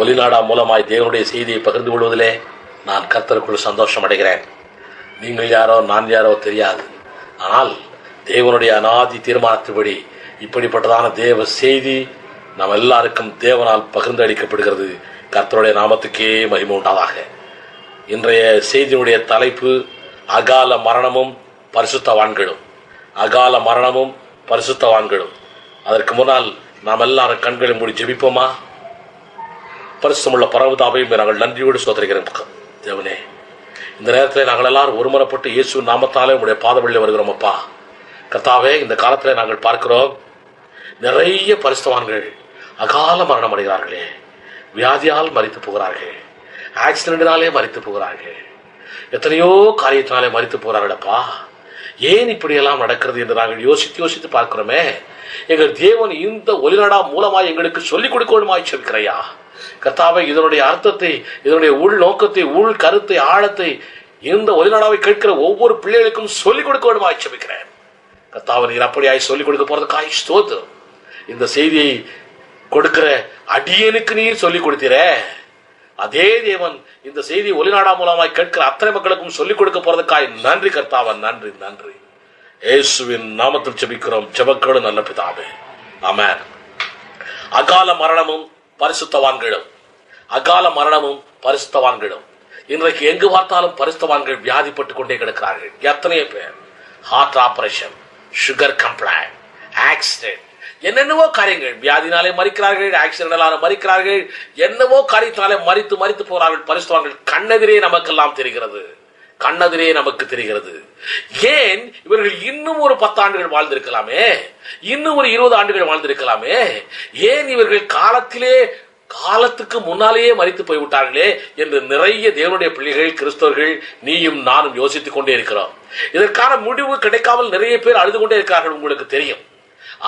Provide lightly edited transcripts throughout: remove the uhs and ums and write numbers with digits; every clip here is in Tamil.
ஒலிநாடா மூலமாய் தேவனுடைய செய்தியை பகிர்ந்து கொள்வதிலே நான் கர்த்தருக்குள் சந்தோஷம் அடைகிறேன். நீங்கள் யாரோ நான் யாரோ தெரியாது. ஆனால் தேவனுடைய அநாதி தீர்மானத்தின்படி இப்படிப்பட்டதான தேவ செய்தி நாம் எல்லாருக்கும் தேவனால் பகிர்ந்து அளிக்கப்படுகிறது. கர்த்தருடைய நாமத்துக்கே மகிமை உண்டாதாக. இன்றைய செய்தியினுடைய தலைப்பு அகால மரணமும் பரிசுத்தவான்களும். அகால மரணமும் பரிசுத்தவான்களும். அதற்கு முன்னால் நாம் எல்லாரும் கண்களை மூடி ஜெபிப்போமா? பரிசுத்தமுள்ள பரவதாவை நாங்கள் நன்றியோடு சோதரிக்கிறோம். தேவனே, இந்த நேரத்தில் நாங்கள் எல்லாரும் ஒருமுறைப்பட்டு இயேசு நாமத்தாலே உங்களுடைய பாதவழியில் வருகிறோம். அப்பா கர்த்தாவே, இந்த காலத்தில் நாங்கள் பார்க்கிறோம் நிறைய பரிசுத்தவான்கள் அகால மரணம் அடைகிறார்களே. வியாதியால் மரித்து போகிறார்கள், ஆக்சிடென்டினாலே மரித்து போகிறார்கள், எத்தனையோ காரியத்தினாலே மரித்து போகிறார்களப்பா. ஏன் இப்படியெல்லாம் நடக்கிறது என்று நாங்கள் யோசித்து பார்க்கிறோமே. எங்கள் தேவன் இந்த ஒலிநாடா மூலமாய் எங்களுக்கு சொல்லிக் கொடுக்கணுமாய் சொல்கிறையா கர்த்தாவே. இதனுடைய அர்த்தத்தை, இதனுடைய உள் நோக்கத்தை, உள் கருத்தை, ஆழத்தை இந்த ஒலிநாடாவை கேட்கிற ஒவ்வொரு பிள்ளைகளுக்கும் சொல்லிக் கொடுக்க வேண்டுமாய் செபிக்கிறேன். கர்த்தாவை, நீர் அப்படியாய் சொல்லிக் கொடுக்க போறதுக்காய் ஸ்தோத்திரம். இந்த செய்தியை கொடுக்கிற அடியனுக்கு நீர் சொல்லிக் கொடுத்தீரே, அதே தேவன் இந்த செய்தி ஒலிநாடா மூலமாய் கேட்கிற அத்தனை மக்களுக்கும் சொல்லிக் கொடுக்க போறதுக்காய் நன்றி கர்த்தாவன். நன்றி நன்றி. இயேசுவின் நாமத்தில் ஜெபிக்கிறோம் ஜெபக்கேடு நல்ல பிதாவே, ஆமென். அகால மரணமும் பரிசுத்தவான்களும். அகால மரணமும் பரிசுத்தவான்களும். இன்றைக்கு எங்கு பார்த்தாலும் பரிசுத்தவான்கள் வியாதிப்பட்டுக் கொண்டே கிடக்கிறார்கள். எத்தனையோ பேர் heart operation, sugar complaint, accident, என்னென்னவோ காரியங்கள். வியாதினாலே மறிக்கிறார்கள், ஆக்சிடென்டால மறிக்கிறார்கள், என்னவோ காரியத்தினாலே மறித்து போகிறார்கள். பரிசுத்தவான்கள் கண்ணெதிரே நமக்கெல்லாம் தெரிகிறது, கண்ணெதிரே நமக்கு தெரிகிறது. ஏன் இவர்கள் இன்னும் ஒரு 10 ஆண்டுகள் வாழ்ந்திருக்கலாமே, இன்னும் ஒரு 20 ஆண்டுகள் வாழ்ந்திருக்கலாமே. ஏன் இவர்கள் காலத்துக்கு முன்னாலேயே மரித்து போய்விட்டார்களே என்று நிறைய தேவனுடைய பிள்ளைகள், கிறிஸ்தவர்கள், நீயும் நானும் யோசித்துக் கொண்டே இருக்கிறோம். இதற்கான முடிவு கிடைக்காமல் நிறைய பேர் அழுது கொண்டே இருக்கிறார்கள், உங்களுக்கு தெரியும்.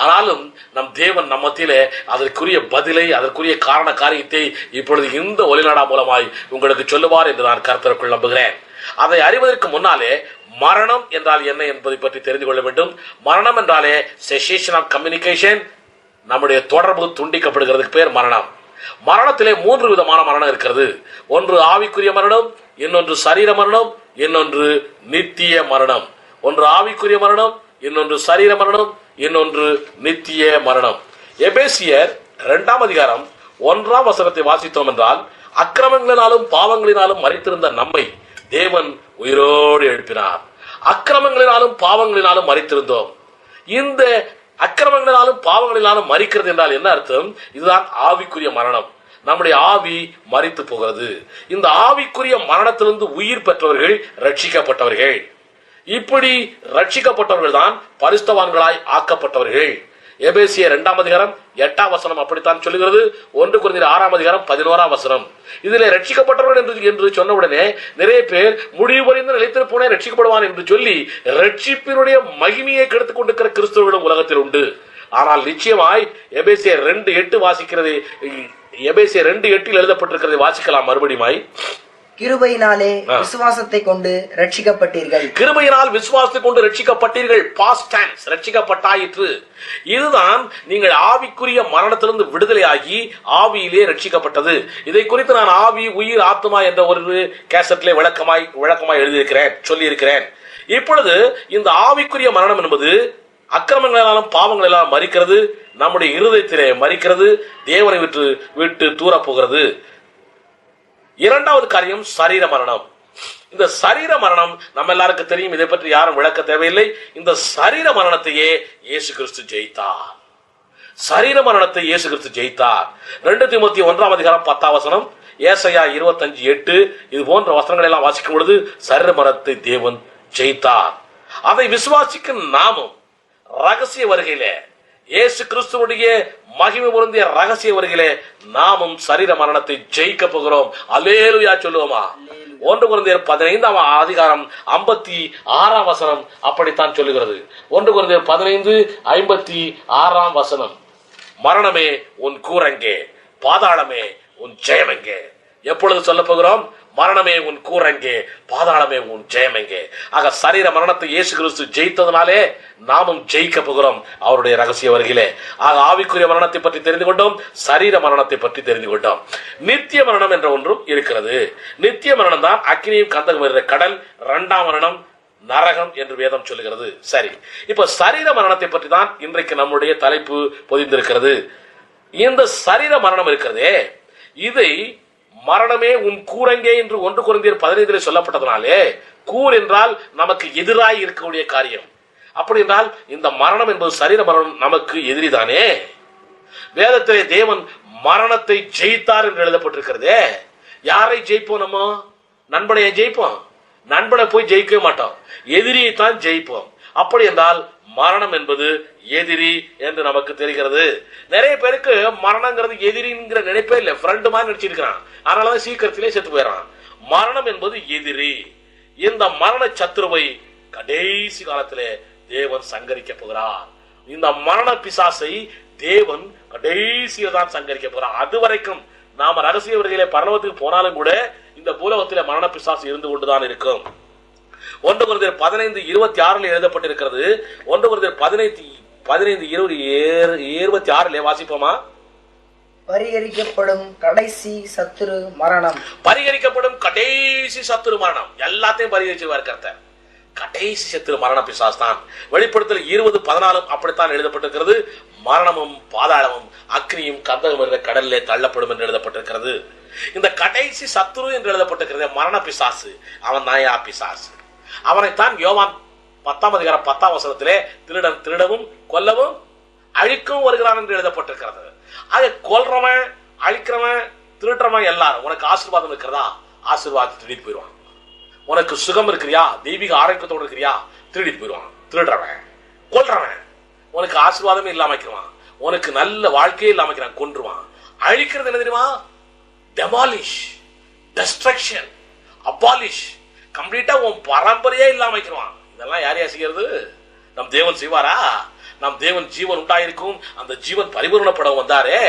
ஆனாலும் நம் தேவன் நம் மத்தியிலே அதற்குரிய பதிலை, அதற்குரிய காரண காரியத்தை இப்பொழுது இந்த ஒலிநாடா மூலமாய் உங்களுக்கு சொல்லுவார் என்று நான் கர்த்தருக்குள் நம்புகிறேன். அதை அறிவதற்கு முன்னாலே மரணம் என்றால் என்ன என்பதை பற்றி தெரிந்து கொள்ள வேண்டும். மரணம் என்றாலே செசேஷன் ஆஃப் கம்யூனிகேஷன், நம்முடைய தொடர்பு துண்டிக்கப்படுகிறதுக்கு பேர் மரணம். மரணத்திலே 3 விதமான மரணம் இருக்கிறது. ஒன்று ஆவிக்குரிய மரணம், இன்னொன்று சரீர மரணம், இன்னொன்று நித்திய மரணம். ஒன்று ஆவிக்குரிய மரணம், இன்னொன்று சரீர மரணம், இன்னொன்று நித்திய மரணம். எபேசியர் 2ஆம் அதிகாரம் 1ஆம் வசனத்தை வாசித்தோம் என்றால், அக்கிரமங்களினாலும் பாவங்களினாலும் மரித்திருந்த நம்மை தேவன் உயிரோடு எழுப்பினார். அக்கிரமங்களினாலும் பாவங்களினாலும் மரித்திருந்தோம். இந்த அக்கிரமங்களினாலும் பாவங்களினாலும் மரிக்கிறது என்றால் என்ன அர்த்தம்? இதுதான் ஆவிக்குரிய மரணம். நம்முடைய ஆவி மரித்து போகிறது. இந்த ஆவிக்குரிய மரணத்திலிருந்து உயிர் பெற்றவர்கள் ரட்சிக்கப்பட்டவர்கள். இப்படி ரட்சிக்கப்பட்டவர்கள் தான் பரிசுத்தவான்களாய் ஆக்கப்பட்டவர்கள். எபேசியர் 2ஆம் அதிகாரம் 8ஆம் வசனம் அப்படித்தான் சொல்லுகிறது. 1 கொரிந்தியர் 6ஆம் அதிகாரம் 11ஆம் வசனம். இதிலே ரட்சிக்கப்பட்டவர்கள் என்று சொன்னவுடனே நிறைய பேர் முடிவு வரைந்து நிலைத்திருப்போனே ரட்சிக்கப்படுவான் என்று சொல்லி ரட்சிப்பினுடைய மகிமையை கெடுத்துக் கொண்டிருக்கிற கிறிஸ்தவர்களும் உலகத்தில் உண்டு. ஆனால் நிச்சயமாய் எபேசியர் 2:8 வாசிக்கிறது. எபேசியர் 2:8 எழுதப்பட்டிருக்கிறதை வாசிக்கலாம் மறுபடியுமாய். கிருபையினாலே விசுவாசத்தை கொண்டு ரட்சிக்கப்பட்டீர்கள். கிருபையினால் விசுவாசத்தை கொண்டு ரட்சிக்கப்பட்டீர்கள். Past tense, ரட்சிக்கப்பட்டாயிற்று. இதுதான் நீங்கள் ஆவிக்குரிய மரணத்திலிருந்து விடுதலையாகி ஆவியிலே ரட்சிக்கப்பட்டது. இதை குறித்து நான் ஆவி, உயிர், ஆத்மா என்ற ஒரு கேசட்டிலே விளக்கமாய் எழுதியிருக்கிறேன், சொல்லியிருக்கிறேன். இப்பொழுது இந்த ஆவிக்குரிய மரணம் என்பது அக்கிரமங்களாலும் பாவங்களாலும் மரிக்கிறது, நம்முடைய இருதயத்திலே மரிக்கிறது, தேவனை விட்டு தூர போகிறது. 2வது காரியம் சரீர மரணம். இந்த சரீர மரணம் நம்ம எல்லாருக்கும் தெரியும், இதை பற்றி யாரும் விளக்க தேவையில்லை. இந்த சரீர மரணத்தையே இயேசு கிறிஸ்து ஜெயித்தார். சரீர மரணத்தை இயேசு கிறிஸ்து ஜெயித்தார். 2 தீமோத்தேயு 1ஆம் அதிகாரம் 10ஆம் வசனம், ஏசாயா 25:8 இது போன்ற வசனங்களை எல்லாம் வாசிக்கும் பொழுது சரீர மரணத்தை தேவன் ஜெயித்தார். அதை விசுவாசிக்கும் நாமும் ரகசிய வருகையிலே, இயேசு கிறிஸ்துவுடைய மகிமை பொருந்திய ரகசிய வருகையிலே நாமும் சரீர மரணத்தை ஜெயிக்க போகிறோம். அல்லேலூயா சொல்லுவோமா? 1 கொரிந்தியர் 15ஆம் அதிகாரம் 56ஆம் வசனம் அப்படித்தான் சொல்லுகிறது. 1 கொரிந்தியர் 15:56ஆம் வசனம், மரணமே உன் கூரங்கே, பாதாளமே உன் ஜெயமெங்கே. எப்பொழுது சொல்ல போகிறோம்? மரணமே உன் கூரங்கே, பாதாளமே உன் ஜெயமெங்கே. ஆக சரீர மரணத்தை இயேசு கிறிஸ்து ஜெயித்ததுனாலே நாமும் ஜெயிக்க போகிறோம் அவருடைய ரகசிய வருகையிலே. ஆக ஆவிக்குரிய மரணத்தை பற்றி தெரிந்து கொண்டோம், சரீர மரணத்தை பற்றி தெரிந்து கொண்டோம். நித்திய மரணம் என்ற ஒன்றும் இருக்கிறது. நித்திய மரணம் தான் அக்கினியும் கந்தகம் என்ற கடல், இரண்டாம் மரணம் நரகம் என்று வேதம் சொல்லுகிறது. சரி, இப்ப சரீர மரணத்தை பற்றி தான் இன்றைக்கு நம்முடைய தலைப்பு பொதிந்திருக்கிறது. இந்த சரீர மரணம் இருக்கிறதே, இதை மரணமே உன் கூரங்கே என்று 1 கொரிந்தியர் 15 சொல்லப்பட்டதனாலே, கூர் என்றால் நமக்கு எதிராய் இருக்கக்கூடிய காரியம். அப்படி என்றால் இந்த மரணம் என்பது சரீர மரணம் நமக்கு எதிரிதானே. வேதத்திலே தேவன் மரணத்தை ஜெயித்தார் என்று எழுதப்பட்டிருக்கிறதே. யாரை ஜெயிப்போம்? நம்ம நண்பனையை ஜெயிப்போம்? நண்பனை போய் ஜெயிக்கவே மாட்டோம், எதிரியை தான் ஜெயிப்போம். அப்படி என்றால் மரணம் என்பது எதிரி என்று நமக்கு தெரிகிறது. நிறைய பேருக்கு மரணங்கிறது எதிரிங்கிற நினைப்பே இல்லை, ஃப்ரெண்டு மாதிரி நினைச்சிருக்கிறான். அதனாலதான் சீக்கிரத்திலே செத்து போயிடறான். மரணம் என்பது எதிரி. இந்த மரண சத்துருவை கடைசி காலத்திலே தேவன் சங்கரிக்க போகிறார். இந்த மரண பிசாசை தேவன் கடைசியில் தான் சங்கரிக்க போகிறார். அது வரைக்கும் நாம ரகசிய வருகையிலே பரலோகத்துக்கு போனாலும் கூட இந்த பூலோகத்திலே மரண பிசாசு இருந்து கொண்டுதான் இருக்கும். 1 கொரிந்தியர் 15:26 எழுதப்பட்டிருக்கிறது. 1 கொரிந்தியர் 15:26 வாசிப்போமா? பரிகரிக்கப்படும் கடைசி சத்துரு மரணம். பரிகரிக்கப்படும் கடைசி சத்துரு மரணம். எல்லாத்தையும் பரிகரிச்சுவார் கர்த்தர். கடைசி சத்துரு மரண பிசாசு தான். வெளிப்படுத்தல் 20:14 அப்படித்தான் எழுதப்பட்டிருக்கிறது. மரணமும் பாதாளமும் அக்னியும் கந்தகம் என்ற கடலிலே தள்ளப்படும் என்று எழுதப்பட்டிருக்கிறது. இந்த கடைசி சத்துரு என்று எழுதப்பட்டிருக்கிறது மரண பிசாசு. அவன் நாயா பிசாசு. அவனைத்தான் யோவான் 10:10 திருடன் திருடவும் கொல்லவும் அழிக்கவும் வருகிறான் என்று எழுதப்பட்டிருக்கிறது. அதை கொல்றவன், அழிக்கிறவன், திருடுறவன் எல்லாரும் உனக்கு ஆசீர்வாதம் இருக்கிறதா? ஆசீர்வாதத்தை திருடிட்டு போயிடுவான். உனக்கு சுகம் இருக்கிறியா, தெய்வீக ஆரோக்கியத்தோடு இருக்கிறியா, திருடிட்டு போயிடுவான். திருடுறவன், கொல்றவன் உனக்கு ஆசீர்வாதமே இல்லாம வைக்கிறான், உனக்கு நல்ல வாழ்க்கையே இல்லாம வைக்கிறான், கொன்றுவான். அழிக்கிறது என்ன தெரியுமா? டெமாலிஷ், டெஸ்ட்ரக்ஷன், அபாலிஷ், கம்ப்ளீட்டா உன் பரம்பரையே இல்லாம வைக்கிறான். இதெல்லாம் யாரையா செய்யறது? நம் தேவன் செய்வாரா? நம் தேவன் ஜீவன் உண்டாயிருக்கும், அந்த ஜீவன் பரிபூர்ணப்பட வந்தாரே.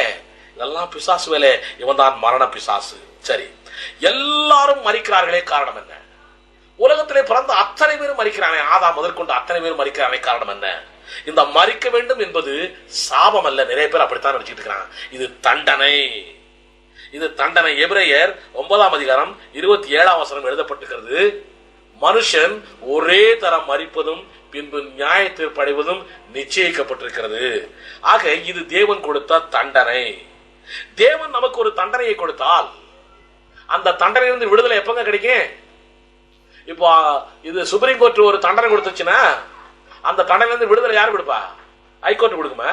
இதெல்லாம் பிசாசு வேலை. இவன் தான் மரண பிசாசு. சரி, எல்லாரும் மரிக்கிறார்களே, காரணம் என்ன? உலகத்திலே பிறந்த அத்தனை பேரும் மரிக்கிறானே, ஆதாம் முதற்கொண்டு அத்தனை பேரும் மரிக்கிறானே, காரணம் என்ன? இந்த மரிக்க வேண்டும் என்பது சாபம் அல்ல. நிறைய பேர் அப்படித்தான் நினைச்சிட்டு இருக்கிறான். இது தண்டனை. இது தண்டனை. எபிரேயர் 9:27 எழுதப்பட்டிருக்கிறது. மனுஷன் ஒரே தரம் மரிப்பதும் பின்பு நியாய தீர்ப்படைவதும் நிச்சயிக்கப்பட்டிருக்கிறது. ஆக இது தேவன் கொடுத்த தண்டனை. தேவன் நமக்கு ஒரு தண்டனையை கொடுத்தால் அந்த தண்டனையிலிருந்து விடுதலை எப்பங்க கிடைக்கும்? இப்போ இது சுப்ரீம் கோர்ட் ஒரு தண்டனை கொடுத்துச்சுன்னா அந்த தண்டனையிலிருந்து விடுதலை யாரு கொடுப்பா? ஹைகோர்ட் கொடுக்குமா?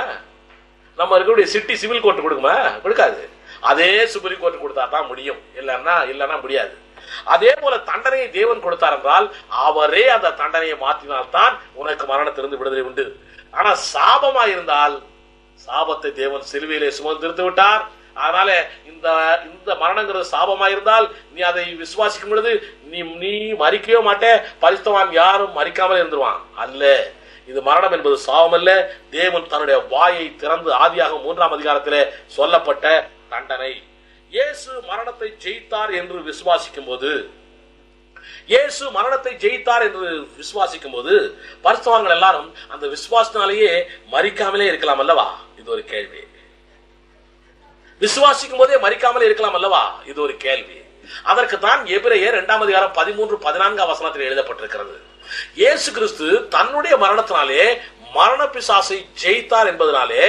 நம்ம இருக்கக்கூடிய சிட்டி சிவில் கோர்ட் கொடுக்குமா? கொடுக்காது. அதே சுப்ரீம் கோர்ட் கொடுத்தா தான் முடியும், இல்லைன்னா முடியாது. அதே போல தண்டனையை தேவன் கொடுத்தார் என்றால் அவரே அந்த தண்டனையை மாற்றினால்தான் உனக்கு மரணத்திலிருந்து விடுதலை உண்டு. ஆனா சாபமா இருந்தால் சாபத்தை தேவன் சிலுவையிலே சுமந்திருந்து விட்டார். அதனால இந்த மரணங்கிறது சாபமா இருந்தால் நீ அதை விசுவாசிக்கும் பொழுது நீ மறிக்கவே மாட்டே. பரிசுத்தவான் யாரும் மறிக்காமல் இருந்துருவான் அல்ல. இது மரணம் என்பது சாபம் அல்ல. தேவன் தன்னுடைய வாயை திறந்து ஆதியாகமம் 3 சொல்லப்பட்ட தண்டனை. இயேசு மரணத்தை ஜெயித்தார் என்று விசுவாசிக்கும் போது, இயேசு மரணத்தை ஜெயித்தார் என்று விசுவாசிக்கும் போது பரிசுத்தவான்கள் எல்லாரும் அந்த விசுவாசத்தினாலேயே மறிக்காமலே இருக்கலாம் அல்லவா? இது ஒரு கேள்வி. விசுவாசிக்கும் போதே மறிக்காமலே இருக்கலாம் அல்லவா? இது ஒரு கேள்வி. அதற்கு தான் எபிரேயர் 2:13-14 எழுதப்பட்டிருக்கிறது. இயேசு கிறிஸ்து தன்னுடைய மரணத்தினாலே மரண பிசாசை ஜெயித்தார் என்பதனாலே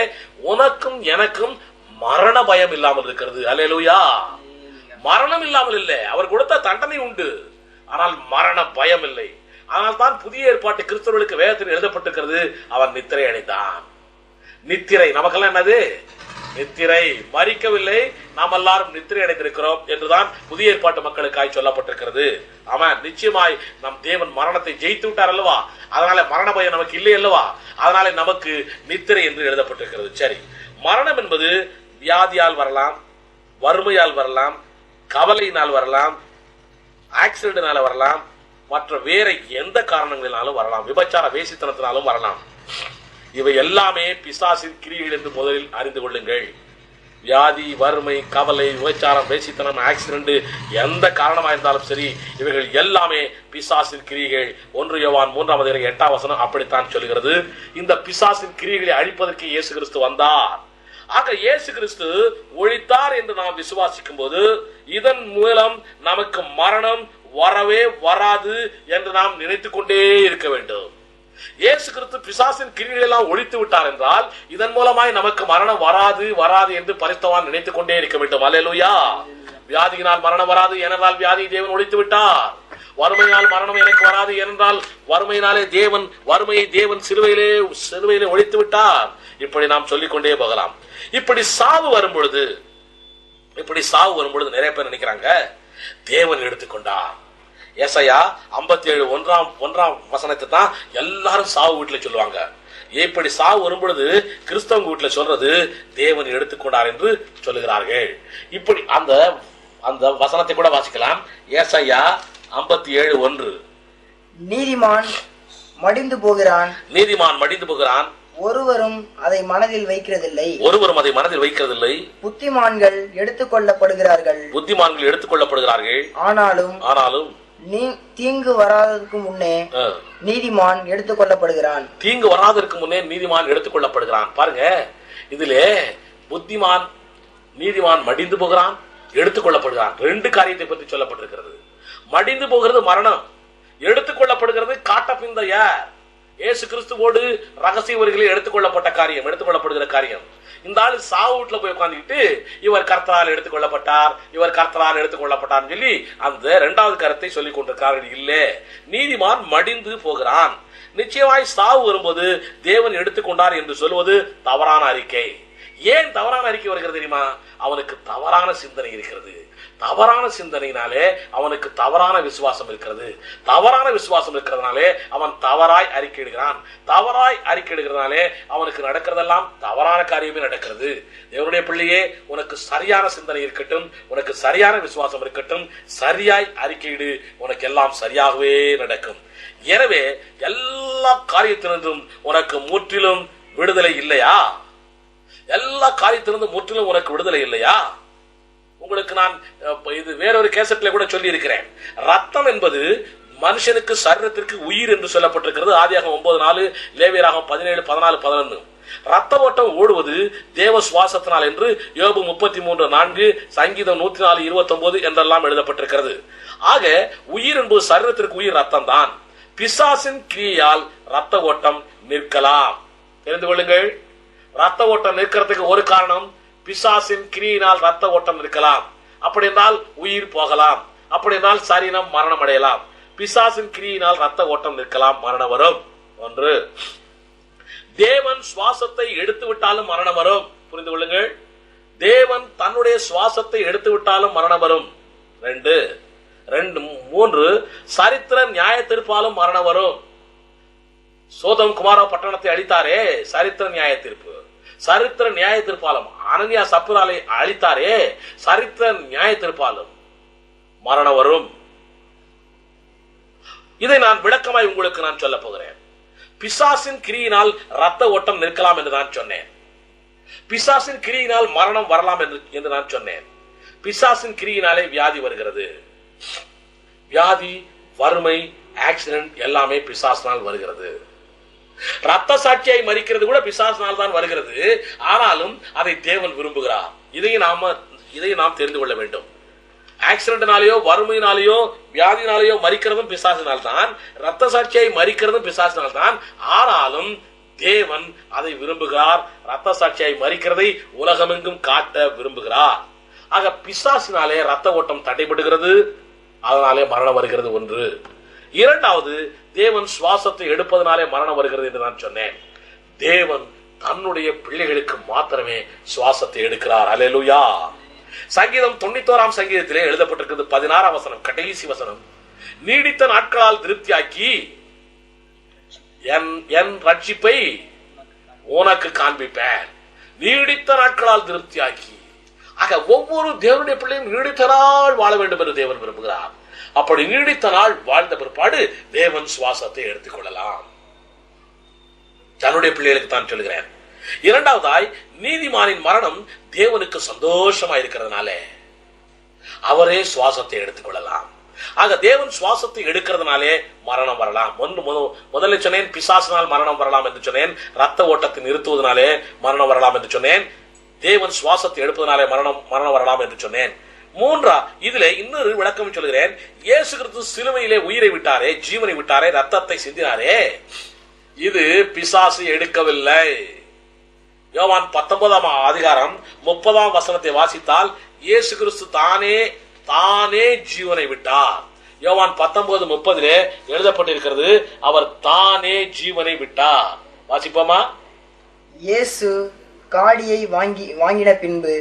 உனக்கும் எனக்கும் மரண பயம் இல்லாமல் இருக்கிறது. அல்லேலூயா. மரணம் இல்லாமல் இல்லை, அவர் கொடுத்த தண்டனை உண்டு, ஆனால் மரண பயம் இல்லை. ஆனால் தான் புதிய ஏற்பாட்டு கிறிஸ்தவர்களுக்கு வேதத்தில் எழுதப்பட்டிருக்கிறது, அவன் நித்திரை அடைந்தான். நித்திரை நமக்கெல்லாம் என்னது? நித்திரை. மறிக்கவில்லை, நாம் எல்லாரும் நித்திரை அடைந்திருக்கிறோம் என்றுதான் புதிய ஏற்பாட்டு மக்களுக்காய் சொல்லப்பட்டிருக்கிறது. அவன் நிச்சயமாய் நம் தேவன் மரணத்தை ஜெயித்து விட்டார் அல்லவா? அதனால மரண பயம் நமக்கு இல்லை அல்லவா? அதனால நமக்கு நித்திரை என்று எழுதப்பட்டிருக்கிறது. சரி, மரணம் என்பது வியாதியால் வரலாம், வறுமையால் வரலாம், கவலையினால் வரலாம், ஆக்சிடென்ட்னால வரலாம், மற்ற வேற எந்த காரணங்களினாலும் வரலாம், விபச்சார வேசித்தனத்தினாலும் வரலாம். இவை எல்லாமே பிசாசின் கிரியைகள் என்று முதலில் அறிந்து கொள்ளுங்கள். வியாதி, வறுமை, கவலை, விபச்சாரம், வேசித்தனம், ஆக்சிடென்ட், எந்த காரணமா இருந்தாலும் சரி, இவைகள் எல்லாமே பிசாசின் கிரியைகள். 1 யோவான் 3:8 அப்படித்தான் சொல்கிறது. இந்த பிசாசின் கிரியைகளை அழிப்பதற்கு இயேசு கிறிஸ்து வந்தார். ஆக இயேசு கிறிஸ்து ஒழித்தார் என்று நாம் விசுவாசிக்கும் போது இதன் மூலம் நமக்கு மரணம் வரவே வராது என்று நாம் நினைத்துக் கொண்டே இருக்க வேண்டும். இயேசு கிறிஸ்து பிசாசின் கிரியைகளை எல்லாம் ஒழித்து விட்டார் என்றால் இதன் மூலமாய் நமக்கு மரணம் வராது வராது என்று பரிசுத்தவான் நினைத்துக் கொண்டே இருக்க வேண்டும். அல்லேலூயா. வியாதியினால் மரணம் வராது ஏனென்றால் வியாதியை தேவன் ஒழித்து விட்டார். வறுமையினால் மரணம் எனக்கு வராது ஏனென்றால் வறுமையை தேவன் சிலுவையிலே ஒழித்து விட்டார். இப்படி நாம் சொல்லிக் கொண்டே போகலாம். இப்படி சாவு வரும்பொழுது நிறைய பேர் நினைக்கிறாங்க தேவன் எடுத்துக்கொண்டார். ஏசாயா 57:1 தான் எல்லாரும் சாவு வீட்டுல சொல்லுவாங்க. இப்படி சாவு வரும்பொழுது கிறிஸ்தவங்க வீட்டுல சொல்றது தேவன் எடுத்துக்கொண்டார் என்று சொல்லுகிறார்கள். இப்படி அந்த வசனத்தை கூட வாசிக்கலாம். ஏசாயா 57:1 நீதிமான் மடிந்து போகிறான், ஒருவரும் அதை மனதில் வைக்கிறதில்லை, புத்திமான்கள் எடுத்துக் கொள்ளப்படுகிறார்கள், ஆனாலும் தீங்கு வராததற்கு முன்னே நீதிமான் எடுத்துக் கொள்ளப்படுகிறான். பாருங்க, இதிலே நீதிமான் மடிந்து போகிறான், எடுத்துக் கொள்ளப்படுகிறான். 2 காரியத்தை பற்றி சொல்லப்பட்டிருக்கிறது. மடிந்து போகிறது மரணம், எடுத்துக் கொள்ளப்படுகிறது காட்டப்பிந்த இயேசு கிறிஸ்துவோடு ரகசிய வரிகளில் எடுத்துக்கொள்ளப்படுகிற காரியம். இந்த ஆளு சாவு வீட்டுல போய் உட்கார்ந்துக்கிட்டு இவர் கர்த்தரால் எடுத்துக்கொள்ளப்பட்டார் சொல்லி அந்த 2வது கருத்தை சொல்லிக் கொண்டிருக்கார்கள். இல்ல, நீதிமான் மடிந்து போகிறான். நிச்சயமாய் சாவு வரும்போது தேவன் எடுத்துக்கொண்டார் என்று சொல்வது தவறான அறிக்கை. ஏன் தவறான அறிக்கை வருகிறது தெரியுமா? அவனுக்கு தவறான சிந்தனை இருக்கிறது. தவறான சிந்தனையினாலே அவனுக்கு தவறான விசுவாசம் இருக்கிறது. தவறான விசுவாசம் இருக்கிறதுனாலே அவன் தவறாய் அறிக்கையிடுகிறான். தவறாய் அறிக்கையிடுகிறதுனாலே அவனுக்கு நடக்கிறதெல்லாம் தவறான காரியமே நடக்கிறது. தேவனுடைய பிள்ளையே, உனக்கு சரியான சிந்தனை இருக்கட்டும், உனக்கு சரியான விசுவாசம் இருக்கட்டும், சரியாய் அறிக்கையிடு, உனக்கு எல்லாம் சரியாகவே நடக்கும். எனவே எல்லா காரியத்திலிருந்தும் உனக்கு முற்றிலும் விடுதலை இல்லையா? எல்லா காரியத்திலிருந்து முற்றிலும் உனக்கு விடுதலை இல்லையா? உங்களுக்கு நான் இது வேறொரு கேசட்ல கூட சொல்லி இருக்கிறேன். ரத்தம் என்பது மனுஷனுக்கு சரீரத்திற்கு உயிர் என்று சொல்லப்பட்டிருக்கிறது. ஆதியாகமம் 9:4, லேவியராகமம் 17:14-11. ரத்த ஓட்டம் ஓடுவது தேவ சுவாசத்தினால் என்று யோபு 33:4, சங்கீதம் 104:29 என்றெல்லாம் எழுதப்பட்டிருக்கிறது. ஆக உயிர் என்பது சரீரத்திற்கு உயிர் ரத்தம் தான். பிசாசின் கிரியால் ரத்த ஓட்டம் நிற்கலாம். தெரிந்து கொள்ளுங்கள், ரத்த ஓட்டம் நிற்கிறதுக்கு ஒரு காரணம், பிசாசின் கிரியினால் ரத்த ஓட்டம் இருக்கலாம். அப்படி என்றால் உயிர் போகலாம். அப்படி என்றால் சரீரம் மரணம் அடையலாம். பிசாசின் கிரியினால் ரத்த ஓட்டம் நிற்கலாம், மரணம் வரும். 1. தேவன் சுவாசத்தை எடுத்து விட்டாலும் மரணம் வரும். புரிந்து கொள்ளுங்கள், தேவன் தன்னுடைய சுவாசத்தை எடுத்து விட்டாலும் மரணம் வரும். 3. சரித்திர நியாய தீர்ப்பாலும் மரணம் வரும். சோதம் குமார பட்டணத்தை அழித்தாரே, சரித்திர நியாய தீர்ப்பு. சரித்திர நியாய தீர்ப்பாலும் அனனியா சப்புராலை அழித்தாரே, சரித்திர நியாய தீர்ப்பாலும் மரணம் வரும். இதை நான் விளக்கமாய் உங்களுக்கு நான் சொல்ல போகிறேன். பிசாசின் கிரியினால் ரத்த ஓட்டம் நிற்கலாம் என்று நான் சொன்னேன். பிசாசின் கிரியினால் மரணம் வரலாம் என்று நான் சொன்னேன். பிசாசின் கிரியினாலே வியாதி வருகிறது. வியாதி, வறுமை, ஆக்சிடென்ட் எல்லாமே பிசாசினால் வருகிறது. ரத்த சாட்சியை மறிக்கிறது கூட பிசாசினால் தான் வருகிறது. ஆனாலும் அதை தேவன் விரும்புகிறார். இதையும் நாம் தெரிந்து கொள்ள வேண்டும். ஆக்சிடென்ட்னாலேயோ, வறுமையினாலேயோ, வியாதினாலேயோ மறிக்கிறதும் பிசாசினால் தான். ரத்த சாட்சியை மறிக்கிறதும் பிசாசினால் தான். ஆனாலும் தேவன் அதை விரும்புகிறார். ரத்த சாட்சியை மறிக்கிறதை உலகமெங்கும் காட்ட விரும்புகிறார். ஆக பிசாசினாலே ரத்த ஓட்டம் தடைபடுகிறது, அதனாலே மரணம் வருகிறது. 1. 2வது, தேவன் சுவாசத்தை எடுப்பதனாலே மரணம் வருகிறது என்று நான் சொன்னேன். தேவன் தன்னுடைய பிள்ளைகளுக்கு மாத்திரமே சுவாசத்தை எடுக்கிறார். அல்லேலூயா. சங்கீதம் 91 சங்கீதத்திலே எழுதப்பட்டிருக்கிறது. 16 வசனம், கடைசி வசனம், நீடித்த நாட்களால் திருப்தியாக்கி என் ரட்சிப்பை உனக்கு காண்பிப்பேன். நீடித்த நாட்களால் திருப்தியாக்கி. ஆக ஒவ்வொரு தேவனுடைய பிள்ளையும் நீடித்த நாள் வாழ வேண்டும் என்று தேவன் விரும்புகிறார். அப்படி நீடித்த நாள் வாழ்ந்த பிற்பாடு தேவன் சுவாசத்தை எடுத்துக் கொள்ளலாம். தன்னுடைய பிள்ளைகளுக்கு தான் சொல்கிறேன். இரண்டாவதாய், நீதிமானின் மரணம் தேவனுக்கு சந்தோஷமா இருக்கிறதுனால அவரே சுவாசத்தை எடுத்துக் கொள்ளலாம். ஆக தேவன் சுவாசத்தை எடுக்கிறதுனாலே மரணம் வரலாம். முதல்ல சொன்னேன் பிசாசினால் மரணம் வரலாம் என்று சொன்னேன். ரத்த ஓட்டத்தை நிறுத்துவதனாலே மரணம் வரலாம் என்று சொன்னேன். தேவன் சுவாசத்தை எடுப்பதனாலே மரணம் வரலாம் என்று சொன்னேன். இதுல இன்னொரு விளக்கம் சொல்கிறேன். இயேசு கிறிஸ்து சிலுவையிலே உயிரை விட்டாரே, ஜீவனை விட்டாரே, ரத்தத்தை சிந்தினாரே, இது பிசாசு எடுக்கவில்லை. யோவான் 19 அதிகாரம் 30 வாசித்தால் இயேசு கிறிஸ்து தானே ஜீவனை விட்டார். யோவான் 19:30 எழுதப்பட்டிருக்கிறது, அவர் தானே ஜீவனை விட்டார். வாசிப்போமா? இயேசு காடியை வாங்கின பின்பு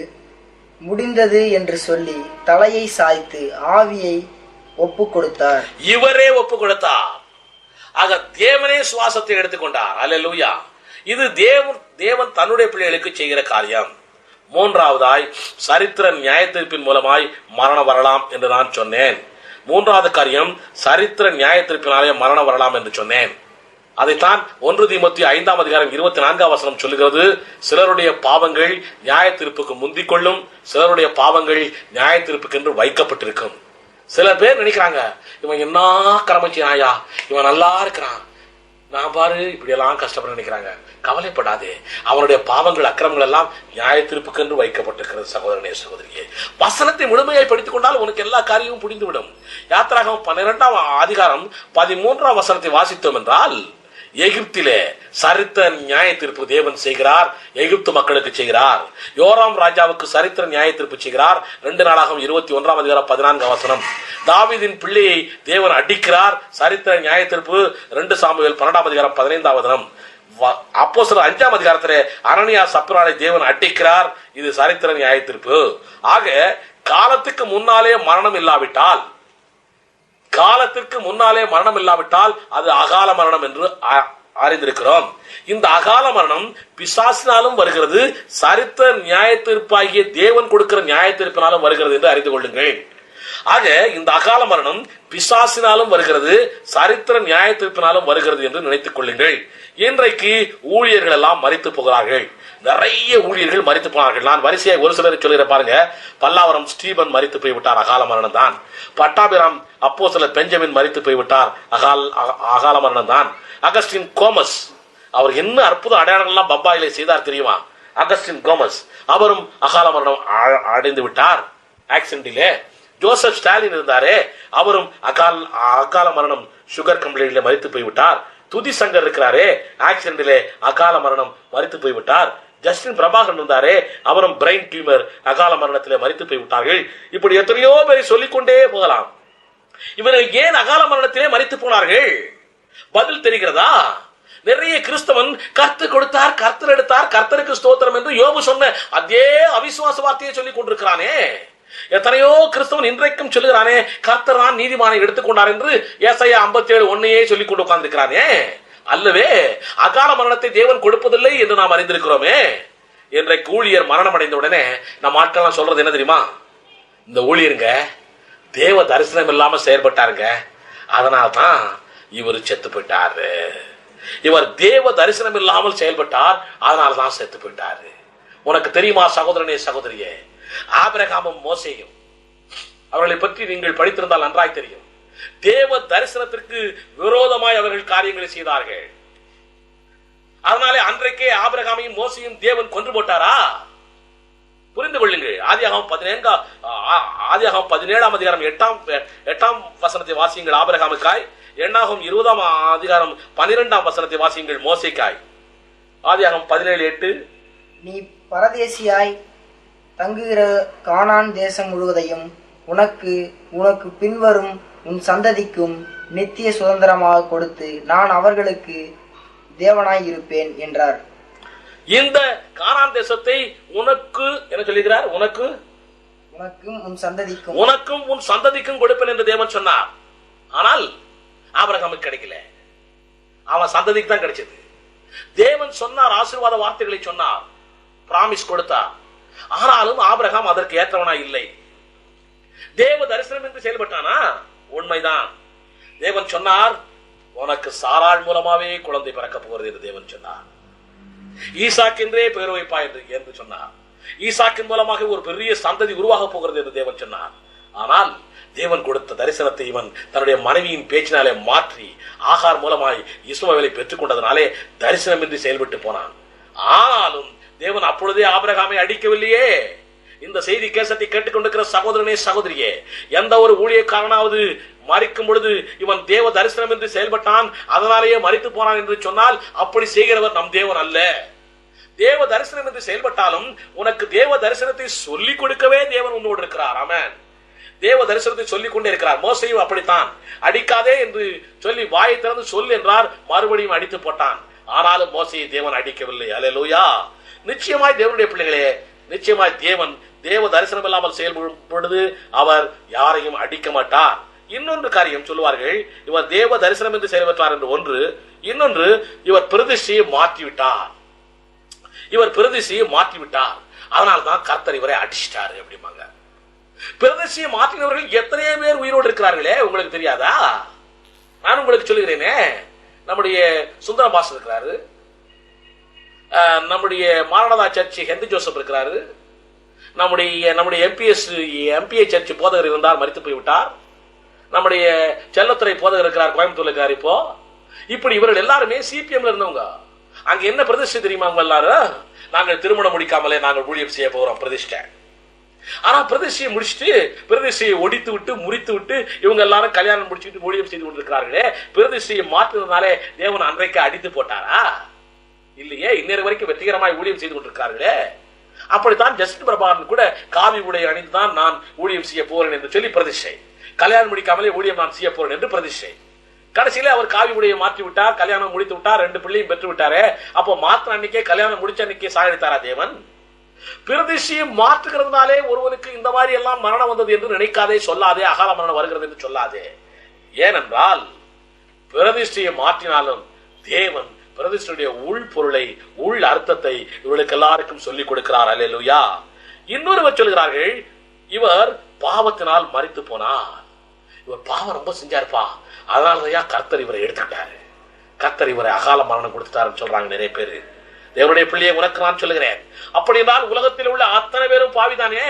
முடிந்தது என்று சொல்லி தலையை சாய்த்து ஆவியை ஒப்பு கொடுத்தார். இவரே ஒப்பு கொடுத்தார். ஆக தேவனே சுவாசத்தை எடுத்துக்கொண்டார். அல்லேலூயா. இது தேவன் தன்னுடைய பிள்ளைகளுக்கு செய்கிற காரியம். மூன்றாவதாய், சரித்திர நியாயத்தீர்ப்பின் மூலமாய் மரணம் வரலாம் என்று நான் சொன்னேன். மூன்றாவது காரியம், சரித்திர நியாயத்தீர்ப்பினாலே மரணம் வரலாம் என்று சொன்னேன். அதைத்தான் 1 தீமோத்தேயு 5 அதிகாரம் 24 சொல்லுகிறது. சிலருடைய பாவங்கள் நியாய தீர்ப்புக்கு முந்திக் கொள்ளும், சிலருடைய பாவங்கள் நியாய தீர்ப்புக்கு என்று வைக்கப்பட்டிருக்கும். சில பேர் நினைக்கிறாங்க, இவன் என்ன கடமைச்சினாயா, இவன் நல்லா இருக்கிறான், நான் பாரு இப்படி எல்லாம் கஷ்டப்பட நினைக்கிறாங்க. கவலைப்படாதே, அவனுடைய பாவங்கள் அக்கிரமங்கள் எல்லாம் நியாய தீர்ப்புக்கு என்று வைக்கப்பட்டிருக்கிறது. சகோதரனே, சகோதரியே, வசனத்தை முழுமையாய் படித்துக் கொண்டால் உனக்கு எல்லா காரியமும் புரிந்துவிடும். யாத்திராகமம் 12 அதிகாரம் 13 வாசித்தோம் என்றால், எகிப்திலே சரித்திர நியாய தீர்ப்பு தேவன் செய்கிறார், எகிப்து மக்களுக்கு செய்கிறார். யோராம் ராஜாவுக்கு சரித்திர நியாய தீர்ப்பு செய்கிறார். 2 நாளாகமம் 21 அதிகாரம் 14 தாவீதின் பிள்ளையை தேவன் அடிக்கிறார், சரித்திர நியாய தீர்ப்பு. 2 சாமுவேல் 12 அதிகாரம் 15 அப்போஸ்தலர் 5 அதிகாரத்திலே அனனியா சப்ரானை தேவன் அடிக்கிறார். இது சரித்திர நியாய தீர்ப்பு. ஆக காலத்துக்கு முன்னாலே மரணம் இல்லாவிட்டால் அது அகால மரணம் என்று அறிந்திருக்கிறோம். இந்த அகால மரணம் பிசாசினாலும் வருகிறது, சரித்திர நியாய தீர்ப்பாகிய தேவன் கொடுக்கிற நியாய தீர்ப்பினாலும் வருகிறது என்று அறிந்து கொள்ளுங்கள். ஆக இந்த அகால மரணம் பிசாசினாலும் வருகிறது, சரித்திர நியாய தீர்ப்பினாலும் வருகிறது என்று நினைத்துக் கொள்ளுங்கள். இன்றைக்கு ஊழியர்கள் எல்லாம் மரித்து போகிறார்கள். நிறைய ஊழியர்கள் மரித்து போனார்கள். நான் வரிசையை ஒரு சிலரை சொல்லிட பாருங்க. பல்லாவரம் ஸ்டீபன் மரித்து போய்விட்டார், அகால மரணம் தான். பட்டாபிராம் அப்போஸ்தலர் பெஞ்சமின் மரித்து போய்விட்டார், அகால மரணம் தான். அகஸ்டின் கோமஸ், அவர் என்ன அற்புத அடையாளங்கள்லாம் பம்பாயிலே செய்தார் தெரியுமா? அகஸ்டின் கோமஸ், அவரும் அகால மரணம் அடைந்து விட்டார் ஆக்சிடென்டிலே. ஜோசப் ஸ்டாலின் இருந்தாரே, அவரும் அகால மரணம் சுகர் கம்ப்ளைண்ட்ல மரித்து போய்விட்டார். துதி சங்கர் இருக்கிறாரே, ஆக்சிடென்டிலே அகால மரணம் மரித்து போய்விட்டார். ஜஸ்டின் பிரபாகரன் இருந்தாரே, அவரும் பிரெயின் டியூமர் அகால மரணத்திலே மரித்து போய்விட்டார்கள். இப்படி எத்தனையோ பேரை சொல்லிக்கொண்டே போகலாம். இவர்கள் ஏன் அகால மரணத்திலே மரித்து போனார்கள்? பதில் தெரிகிறதா? நிறைய கிறிஸ்தவன் கர்த்தர் கொடுத்தார், கர்த்தர் எடுத்தார், கர்த்தருக்கு ஸ்தோத்திரம் என்று யோபு சொன்ன அதே அவிசுவாச வார்த்தையை சொல்லிக் கொண்டிருக்கிறானே. எத்தனையோ கிறிஸ்தவன் இன்றைக்கும் சொல்லுகிறானே, கர்த்தர் தான் நீதிமானை எடுத்துக்கொண்டார் என்று ஏசாயா 57:1 சொல்லிக் கொண்டு உட்கார்ந்திருக்கிறானே. அல்லவே அகால மரணத்தை தேவன் கொடுப்பதில்லை என்று நாம் அறிந்திருக்கிறோமே. இன்றைக்கு ஊழியர் மரணம் அடைந்த உடனே நம்ம ஆட்கள் சொல்றது என்ன தெரியுமா? இந்த ஊழியருங்க தேவ தரிசனம் இல்லாம செயல்பட்டாருங்க, அதனால்தான் இவர் செத்து போயிட்டாரு. இவர் தேவ தரிசனம் இல்லாமல் செயல்பட்டார், அதனால்தான் செத்து போயிட்டாரு. உனக்கு தெரியுமா சகோதரனே, சகோதரியே, ஆபிரகாமும் மோசேயும் அவர்களை பற்றி நீங்கள் படித்திருந்தால் நன்றாய் தெரியும். தேவ தரிசனத்திற்கு விரோதமாய் அவர்கள் காரியங்களை செய்தார்கள். அதனாலே அன்றைக்கே ஆபிரகாமையும் மோசையும் தேவன் கொன்று போட்டாரா? புரிந்து கொள்ளுங்கள். ஆதியாகமம் 17 அதிகாரம் 8 வாசியுங்கள் ஆபிரகாமுக்காய். எண்ணாகமம் 20 அதிகாரம் 12 வாசியுங்கள் மோசேக்காய். ஆதியாகமம் 17:8 நீ பரதேசியாய் தங்குகிற கானான் தேசம் முழுவதையும் உனக்கு பின்வரும் உன் சந்ததிக்கும் நித்திய சுதந்திரமாக கொடுத்து நான் அவர்களுக்கு தேவனாய் இருப்பேன் என்றார். இந்த கானான் தேசத்தை உனக்கு என்ன சொல்லுகிறார்? உனக்கும் உன் சந்ததிக்கும் கொடுப்பேன் என்று தேவன் சொன்னார். ஆனால் ஆபிரகாமுக்கு கிடைக்கல, அவன் சந்ததிக்கு தான் கிடைச்சது. தேவன் சொன்னார், ஆசீர்வாத வார்த்தைகளை சொன்னார், பிராமிஸ் கொடுத்தார். ஆனாலும் ஆபிரகாம் அதற்கு ஏற்றவனா இல்லை. தேவ தரிசனம் என்று செயல்பட்டானா? உண்மைதான். தேவன் சொன்னார், உனக்கு சாராள் மூலமாவே குழந்தை பிறக்க போகிறது என்று தேவன் சொன்னார். ஈசாக் என்றே பெயர் வைப்பா என்று சொன்னார். ஈசாக்கின் மூலமாக ஒரு பெரிய சந்ததி உருவாக போகிறது என்று தேவன் சொன்னார். ஆனால் தேவன் கொடுத்த தரிசனத்தை இவன் தன்னுடைய மனைவியின் பேச்சினாலே மாற்றி ஆகார் மூலமாய் இஸ்மவேலை பெற்றுக் கொண்டதனாலே தரிசனமின்றி செயல்பட்டு போனான். ஆனாலும் தேவன் அப்பொழுதே ஆபிரகாமை அடிக்கவில்லையே. இந்த செய்தி கேசத்தை கேட்டுக்கொண்டிருக்கிற சகோதரனே, சகோதரியே, எந்த ஒரு ஊழியக்காரனாவது மறிக்கும் பொழுது இவன் தேவ தரிசனம் என்று செயல்பட்டான், அதனாலேயே மறித்து போனான் என்று சொன்னால் அப்படி செய்கிறவர் நம் தேவன் அல்ல. தேவ தரிசனம் என்று செயல்பட்டாலும் உனக்கு தேவ தரிசனத்தை சொல்லிக் கொடுக்கவே தேவன் உன்னோடு இருக்கிறார். ஆமென். தேவ தரிசனத்தை சொல்லிக் கொண்டே இருக்கிறார். மோசேயும் அப்படித்தான். அடிக்காதே என்று சொல்லி வாயை திறந்து சொல் என்றார், மறுபடியும் அடித்து போட்டான். ஆனாலும் மோசேயை தேவன் அடிக்கவில்லை. அல்லேலூயா. நிச்சயமாய் தேவனுடைய பிள்ளைகளே, நிச்சயமாய் தேவன் தேவ தரிசனம் இல்லாமல் செயல்படும் பொழுது அவர் யாரையும் அடிக்க மாட்டார். இன்னொன்று காரியம் சொல்லுவார்கள், இவர் தேவ தரிசனம் என்று செயல்பட்டார் என்று ஒன்று. இன்னொன்று, இவர் பிரதிஷ்டையை மாற்றிவிட்டார். இவர் பிரதிஷ்டையை மாற்றிவிட்டார், அதனால்தான் கர்த்தர் இவரை அடிச்சிட்டாரு அப்படிம்பாங்க. பிரதிஷ்டையை மாற்றினவர்கள் எத்தனையோ பேர் உயிரோடு இருக்கிறார்களே, உங்களுக்கு தெரியாதா? நான் உங்களுக்கு சொல்லுகிறேனே, நம்முடைய சுந்தர பாஸ்டர் இருக்கிறாரு, நம்முடைய மாரநாதா சர்ச் ஹென்ரி ஜோசப் இருக்கிறாரு, நம்முடைய எம்பிஏ சர்ச் போதகர் இருந்தார், மரித்து போய்விட்டார். நம்முடைய செல்லத்துறை போதகர் இருக்கிறார், கோயம்புத்தூர்ல இருக்கார். இப்போ இப்படி இவர்கள் எல்லாருமே சிபிஎம்ல இருந்தவங்க. அங்க என்ன பிரதிஷ்டை தெரியுமா? அவங்க எல்லாரும், நாங்கள் திருமணம் முடிக்காமலே நாங்கள் ஊழியம் செய்ய போகிறோம் பிரதிஷ்டை. ஆனா பிரதிஷ்டையை முடிச்சுட்டு பிரதிஷ்டையை ஒடித்து விட்டு முறித்து விட்டு இவங்க எல்லாரும் கல்யாணம் முடிச்சுட்டு ஊழியம் செய்து கொண்டிருக்கிறார்களே. பிரதிஷ்டையை மாற்றினதுனாலே தேவன் அன்றைக்கு அடித்து போட்டாரா? இல்லையே. இன்னொரு வரைக்கும் வெற்றிகரமாய் ஊழியம் செய்து கொண்டிருக்கிறார்களே. அப்படித்தான் ஜஸ்டின் பிரபாகரன் கூட காவி உடை அணிந்துதான் நான் ஊழியம் செய்ய போறேன் என்று சொல்லி பிரதிஷ்டை. கல்யாணம் முடிக்காமலே ஊழியம் நான் செய்ய போறேன் என்று பிரதிஷ்டை. கடைசியில அவர் காவி உடையை மாற்றி விட்டார், கல்யாணம் முடித்து விட்டார், 2 பிள்ளையும் பெற்று விட்டாரு. அப்போ மாத்திர அன்னைக்கே கல்யாணம் முடிச்ச அன்னைக்கே சாகடித்தாரா தேவன்? பிரதிஷ்டையை மாற்றுகிறதுனாலே ஒருவனுக்கு இந்த மாதிரி எல்லாம் மரணம் வந்தது என்று நினைக்காதே, சொல்லாதே. அகால மரணம் வருகிறது என்று சொல்லாதே. ஏனென்றால் பிரதிஷ்டையை மாற்றினாலும் தேவன் பிரதிஷ்டையுடைய உள் பொருளை, உள் அர்த்தத்தை இவர்களுக்கு எல்லாருக்கும் சொல்லிக் கொடுக்கிறார். அல்லேலூயா. இன்னொருவர் சொல்கிறார்கள், இவர் பாவத்தினால் மரித்து போனார். இவர் பாவம் ரொம்ப செஞ்சாருப்பா, அதனாலதான் கர்த்தர் இவரை எடுத்துக்கிட்டாரு, கர்த்தர் இவரை அகால மரணம் கொடுத்துட்டாருன்னு சொல்றாங்க நிறைய பேரு. தேவனுடைய பிள்ளையை உனக்கு நான் சொல்லுகிறேன், அப்படி என்றால் உலகத்தில் உள்ள அத்தனை பேரும் பாவிதானே?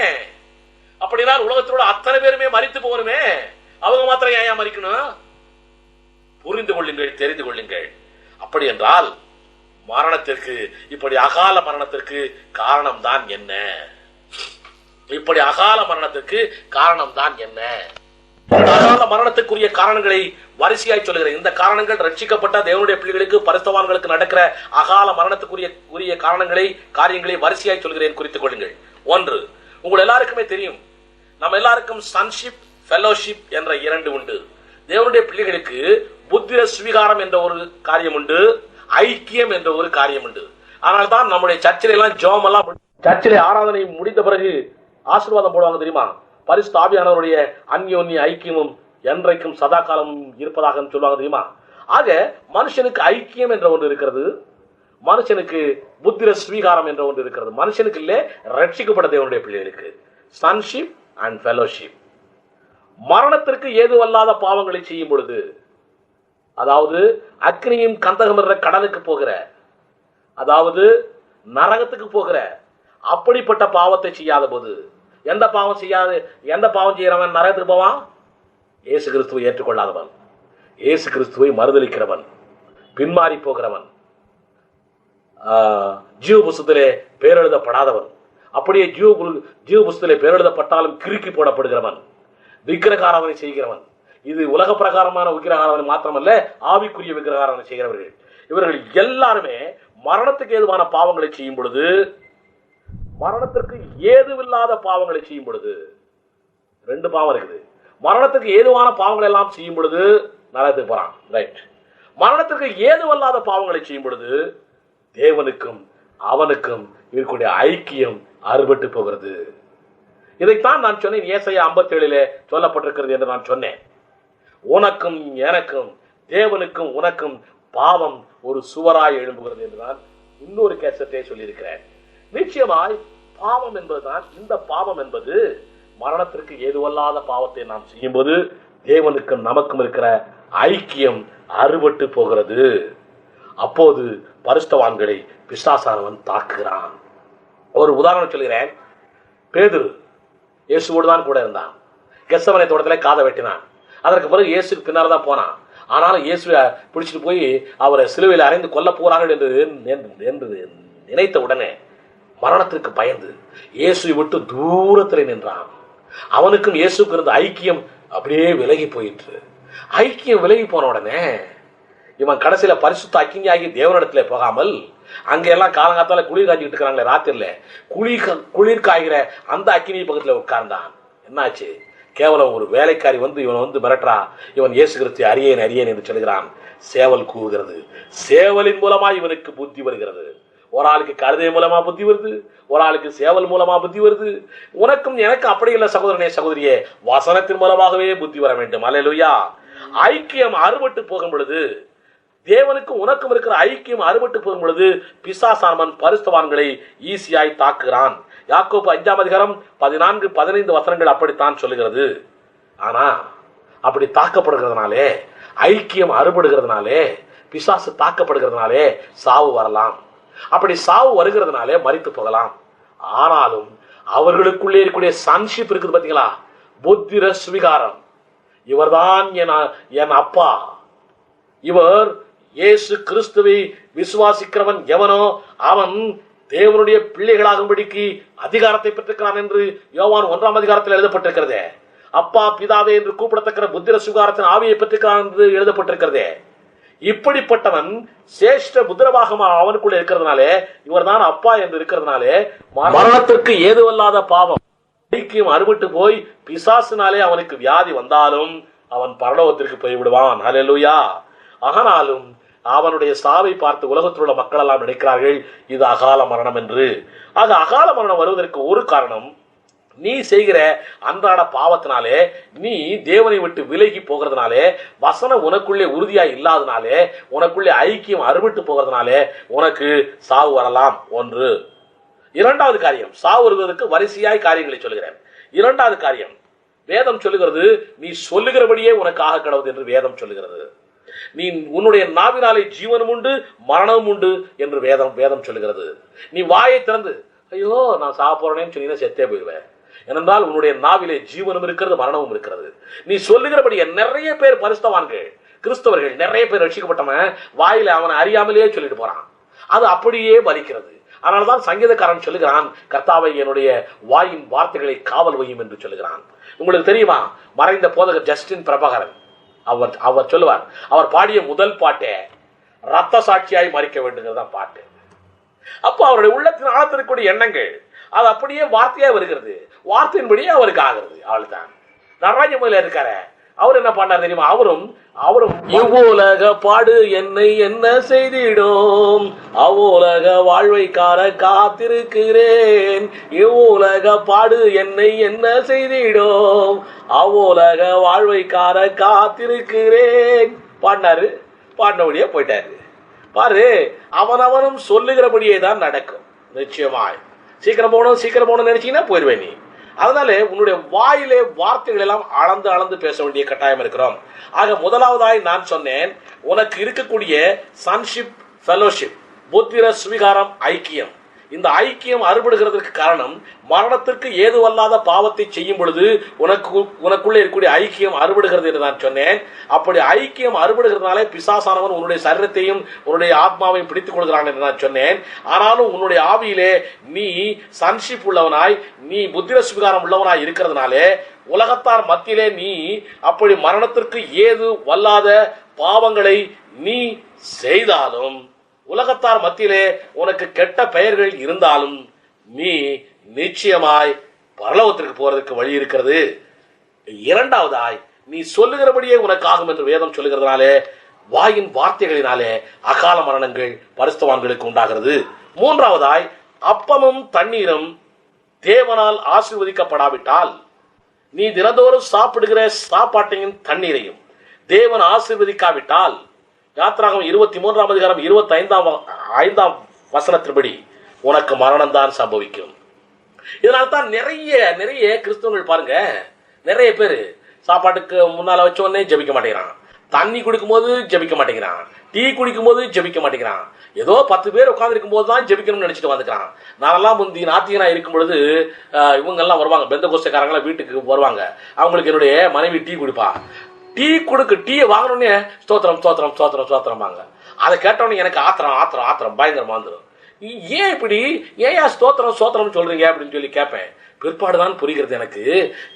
அப்படி என்றால் உலகத்தில் உள்ள அத்தனை பேருமே மரித்து போகணுமே, அவங்க மாத்திரம் ஏன் மரிக்கணும்? புரிந்து கொள்ளுங்கள், தெரிந்து கொள்ளுங்கள். அப்படி என்றால் மரணத்திற்கு, இப்படி அகால மரணத்திற்கு காரணம் தான் என்ன? இப்படி அகால மரணத்திற்கு காரணம் தான் என்ன? அகால மரணத்துக்குரிய காரணங்களை வரிசையாய் சொல்லுகிறேன். இந்த காரணங்கள் ரட்சிக்கப்பட்ட தேவனுடைய பிள்ளைகளுக்கு, பரிசுத்தவான்களுக்கு நடக்கிற அகால மரணத்துக்குரிய காரியங்களை வரிசையாய் சொல்கிறேன், குறித்துக் கொள்ளுங்கள். 1, உங்கள் எல்லாருக்குமே தெரியும், நம்ம எல்லாருக்கும் சன்ஷிப், ஃபெலோஷிப் என்ற 2 உண்டு. தேவனுடைய பிள்ளைகளுக்கு புத்திர சுவீகாரம் என்ற ஒரு காரியம் உண்டு, ஐக்கியம் என்ற ஒரு காரியம் உண்டு. ஆனால் தான் நம்முடைய சர்ச்சில எல்லாம் ஜெபம் எல்லாம், சர்ச்சிலே ஆராதனை முடிந்த பிறகு ஆசீர்வாதம் போடுவாங்க தெரியுமா? பரிசுத்த ஆவியானவருடைய அந்யோன்ய ஐக்கியமும் என்றைக்கும் சதா காலமும் இருப்பதாக சொல்லுவாங்க தெரியுமா? ஆக மனுஷனுக்கு ஐக்கியம் என்ற ஒன்று இருக்கிறது, மனுஷனுக்கு புத்திர ஸ்வீகாரம் என்ற ஒன்று இருக்கிறது. மனுஷனுக்கு இல்ல, ரட்சிக்கப்பட்ட தேவனுடைய பிள்ளைகளுக்கு சன்ஷிப் அண்ட் ஃபெலோஷிப். மரணத்திற்கு ஏதுவல்லாத பாவங்களை செய்யும் பொழுது, அதாவது அக்னியும் கந்தகம் என்ற கடலுக்கு போகிற, அதாவது நரகத்துக்கு போகிற அப்படிப்பட்ட பாவத்தை செய்யாத போது, எந்த பாவம் செய்யறவன் நரகத்துக்கு போவான்? இயேசு கிறிஸ்துவை ஏற்றுக்கொள்ளாதவன், இயேசு கிறிஸ்துவை மறுதலிக்கிறவன், பின்மாறி போகிறவன், ஜீவ புஸ்தகத்திலே பேரெழுதப்படாதவன், அப்படியே ஜீவ புஸ்தகத்திலே பேரெழுதப்பட்டாலும் கிறுக்கி போடப்படுகிறவன், விக்கிரகாராதனை செய்கிறவன். இது உலக பிரகாரமான விக்கிரகாராதனை மாத்திரமல்ல, ஆவிக்குரிய விக்கிரகாராதனை செய்கிறவர்கள். இவர்கள் எல்லாருமே மரணத்துக்கு ஏதுவான பாவங்களை செய்யும் பொழுது, மரணத்திற்கு ஏதுவில்லாத பாவங்களை செய்யும் பொழுது, 2 பாவம் இருக்குது. மரணத்துக்கு ஏதுவான பாவங்கள் எல்லாம் செய்யும் பொழுது நரகத்துக்கு போறான், ரைட். மரணத்திற்கு ஏதுவல்லாத பாவங்களை செய்யும் பொழுது தேவனுக்கும் அவனுக்கும் இருக்கக்கூடிய ஐக்கியம் அறுபட்டு போகிறது. இதைத்தான் நான் சொன்னேன், ஏசாயா 57 சொல்லப்பட்டிருக்கிறது என்று நான் சொன்னேன். உனக்கும் எனக்கும், தேவனுக்கும் உனக்கும் பாவம் ஒரு சுவராய் எழும்புகிறது என்று நான் இன்னொரு கேசட்டே சொல்லியிருக்கிறேன். நிச்சயமாய் பாவம் என்பதுதான், இந்த பாவம் என்பது மரணத்திற்கு ஏதுவல்லாத பாவத்தை நாம் செய்யும்போது தேவனுக்கும் நமக்கும் இருக்கிற ஐக்கியம் அறுபட்டு போகிறது. அப்போது பரிசுத்தவான்களை பிசாசானவன் தாக்குகிறான். ஒரு உதாரணம் சொல்கிறேன். பேதுரு இயேசுவோடு தான் கூட இருந்தான். கெத்சமனே தோட்டத்திலே காதை வெட்டினான். அதற்கு பிறகு இயேசுக்கு பின்னால் தான் போனான். ஆனாலும் இயேசுவை பிடிச்சிட்டு போய் அவரை சிலுவையில் அறைந்து கொல்ல போறார்கள் என்று நினைத்த உடனே மரணத்திற்கு பயந்து இயேசுவை விட்டு தூரத்தில் நின்றான். அவனுக்கும் இயேசுக்கு இருந்த ஐக்கியம் அப்படியே விலகி போயிற்று. ஐக்கியம் விலகி போன உடனே இவன் கடைசியில பரிசுத்த அக்கினியாகி தேவனிடத்துல போகாமல் அங்கெல்லாம் காலங்காத்தால குளிர் காய்ச்சிக்கிட்டு இருக்கிறாங்களே ராத்திரில குளிர் காய்கிற அந்த அக்கினி பக்கத்துல உட்கார்ந்தான். என்னாச்சு? கேவலம் ஒரு வேலைக்காரி வந்து இவன் வந்து மிரட்டுறா. இவன் இயேசு கிறிஸ்து அறியேன் அறியேன் என்று சொல்கிறான். சேவல் கூவுகிறது. சேவலின் மூலமா இவனுக்கு புத்தி வருகிறது. ஒரு ஆளுக்கு கழுதை மூலமா புத்தி வருது, ஒரு ஆளுக்கு சேவல் மூலமா புத்தி வருது. உனக்கும் எனக்கு அப்படி இல்லை சகோதரனே சகோதரியே, வசனத்தின் மூலமாகவே புத்தி வர வேண்டும். அல்லேலூயா. ஐக்கியம் அறுபட்டு போகும் பொழுது, தேவனுக்கும் உனக்கும் இருக்கிற ஐக்கியம் அறுபட்டு போகும் பொழுது பிசாசானவன் பரிசுத்தவான்களை ஈஸியாய் தாக்குகிறான். யாக்கோபு 5ஆம் அதிகாரம் 14-15 வசனங்கள் அப்படித்தான் சொல்லுகிறது. ஆனா அப்படி தாக்கப்படுகிறதுனாலே, ஐக்கியம் அறுபடுகிறதுனாலே, பிசாசு தாக்கப்படுகிறதுனாலே சாவு வரலாம். அப்படி சாவு வருகிறதுனாலே மரித்து போகலாம். ஆனாலும் அவர்களுக்குள்ளே இருக்கக்கூடிய சன்ஷிப் இருக்குது பாத்தீங்களா, புத்திர சுவிகாரம். இவர்தான் என் அப்பா, இவர் இயேசு கிறிஸ்துவை விசுவாசிக்கிறவன் எவனோ அவன் தேவனுடைய பிள்ளைகளாகும்படிக்கு அதிகாரத்தை பெற்றிருக்கிறான் என்று யோவான் 1ஆம் அதிகாரத்தில் எழுதப்பட்டிருக்கிறதே. அப்பா பிதாவே என்று கூப்பிடத்தக்க புத்திர சுகாரத்தின் ஆவியை பெற்றிருக்கிறான் என்று எழுதப்பட்டிருக்கிறதே. இப்படிப்பட்டவன் சேஷ்ட புத்திரபாகமா அவனுக்குள்ள இருக்கிறதுனாலே, இவர் தான் அப்பா என்று இருக்கிறதுனாலே மரணத்திற்கு ஏதுவல்லாத பாவம் ஐக்கியம் அறுபட்டு போய் பிசாசினாலே அவனுக்கு வியாதி வந்தாலும் அவன் பரலோகத்திற்கு போய்விடுவான். அல்லேலூயா. ஆனாலும் அவனுடைய சாவை பார்த்து உலகத்தில் உள்ள மக்கள் எல்லாம் நினைக்கிறார்கள் இது அகால மரணம் என்று. ஆக அகால மரணம் வருவதற்கு ஒரு காரணம், நீ செய்கிற அன்றாட பாவத்தினாலே, நீ தேவனை விட்டு விலகி போகிறதுனாலே, வசனம் உனக்குள்ளே உறுதியா இல்லாதனாலே, உனக்குள்ளே ஐக்கியம் அறுபட்டு போகிறதுனாலே உனக்கு சாவு வரலாம். ஒன்று. இரண்டாவது காரியம், சாவு வருவதற்கு வரிசையாய் காரியங்களை சொல்கிறேன். இரண்டாவது காரியம், வேதம் சொல்லுகிறது நீ சொல்லுகிறபடியே உனக்கு ஆக கடவுது என்று வேதம் சொல்லுகிறது. நீ உன்னுடைய நாவினாலே ஜீவனும் உண்டு மரணமும் உண்டு என்று வேதம் சொல்லுகிறது. நீ வாயை திறந்து ஐயோ நான் சாக போறேன்னு சொன்னீங்கன்னா செத்தே போயிடுவேன். ஏனென்றால் உன்னுடைய நாவிலே ஜீவனும் இருக்கிறது மரணமும் இருக்கிறது. நீ சொல்லுகிறபடி நிறைய பேர் பரிசுத்தவான்கள் கிறிஸ்தவர்கள் நிறைய பேர் ரட்சிக்கப்பட்டவன் வாயில அவனை அறியாமலேயே சொல்லிட்டு போறான். அது அப்படியே பலிக்கிறது. அதனால்தான் சங்கீதக்காரன் சொல்லுகிறான், கர்த்தாவை என்னுடைய வாயின் வார்த்தைகளை காவல் வையும் என்று சொல்லுகிறான். உங்களுக்கு தெரியுமா, மறைந்த போதகர் ஜஸ்டின் பிரபாகரன் அவர் சொல்லுவார், அவர் பாடிய முதல் பாட்டே ரத்த சாட்சியாய் மறிக்க வேண்டுங்கிறதான் பாட்டு. அப்போ அவருடைய உள்ளத்தின் ஆழத்திற்குரிய எண்ணங்கள் அது அப்படியே வார்த்தையா வருகிறது, வார்த்தையின்படியே அவருக்கு ஆகிறது. அவள்தான் நடராஜமலையில இருக்காரு. அவர் என்ன பண்ணார் தெரியுமா, அவரும் இவ்வுலக பாடு என்னை என்ன செய்திடும், அவ்வுலக வாழ்வைக்கார காத்திருக்கிறேன், இவ்வுலக பாடு என்னை என்ன செய்திடும், அவ்வுலக வாழ்வைக்கார காத்திருக்கிறேன் பாடினாரு. பாடினபடியே போயிட்டாரு. பாரு, அவனவனும் சொல்லுகிறபடியே தான் நடக்கும். நிச்சயமாய் சீக்கிரம் போகணும் நினைச்சீங்கன்னா போயிடுவேன் நீ. அதனால உன்னுடைய வாயிலே வார்த்தைகள் எல்லாம் அளந்து பேச வேண்டிய கட்டாயம் இருக்கிறோம். ஆக முதலாவதாய் நான் சொன்னேன், உனக்கு இருக்கக்கூடிய சன்ஷிப் ஃபெலோஷிப் புத்திர சுவிகாரம் ஐக்கியம். இந்த ஐக்கியம் அறுபடுகிறதுக்கு காரணம், மரணத்திற்கு ஏதுவல்லாத பாவத்தை செய்யும் பொழுது உனக்குள்ளே இருக்கக்கூடிய ஐக்கியம் அறுபடுகிறது என்று நான் சொன்னேன். அப்படி ஐக்கியம் அறுபடுகிறதுனாலே பிசாசானவன் உன்னுடைய சரீரத்தையும் உன்னுடைய ஆத்மாவையும் பிடித்துக் கொள்கிறான் என்று நான் சொன்னேன். ஆனாலும் உன்னுடைய ஆவியிலே நீ சன்ஷிப் உள்ளவனாய், நீ புத்திர சுவிகாரம் உள்ளவனாய் இருக்கிறதுனாலே உலகத்தார் மத்தியிலே நீ அப்படி மரணத்திற்கு ஏது வல்லாத பாவங்களை நீ செய்தாலும், உலகத்தார் மத்தியிலே உனக்கு கெட்ட பெயர்கள் இருந்தாலும் நீ நிச்சயமாய் பரலோகத்திற்கு போறதுக்கு வழி இருக்கிறது. இரண்டாவதாய், நீ சொல்லுகிறபடியே உனக்கு ஆகும் என்று வேதம் சொல்லுகிறதுனாலே வாயின் வார்த்தைகளினாலே அகால மரணங்கள் பரிசுத்தவான்களுக்கு உண்டாகிறது. மூன்றாவதாய், அப்பமும் தண்ணீரும் தேவனால் ஆசீர்வதிக்கப்படாவிட்டால், நீ தினந்தோறும் சாப்பிடுகிற சாப்பாட்டையும் தண்ணீரையும் தேவன் ஆசீர்வதிக்காவிட்டால், யாத்திராகமம் 23ஆம் அதிகாரம் 25ஆம் வசனத்தின்படி உனக்கு மரணம் தான் சம்பவிக்கும். இதனால தான் நிறைய கிறிஸ்தவர்கள் பாருங்க, நிறைய பேர் சாப்பாட்டுக்கு முன்னால வச்ச உடனே ஜெபிக்க மாட்டேங்கிறான், தண்ணி குடிக்கும் போது ஜெபிக்க மாட்டேங்கிறான், டீ குடிக்கும் போது ஜெபிக்க மாட்டேங்கிறான். ஏதோ 10 பேர் உட்கார்ந்துருக்கும் போது தான் ஜெபிக்கணும்னு நினைச்சிட்டு வந்துக்கிறான். நானெல்லாம் முந்தி நாத்திகனா இருக்கும் பொழுது இவங்கெல்லாம் வருவாங்க, பெந்த கோஷ்டக்காரங்களாம் வீட்டுக்கு வருவாங்க. அவங்களுக்கு என்னுடைய மனைவி டீ குடிப்பா. டீயை வாங்கணுன்னே ஸ்தோத்திரம் ஸ்தோத்திரம் ஸ்தோத்திரம் ஸ்தோத்திரம்பாங்க. அதை கேட்டோன்னே எனக்கு ஆத்திரம் ஆத்திரம் ஆத்திரம் பயங்கரமா வந்துடும். ஏன் இப்படி, ஏன் ஸ்தோத்திரம் ஸ்தோத்திரம் சொல்றீங்க அப்படின்னு சொல்லி கேட்பேன். பிற்பாடுதான் புரிகிறது எனக்கு,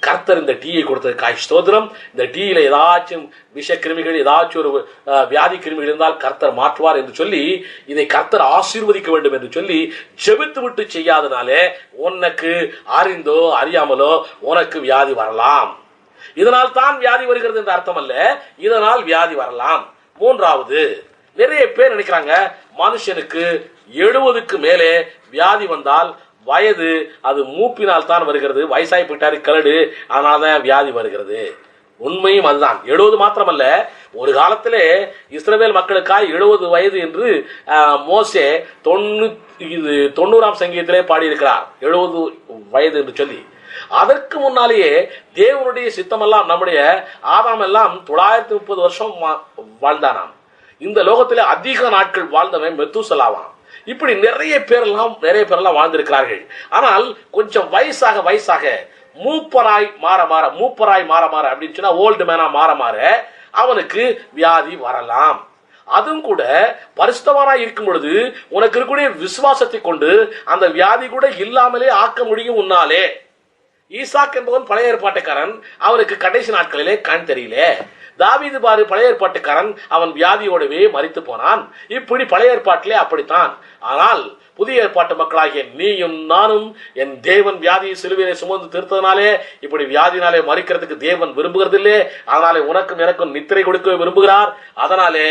கர்த்தர் இந்த டீயை கொடுத்ததுக்காய் ஸ்தோத்திரம். இந்த டீயில ஏதாச்சும் விஷக்கிருமிகள், ஏதாச்சும் ஒரு வியாதி கிருமிகள் இருந்தால் கர்த்தர் மாற்றுவார் என்று சொல்லி, இதை கர்த்தர் ஆசீர்வதிக்க வேண்டும் என்று சொல்லி ஜெபித்து விட்டு செய்யாதனாலே உனக்கு அறிந்தோ அறியாமலோ உனக்கு வியாதி வரலாம். இதனால் தான் வியாதி வருகிறது என்று அர்த்தம் அல்ல, இதனால் வியாதி வரலாம். மூன்றாவது, நிறைய பேர் நினைக்கிறாங்க மனுஷனுக்கு 70க்கு மேலே வியாதி வந்தால் வயது அது மூப்பினால் தான் வருகிறது, வயசாகி போயிட்டாரு கரடு, அதனாலதான் வியாதி வருகிறது. உண்மையும் அதுதான். 70 மாத்திரமல்ல, ஒரு காலத்திலே இஸ்ரவேல் மக்களுக்காய் 70 வயது என்று மோசே 90ஆம் சங்கீதத்திலே பாடியிருக்கிறார், 70 வயது என்று சொல்லி. அதற்கு முன்னாலேயே தேவனுடைய சித்தமெல்லாம், நம்முடைய ஆதாம் எல்லாம் 930 வருஷம் வாழ்ந்தானாம். இந்த லோகத்திலே அதிக நாட்கள் வாழ்ந்தவன் மெத்தூசலாவான். இப்படி நிறைய பேரெல்லாம் வாழ்ந்திருக்கிறார்கள். ஆனால் கொஞ்சம் வயசாக மூப்பராய் மாற மாற அப்படின்னு சொன்னா, ஓல்டு மேனா மாற அவனுக்கு வியாதி வரலாம். அதுவும் கூட பரிசுத்தவானாய் இருக்கும் பொழுது உனக்கு இருக்கக்கூடிய விசுவாசத்தை கொண்டு அந்த வியாதி கூட இல்லாமலே ஆக்க முடியும் உன்னாலே. ஈசாக் என்பவன் பழைய ஏற்பாட்டுக்காரன், அவனுக்கு கடைசி நாட்களிலே கண் தெரியல. தாவீது பாரு, பழைய ஏற்பாட்டுக்காரன், அவன் வியாதியோடவே மரித்து போனான். இப்படி பழைய ஏற்பாட்டிலே அப்படித்தான். ஆனால் புதிய ஏற்பாட்டு மக்களாகிய நீயும் நானும் என் தேவன் வியாதியை சிலுவையிலே சுமந்து தீர்த்ததுனாலே இப்படி வியாதினாலே மறிக்கிறதுக்கு தேவன் விரும்புகிறதில்லை. அதனாலே உனக்கும் எனக்கும் நித்திரை கொடுக்க விரும்புகிறார். அதனாலே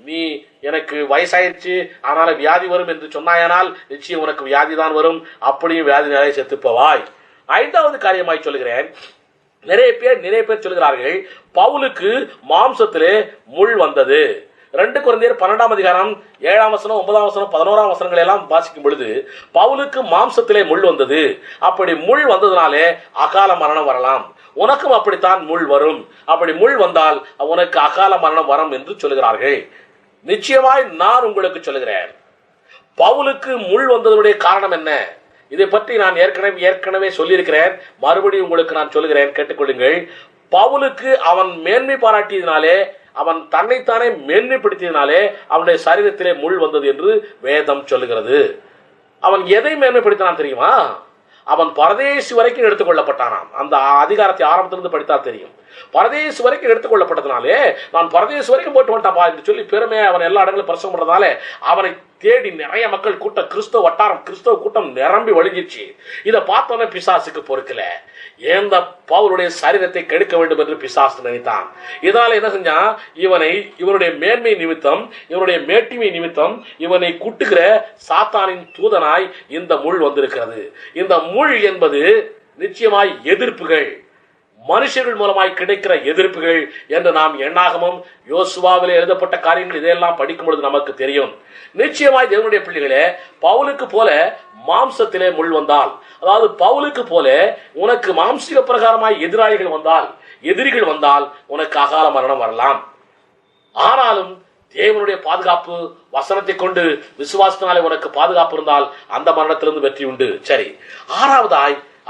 நீ எனக்கு வயசாயிடுச்சு அதனால வியாதி வரும் என்று சொன்னாயானால் நிச்சயம் உனக்கு வியாதி தான் வரும். அப்படியும் வியாதினாலே செத்துப்பவாய். 5வது காரியமாய் சொல்லுகிறேன், நிறைய பேர் சொல்கிறார்கள் பவுலுக்கு மாம்சத்திலே முள் வந்தது. 2 கொரிந்தியர் 12ஆம் அதிகாரம் 7ஆம் வசனம் 9ஆம் வசனம் 11ஆம் வசனங்களை எல்லாம் வாசிக்கும் பொழுது பவுலுக்கு மாம்சத்திலே முள் வந்தது. அப்படி முள் வந்ததுனாலே அகால மரணம் வரலாம். உனக்கும் அப்படித்தான் முள் வரும். அப்படி முள் வந்தால் உனக்கு அகால மரணம் வரும் என்று சொல்லுகிறார்கள். நிச்சயமாய் நான் உங்களுக்கு சொல்லுகிறேன், பவுலுக்கு முள் வந்ததனுடைய காரணம் என்ன? இதை பற்றி நான் ஏற்கனவே சொல்லியிருக்கிறேன். மறுபடியும் உங்களுக்கு நான் சொல்லுகிறேன், கேட்டுக்கொள்ளுங்கள். பவுலுக்கு அவன் மேன்மை பாராட்டியதினாலே, அவன் தன்னைத்தானே மேன்மைப்படுத்தியதினாலே அவனுடைய சரீரத்திலே முள் வந்தது என்று வேதம் சொல்லுகிறது. அவன் எதை மேன்மைப்படுத்தினான் தெரியுமா? அவன் பரதேசி வரைக்கும் எடுத்துக்கொள்ளப்பட்டானாம். அந்த அதிகாரத்தை ஆரம்பத்திலிருந்து படித்தால் தெரியும். பரதேசி வரைக்கும் எடுத்துக்கொள்ளப்பட்டதுனாலே நான் பரதேசி வரைக்கும் போட்டு வந்துட்டாப்பா என்று சொல்லி பெருமையை அவன் எல்லா இடங்களும் பிரசவம் பண்றதுனால அவனை தேடி நிறைய மக்கள் கூட்டம், கிறிஸ்தவ கூட்டம் நிரம்பி வழிஞ்சிச்சு. இதை பார்த்தோன்னே பிசாசுக்கு பொறுக்கல. ஏந்த பவுலுடைய சரீரத்தை கெடுக்க வேண்டும் என்று பிசாசு நினைத்தான். இதனால என்ன செஞ்சான், இவனுடைய மேன்மை நிமித்தம், இவனுடைய மேட்டிமை நிமித்தம் இவனை குட்டுகிற சாத்தானின் தூதனாய் இந்த முள் வந்திருக்கிறது. இந்த முள் என்பது நிச்சயமாய் எதிர்ப்புகள், மனுஷர்கள் மூலமாய் கிடைக்கிற எதிர்ப்புகள் என்று நாம் எண்ணாகமும் யோசுவாவிலே எழுதப்பட்ட காரியங்கள் இதையெல்லாம் படிக்கும் பொழுது நமக்கு தெரியும். நிச்சயமாய் தேவனுடைய பிள்ளைகளே, பவுலுக்கு போல மாம்சத்திலே முள் வந்தால், அதாவது பவுலுக்கு போல உனக்கு மாம்சீக பிரகாரமாய் எதிரிகள் வந்தால் உனக்கு அகால மரணம் வரலாம். ஆனாலும் தேவனுடைய பாதுகாப்பு வசனத்தை கொண்டு விசுவாசத்தினாலே உனக்கு பாதுகாப்பு இருந்தால் அந்த மரணத்திலிருந்து வெற்றி உண்டு. சரி,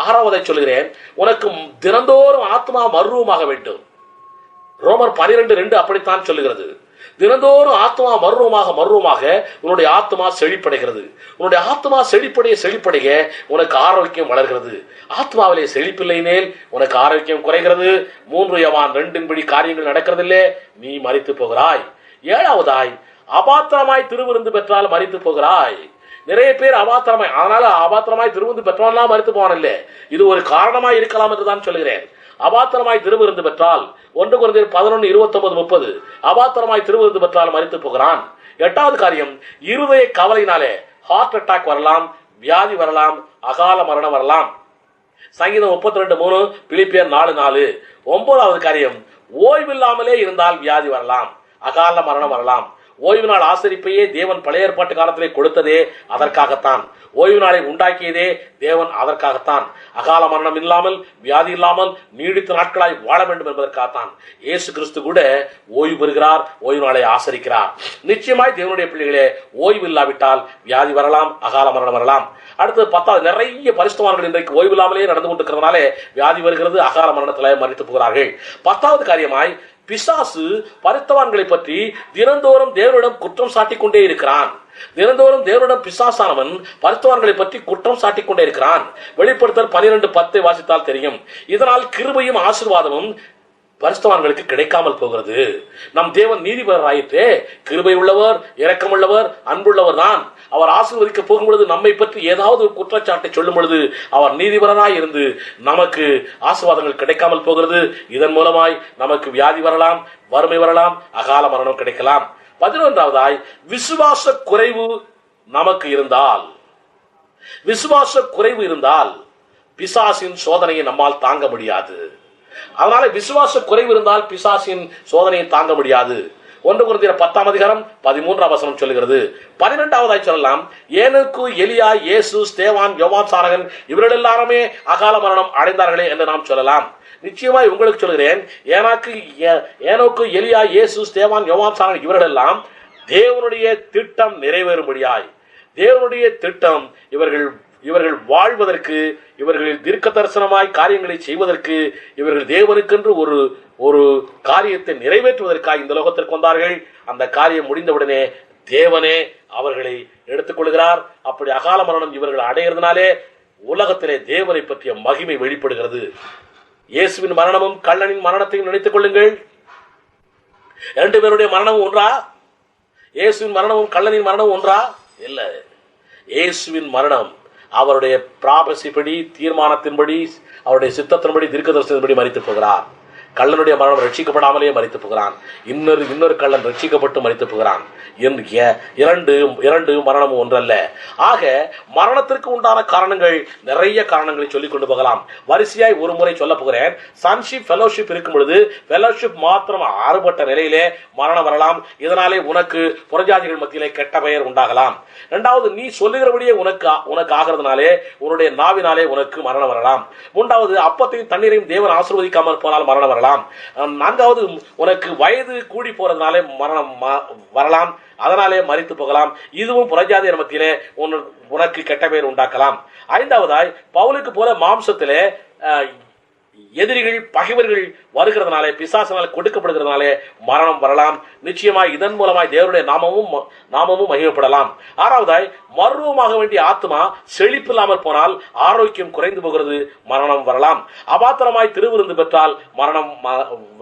ஆறாவதை சொல்லுகிறேன், உனக்கு தினந்தோறும் ஆத்மா மறுரூபமாக வேண்டும். ரோமர் 12:2 அப்படித்தான் சொல்லுகிறது. தினந்தோறும் ஆத்மா மறுரூபமாக உன்னுடைய ஆத்மா செழிப்படைகிறது. உன்னுடைய ஆத்மா செழிப்படைய உனக்கு ஆரோக்கியம் வளர்கிறது. ஆத்மாவிலே செழிப்பில்லைனேல் உனக்கு ஆரோக்கியம் குறைகிறது. 3 யோவான் 2 காரியங்கள் நடக்கிறதில்லை, நீ மரித்து போகிறாய். 7வதாய், அபாத்திரமாய் திருவிருந்து பெற்றால் மரித்து போகிறாய். நிறைய பேர் அபாத்திரமாய் திருவிருந்து பெற்றவன்லாம் மரித்து போவானில்லை. இது ஒரு காரணமாய் இருக்கலாம் என்று தான் சொல்கிறேன். அபாத்திரமாய் திருவிருந்து பெற்றால் 1 கொரிந்தியர் 11:29-30 அபாத்திரமாய் திருவிருந்து பெற்றால் மரித்து போகிறான். 8வது காரியம், இருதய கவலையினாலே ஹார்ட் அட்டாக் வரலாம், வியாதி வரலாம், அகால மரணம் வரலாம். சங்கீதம் 32:3, பிலிப்பியர் 4:4. 9வது காரியம், ஓய்வில்லாமலே இருந்தால் வியாதி வரலாம், அகால மரணம் வரலாம். ஓய்வு நாள் ஆசரிப்பையே தேவன் பழைய ஏற்பாட்டு காலத்திலே கொடுத்ததே அதற்காகத்தான். ஓய்வு நாளை உண்டாக்கியதே தேவன் அதற்காகத்தான். அகால மரணம் இல்லாமல், வியாதி இல்லாமல் நீடித்த நாட்களாய் வாழ வேண்டும் என்பதற்காகத்தான். இயேசு கிறிஸ்து கூட ஓய்வு பெறுகிறார், ஓய்வு நாளை ஆசரிக்கிறார். நிச்சயமாய் தேவனுடைய பிள்ளைகளே, ஓய்வு இல்லாவிட்டால் வியாதி வரலாம், அகால மரணம் வரலாம். அடுத்தது 10வது, நிறைய பரிசுத்தவான்கள் இன்றைக்கு ஓய்வு இல்லாமலே நடந்து கொண்டிருக்கிறதுனாலே வியாதி வருகிறது, அகால மரணத்தில் மரித்து போகிறார்கள். 10வது காரியமாய், பிசாசு பரிசுத்தவான்களை பற்றி தினந்தோறும் தேவனிடம் குற்றம் சாட்டிக் கொண்டே இருக்கிறான். தினந்தோறும் தேவனிடம் பிசாசானவன் பரிசுத்தவான்களை பற்றி குற்றம் சாட்டிக் கொண்டே இருக்கிறான். வெளிப்படுத்தல் 12:10 வாசித்தால் தெரியும். இதனால் கிருபையும் ஆசீர்வாதமும் பரிசுத்தவான்களுக்கு கிடைக்காமல் போகிறது. நம் தேவன் நீதிபதியார் ஆயிற்றே, கிருபை உள்ளவர், இரக்கமுள்ளவர், அன்புள்ளவர் தான். அவர் ஆசீர்வதிக்க போகும் பொழுது நம்மை பற்றி ஏதாவது ஒரு குற்றச்சாட்டை சொல்லும் பொழுது அவர் நீதிபரனாய் இருந்து நமக்கு ஆசீர்வாதங்கள் கிடைக்காமல் போகிறது. இதன் மூலமாய் நமக்கு வியாதி வரலாம், வறுமை வரலாம், அகால மரணம் கிடைக்கலாம். 11வதாய், விசுவாச குறைவு நமக்கு இருந்தால், விசுவாச குறைவு இருந்தால் பிசாசின் சோதனையை நம்மால் தாங்க முடியாது. அதனால விசுவாச குறைவு இருந்தால் பிசாசின் சோதனையை தாங்க முடியாது. 1 கொரிந்தியர் 10:13 சொல்லுகிறது. 12வதாய் சொல்லலாம், ஏனோக்கு, எலியா, இயேசு, ஸ்தேவான், யோவான் சாரகன் இவர்கள் எல்லாருமே அகால மரணம் அடைந்தார்களே என்று நாம் சொல்லலாம். நிச்சயமாய் உங்களுக்கு சொல்கிறேன், ஏனோக்கு, எலியா, இயேசு, ஸ்தேவான், யோவான் சாரகன் இவர்கள் எல்லாம் தேவனுடைய திட்டம் நிறைவேறும்படியாய், தேவனுடைய திட்டம் இவர்கள் வாழ்வதற்கு, இவர்கள் தீர்க்க தரிசனமாய் காரியங்களை செய்வதற்கு, இவர்கள் தேவனுக்கென்று ஒரு காரியத்தை நிறைவேற்றுவதற்காக இந்த லோகத்திற்கு வந்தார்கள். அந்த காரியம் முடிந்தவுடனே தேவனே அவர்களை எடுத்துக்கொள்கிறார். அப்படி அகால மரணம் இவர்கள் அடைகிறதுனாலே உலகத்திலே தேவனை பற்றிய மகிமை வெளிப்படுகிறது. இயேசுவின் மரணமும் கள்ளனின் மரணத்தையும் நினைத்துக் கொள்ளுங்கள். 2 பேருடைய மரணமும் ஒன்றா? இயேசுவின் மரணமும் கள்ளனின் மரணமும் ஒன்றா? இல்ல. இயேசுவின் மரணம் அவருடைய பிராபசிப்படி, தீர்மானத்தின்படி, அவருடைய சித்தத்தின்படி, தீர்க்கதரிசனத்தின்படி மரித்து போகிறார். கள்ளனுடைய மரணம் ரட்சிக்கப்படாமலே மரித்து போகிறான். இன்னொரு கள்ளன் ரட்சிக்கப்பட்டு மரித்து போகிறான். இரண்டு மரணமும் ஒன்றல்ல. ஆக மரணத்திற்கு உண்டான காரணங்கள், நிறைய காரணங்களை சொல்லிக் கொண்டு போகலாம். வரிசையாய் ஒரு முறை சொல்ல போகிறேன். சன்ஷிப், ஃபெலோஷிப் இருக்கும் பொழுது ஃபெலோஷிப் மாத்திரம் ஆறுபட்ட நிலையிலே மரணம் வரலாம். இதனாலே உனக்கு புறஜாதிகள் மத்தியிலே கெட்ட பெயர் உண்டாகலாம். 2வது, நீ சொல்லுகிறபடியே உனக்கு ஆகிறதுனாலே, உன்னுடைய நாவினாலே உனக்கு மரணம் வரலாம். 3வது, அப்பத்தையும் தண்ணீரையும் தேவன் ஆசீர்வதிக்காமல் போனால் மரணம் வரலாம். 4வது, உனக்கு வயது கூடி போறதுனாலே மரணம் வரலாம், அதனாலே மரித்து போகலாம். இதுவும் புறஜாதியர் மத்தியிலே உனக்கு கெட்ட பெயர் உண்டாக்கலாம். 5வதாய், பவுலுக்கு போல மாம்சத்திலே எதிரிகள், பகைவர்கள் வருகிறதுனாலே, பிசாசினால் கொடுக்கப்படுகிறதுனாலே மரணம் வரலாம். நிச்சயமாய் இதன் மூலமாய் தேவனுடைய நாமமும் மகிமைப்படலாம். 6வதாய், மர்வமாக வேண்டிய ஆத்மா செழிப்பில்லாமல் போனால் ஆரோக்கியம் குறைந்து போகிறது, மரணம் வரலாம். அபாத்திரமாய் திருவிருந்து பெற்றால் மரணம்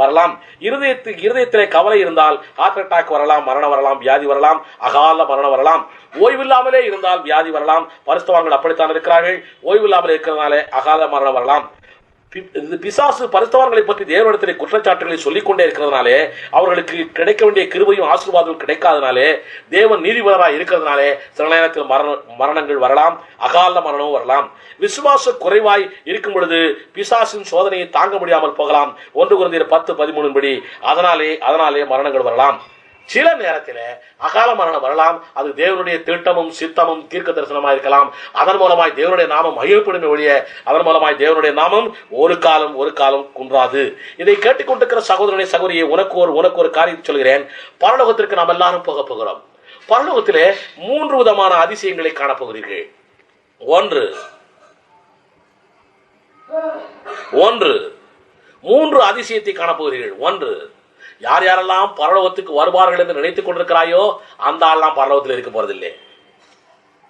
வரலாம். இருதயத்திலே கவலை இருந்தால் ஹார்ட் அட்டாக் வரலாம், மரணம் வரலாம், வியாதி வரலாம், அகால மரணம் வரலாம். ஓய்வில்லாமலே இருந்தால் வியாதி வரலாம். பரிசுத்தவான்கள் அப்படித்தான் இருக்கிறார்கள். ஓய்வில்லாமல் இருக்கிறதுனாலே அகால மரணம் வரலாம். பிசாசு பரிசுத்தவான்களை பற்றி தேவனிடத்திலே குற்றச்சாட்டுகளை சொல்லிக் கொண்டே இருக்கிறதுனாலே, அவர்களுக்கு கிடைக்க வேண்டிய கிருபையும் ஆசீர்வாதமும் கிடைக்காதனாலே, தேவன் நீதிபதியாய் இருக்கிறதுனாலே சில நேரத்தில் மரணங்கள் வரலாம், அகால மரணமும் வரலாம். விசுவாச குறைவாய் இருக்கும் பொழுது பிசாசின் சோதனையை தாங்க முடியாமல் போகலாம். 1 கொரிந்தியர் 10:13 படி அதனாலே மரணங்கள் வரலாம். சில நேரத்தில் அகால மரணம் வரலாம். அது தேவனுடைய திட்டமும் சித்தமும் தீர்க்க தரிசனமாக இருக்கலாம். அதன் மூலமாய் தேவனுடைய நாமம் மகிழ்ப்படும் ஒழிய, அதன் மூலமாய் தேவனுடைய நாமம் ஒரு காலம் குன்றாது. இதை கேட்டுக்கொண்டிருக்கிற சகோதரனை, சகோதரியை, உனக்கு ஒரு காரியம் சொல்கிறேன். பரலோகத்திற்கு நாம் எல்லாரும் போக போகிறோம். பரலோகத்திலே 3 விதமான அதிசயங்களை காணப்போகிறீர்கள். ஒன்று 3 அதிசயத்தை காணப்போகிறீர்கள். 1, யாரெல்லாம் பரலோகத்துக்கு வருவார்கள் என்று நினைத்துக் கொண்டிருக்கிறாயோ அந்த ஆள்லாம் பரலோகத்தில் இருக்க போறதில்லை.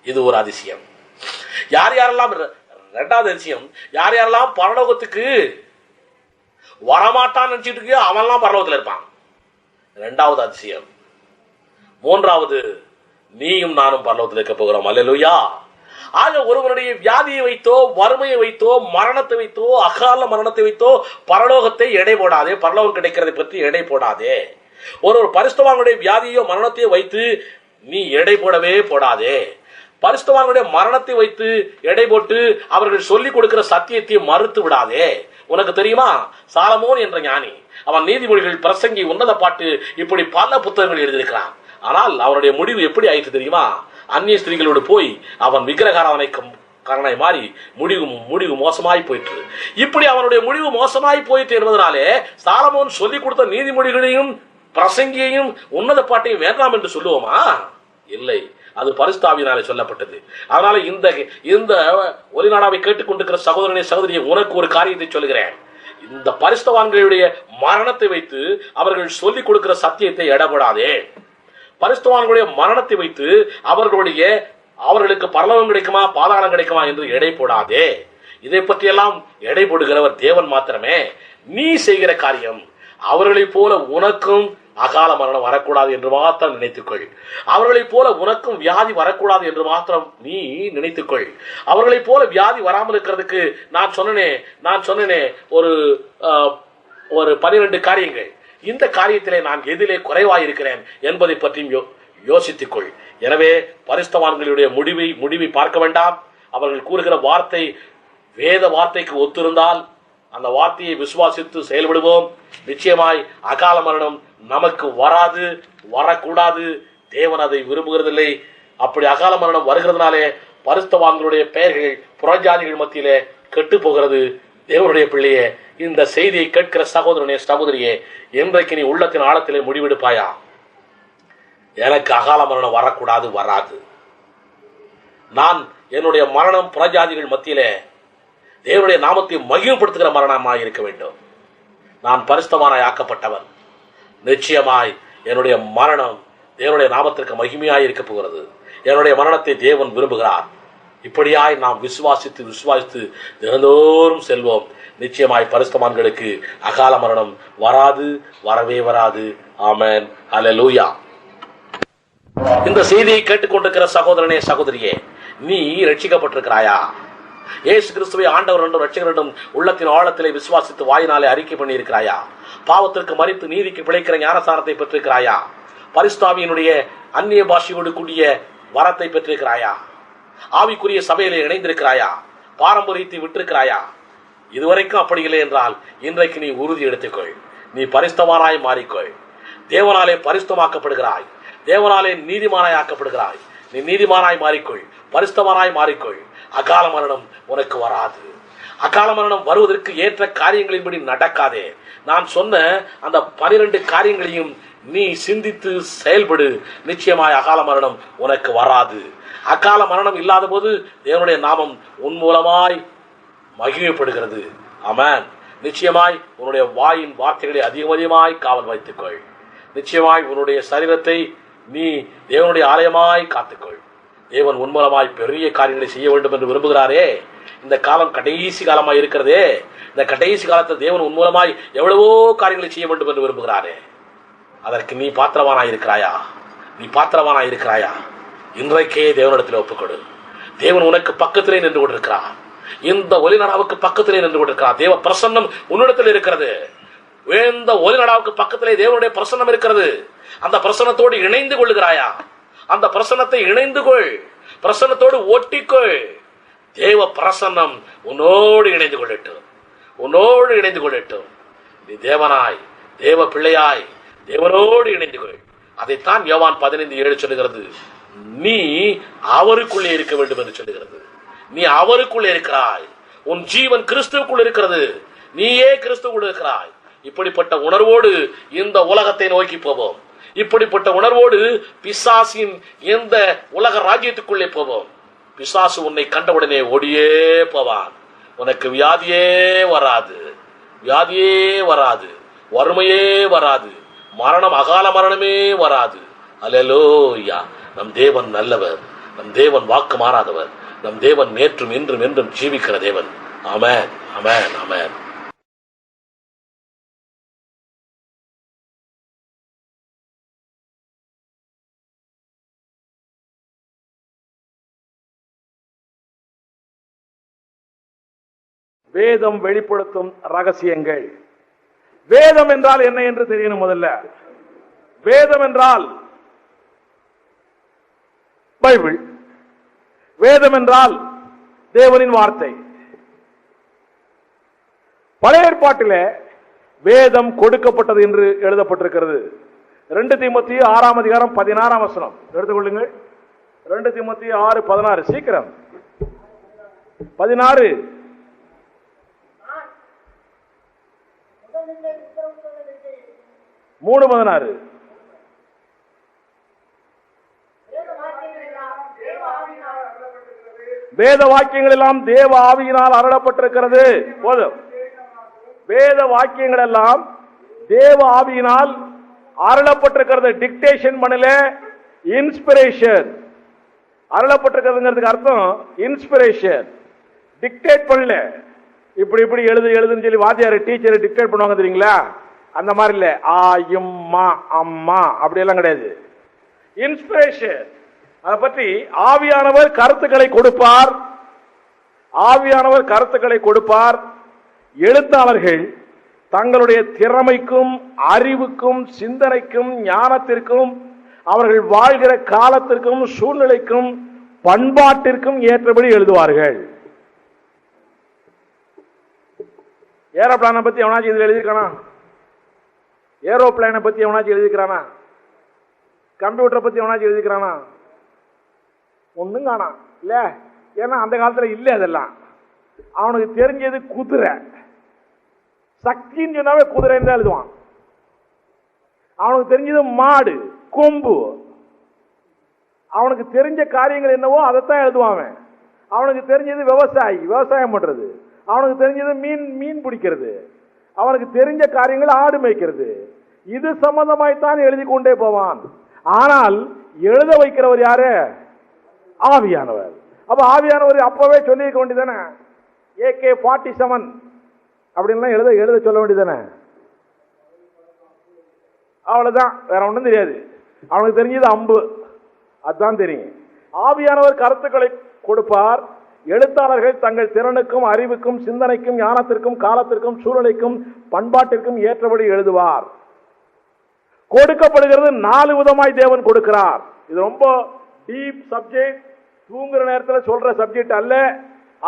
இது ஒரு அதிசயம். யாரெல்லாம் 2வது அதிசயம், யாரெல்லாம் பரலோகத்துக்கு வரமாட்டான்னு நினைச்சிட்டு இருக்கியோ அவன்லாம் பரலோகத்தில் இருப்பான். 2வது அதிசயம். 3வது, நீயும் நானும் பரலோகத்தில் இருக்க போகிறோம். அல்லேலூயா. ஆக ஒருவருடைய வியாதியை வைத்தோ, வறுமையை வைத்தோ, மரணத்தை வைத்தோ, அகால மரணத்தை வைத்தோ பரலோகத்தை எடை போடாதே. பரலோகம் கிடைக்கிறதை பற்றி எடை போடாதே. ஒரு பரிசுத்தவானுடைய வியாதியோ மரணத்தையோ வைத்து நீ எடை போடவே போடாதே. பரிசுத்தவானுடைய மரணத்தை வைத்து எடை போட்டு அவர்கள் சொல்லிக் கொடுக்கிற சத்தியத்தை மறுத்து விடாதே. உனக்கு தெரியுமா, சாலமோன் என்ற ஞானி, அவன் நீதிமொழிகள், பிரசங்கி, உன்னத பாட்டு, இப்படி பல புத்தகங்கள் எழுதியிருக்கிறான். ஆனால் அவனுடைய முடிவு எப்படி ஆயிற்று தெரியுமா? அந்நிய ஸ்திரீகளோடு போய் அவன் விக்கிரகாராதனைக்காரனாய் மாறி முடிவு மோசமாய் போயிற்று. இப்படி அவனுடைய முடிவு மோசமாய் போயிற்று என்பதனாலே சாலமோன் சொல்லிக் கொடுத்த நீதிமொழிகளையும் பிரசங்கியையும் உன்னத பாட்டையும் வேண்டாம் என்று சொல்லுவோமா? இல்லை, அது பரிசுத்தாவியினாலே சொல்லப்பட்டது. அதனால இந்த ஒலிநாடாவை கேட்டுக்கொண்டிருக்கிற சகோதரனே சகோதரியை உனக்கு ஒரு காரியத்தை சொல்லுகிறேன். இந்த பரிசுத்தவான்களுடைய மரணத்தை வைத்து அவர்கள் சொல்லிக் கொடுக்கிற சத்தியத்தை எடப்படாதே. பரிசுத்தவான்களுடைய மரணத்தை வைத்து அவர்களுக்கு பரலோகம் கிடைக்குமா பாதாளம் கிடைக்குமா என்று எடை போடாதே. இதை பற்றியெல்லாம் எடை போடுகிறவர் தேவன் மாத்திரமே. நீ செய்கிற காரியம் அவர்களைப் போல உனக்கும் அகால மரணம் வரக்கூடாது என்று மாத்திரம் நினைத்துக்கொள். அவர்களைப் போல உனக்கும் வியாதி வரக்கூடாது என்று மாத்திரம் நீ நினைத்துக்கொள். அவர்களைப் போல வியாதி வராமல் இருக்கிறதுக்கு நான் சொன்னேனே ஒரு 12 காரியங்கள். இந்த காரியத்திலே நான் எதிலே குறைவாயிருக்கிறேன் என்பதை பற்றியும் யோசித்துக்கொள். எனவே பரிசுத்தவான்களுடைய முடிவை பார்க்க வேண்டாம். அவர்கள் கூறுகிற வார்த்தை வேத வார்த்தைக்கு ஒத்திருந்தால் அந்த வார்த்தையை விசுவாசித்து செயல்படுவோம். நிச்சயமாய் அகால மரணம் நமக்கு வரக்கூடாது. தேவன் அதை விரும்புகிறதில்லை. அப்படி அகால மரணம் வருகிறதுனாலே பரிசுத்தவான்களுடைய பெயர்கள் புறஜாதிகள் மத்தியிலே கெட்டு போகிறது. தேவனுடைய பிள்ளையே, இந்த செய்தியை கேட்கிற சகோதரனே சகோதரியே, இன்றைக்கு நீ உள்ளத்தின் ஆழத்திலே முடிவெடுப்பாயா? எனக்கு அகால மரணம் வரக்கூடாது, வராது. நான் என்னுடைய மரணம் புறஜாதிகள் மத்தியிலே தேவனுடைய நாமத்தை மகிமைப்படுத்துகிற மரணமாய் இருக்க வேண்டும். நான் பரிசுத்தவானாய் ஆக்கப்பட்டவன். நிச்சயமாய் என்னுடைய மரணம் தேவனுடைய நாமத்திற்கு மகிமையாய் இருக்க போகிறது. என்னுடைய மரணத்தை தேவன் விரும்புகிறார். இப்படியாய் நாம் விசுவாசித்து தினந்தோறும் செல்வோம். நிச்சயமாய் பரிசுத்தவான்களுக்கு அகால மரணம் வரவே வராது. ஆமென், அல்லேலூயா. இந்த செய்தியை கேட்டுக்கொண்டிருக்கிற சகோதரனே சகோதரியே, நீ ரட்சிக்கப்பட்டிருக்கிறாயா? இயேசு கிறிஸ்துவை ஆண்டவர் என்றும் ரட்சகர் என்றும் உள்ளத்தின் ஆழத்திலே விசுவாசித்து வாயினாலே அறிக்கை பண்ணி இருக்கிறாயா? பாவத்திற்கு மரித்து நீதிக்கு பிழைக்கிற ஞானசாரத்தை பெற்றிருக்கிறாயா? பரிசுத்தாவியினுடைய அந்நிய பாஷையோடு கூடிய வரத்தை பெற்றிருக்கிறாயா? ஆவிக்குரிய சபையிலே இணைந்திருக்கிறாயா? பாரம்பரியத்தை விட்டிருக்கிறாயா? இதுவரைக்கும் அப்படி இல்லை என்றால் இன்றைக்கு நீ உறுதி எடுத்துக்கொள். நீ பரிசுத்தவானாய் மாறிக்கொள். தேவனாலே பரிசுத்தமாக்கப்படுகிறாய். தேவனாலே நீதிமானாய் ஆக்கப்படுகிறாய். நீ நீதிமானாய் மாறிக்கொள், பரிசுத்தவானாய் மாறிக்கொள். அகால மரணம் உனக்கு வராது. அகால மரணம் வருவதற்கு ஏற்ற காரியங்களின்படி நடக்காதே. நான் சொன்ன அந்த 12 காரியங்களையும் நீ சிந்தித்து செயல்படு. நிச்சயமாய் அகால மரணம் உனக்கு வராது. அகால மரணம் இல்லாத போது தேவனுடைய நாமம் உன் மூலமாய் மகிமைப்படுகிறது. ஆமென். நிச்சயமாய் உன்னுடைய வாயின் வார்த்தைகளை அதிகமாய் காவல் வைத்துக்கொள். நிச்சயமாய் உன்னுடைய சரீரத்தை நீ தேவனுடைய ஆலயமாய் காத்துக்கொள். தேவன் உன் மூலமாய் பெரிய காரியங்களை செய்ய வேண்டும் என்று விரும்புகிறாரே. இந்த காலம் கடைசி காலமாய் இருக்கிறதே. இந்த கடைசி காலத்தில் தேவன் உன் மூலமாய் எவ்வளவோ காரியங்களை செய்ய வேண்டும் என்று விரும்புகிறாரே. அதற்கு நீ பாத்திரவானாய் இருக்கிறாயா? இன்றைக்கே தேவனிடத்தில் ஒப்புக்கொடு. தேவன் உனக்கு பக்கத்திலே நின்று கொண்டிருக்கிறார். இந்த ஒலிநாடாவுக்கு பக்கத்திலே நின்று கொண்டிருக்கிறார். தேவ பிரசன்னம் உன்னிடத்தில் இருக்கிறது. இந்த ஒலிநாடாவுக்கு பக்கத்திலே தேவனுடைய பிரசன்னம் இருக்கிறது. அந்த பிரசன்னத்தோடு இணைந்து கொள்ளுகிறாயா? அந்த பிரசன்னத்தை இணைந்து கொள். பிரசன்னத்தோடு ஒட்டிக்கொள். தேவ பிரசன்னம் உன்னோடு இணைந்து கொள்ளட்டும். நீ தேவனாய், தேவ பிள்ளையாய், தேவனோடு இணைந்து கொள். அதைத்தான் யோவான் 15:7 சொல்லுகிறது. நீ அவருக்குள்ளே இருக்க வேண்டும் என்று சொல்லுகிறது. நீ அவருக்குள்ளே இருக்கிறாய். உன் ஜீவன் கிறிஸ்துவுக்குள் இருக்கிறது. நீயே கிறிஸ்துவுக்குள் இருக்கிறாய். இப்படிப்பட்ட உணர்வோடு இந்த உலகத்தை நோக்கி போவோம். இப்படிப்பட்ட உணர்வோடு பிசாசின் இந்த உலக ராஜ்யத்துக்குள்ளே போவோம். பிசாசு உன்னை கண்டவுடனே ஓடியே போவான். உனக்கு வியாதியே வராது, வறுமையே வராது, மரணம் அகால மரணமே வராது. அல்லேலூயா. நம் தேவன் நல்லவர். நம் தேவன் வாக்கு மாறாதவர். நம் தேவன் நேற்றும் இன்றும் என்றும் ஜீவிக்கிற தேவன். ஆமென், ஆமென், ஆமென். வேதம் வெளிப்படுத்தும் ரகசியங்கள். வேதம் என்றால் என்ன என்று தெரியணும். முதல்ல வேதம் என்றால் பைபிள். வேதம் என்றால் தேவனின் வார்த்தை. பழைய ஏற்பாட்டிலே வேதம் கொடுக்கப்பட்டது என்று எழுதப்பட்டிருக்கிறது. 2 தீமோத்தேயு 6ஆம் அதிகாரம் 16ஆம் வசனம் எடுத்துக்கொள்ளுங்கள். 2 தீமோத்தேயு 6:16 சீக்கிரம் 16. மூணு 16. வேத வாக்கியங்கள் எல்லாம் தேவ ஆவியினால் அருளப்பட்டிருக்கிறது. போதும். வேத வாக்கியங்கள் எல்லாம் தேவ ஆவியினால் அருளப்பட்டிருக்கிறது. டிக்டேஷன் பண்ணல, இன்ஸ்பிரேஷன். அருளப்பட்டிருக்கிறதுங்கிறதுக்கு அர்த்தம் இன்ஸ்பிரேஷன். டிக்டேட் பண்ணல. இப்படி இப்படி எழுதுன்னு சொல்லி வாத்தியார் டீச்சர் டிக்டேட் பண்ணுவாங்க தெரியுங்களா? அந்த மாதிரி இல்ல. ஆ இம்மா அம்மா அப்படி எல்லாம் கிடையாது. இன்ஸ்பிரேஷன். அதை பற்றி ஆவியானவர் கருத்துக்களை கொடுப்பார். ஆவியானவர் கருத்துக்களை கொடுப்பார். எழுத்தாளர்கள் தங்களுடைய திறமைக்கும் அறிவுக்கும் சிந்தனைக்கும் ஞானத்திற்கும் அவர்கள் வாழ்கிற காலத்திற்கும் சூழ்நிலைக்கும் பண்பாட்டிற்கும் ஏற்றபடி எழுதுவார்கள். ஏரோப்ளானை பத்தி எவனாச்சும் இதுல எழுதியிருக்கானா? ஏரோப்ளானை பத்தி எவனாச்சும் எழுதிக்கிறானா? கம்ப்யூட்டரை பத்தி எவனாச்சும் எழுதிக்கிறானா? ஒண்ணும் காணா இல்ல. ஏன்னா அந்த காலத்துல இல்ல. அதெல்லாம் அவனுக்கு தெரிஞ்சது குதிரை. சக்தின்னு சொன்னாவே குதிரைன்னு தான் எழுதுவான். அவனுக்கு தெரிஞ்சது மாடு, கொம்பு. அவனுக்கு தெரிஞ்ச காரியங்கள் என்னவோ அதைத்தான் எழுதுவான். அவனுக்கு தெரிஞ்சது விவசாயி, விவசாயம் பண்றது. அவனுக்கு தெரிஞ்சது மீன் பிடிக்கிறது. அவனுக்கு தெரிஞ்ச காரியங்கள் ஆடு மேய்க்கிறது. இது சம்பந்தமாய்த்தான் எழுதி கொண்டே போவான். ஆனால் எழுத வைக்கிறவர் யாரு? ஆவியானவர். அப்ப ஆவியானவர் அப்பவே சொல்லியிருக்க வேண்டியதானே? AK-47 அப்படின்லாம் எழுத சொல்ல வேண்டியதானே? அவ்வளவுதான், வேற ஒன்றும் தெரியாது. அவனுக்கு தெரிஞ்சது அம்பு, அதுதான் தெரியும். ஆவியானவர் கருத்துக்களை கொடுப்பார். எழுத்தாளர்கள் தங்கள் திறனுக்கும் அறிவுக்கும் சிந்தனைக்கும் ஞானத்திற்கும் காலத்திற்கும் சூழ்நிலைக்கும் பண்பாட்டிற்கும் ஏற்றபடி எழுதுவார். கொடுக்கப்படுகிறது 4 விதமாய் தேவன் கொடுக்கிறார். இது ரொம்ப டீப் சப்ஜெக்ட். தூங்குற நேரத்தில் சொல்ற சப்ஜெக்ட் அல்ல.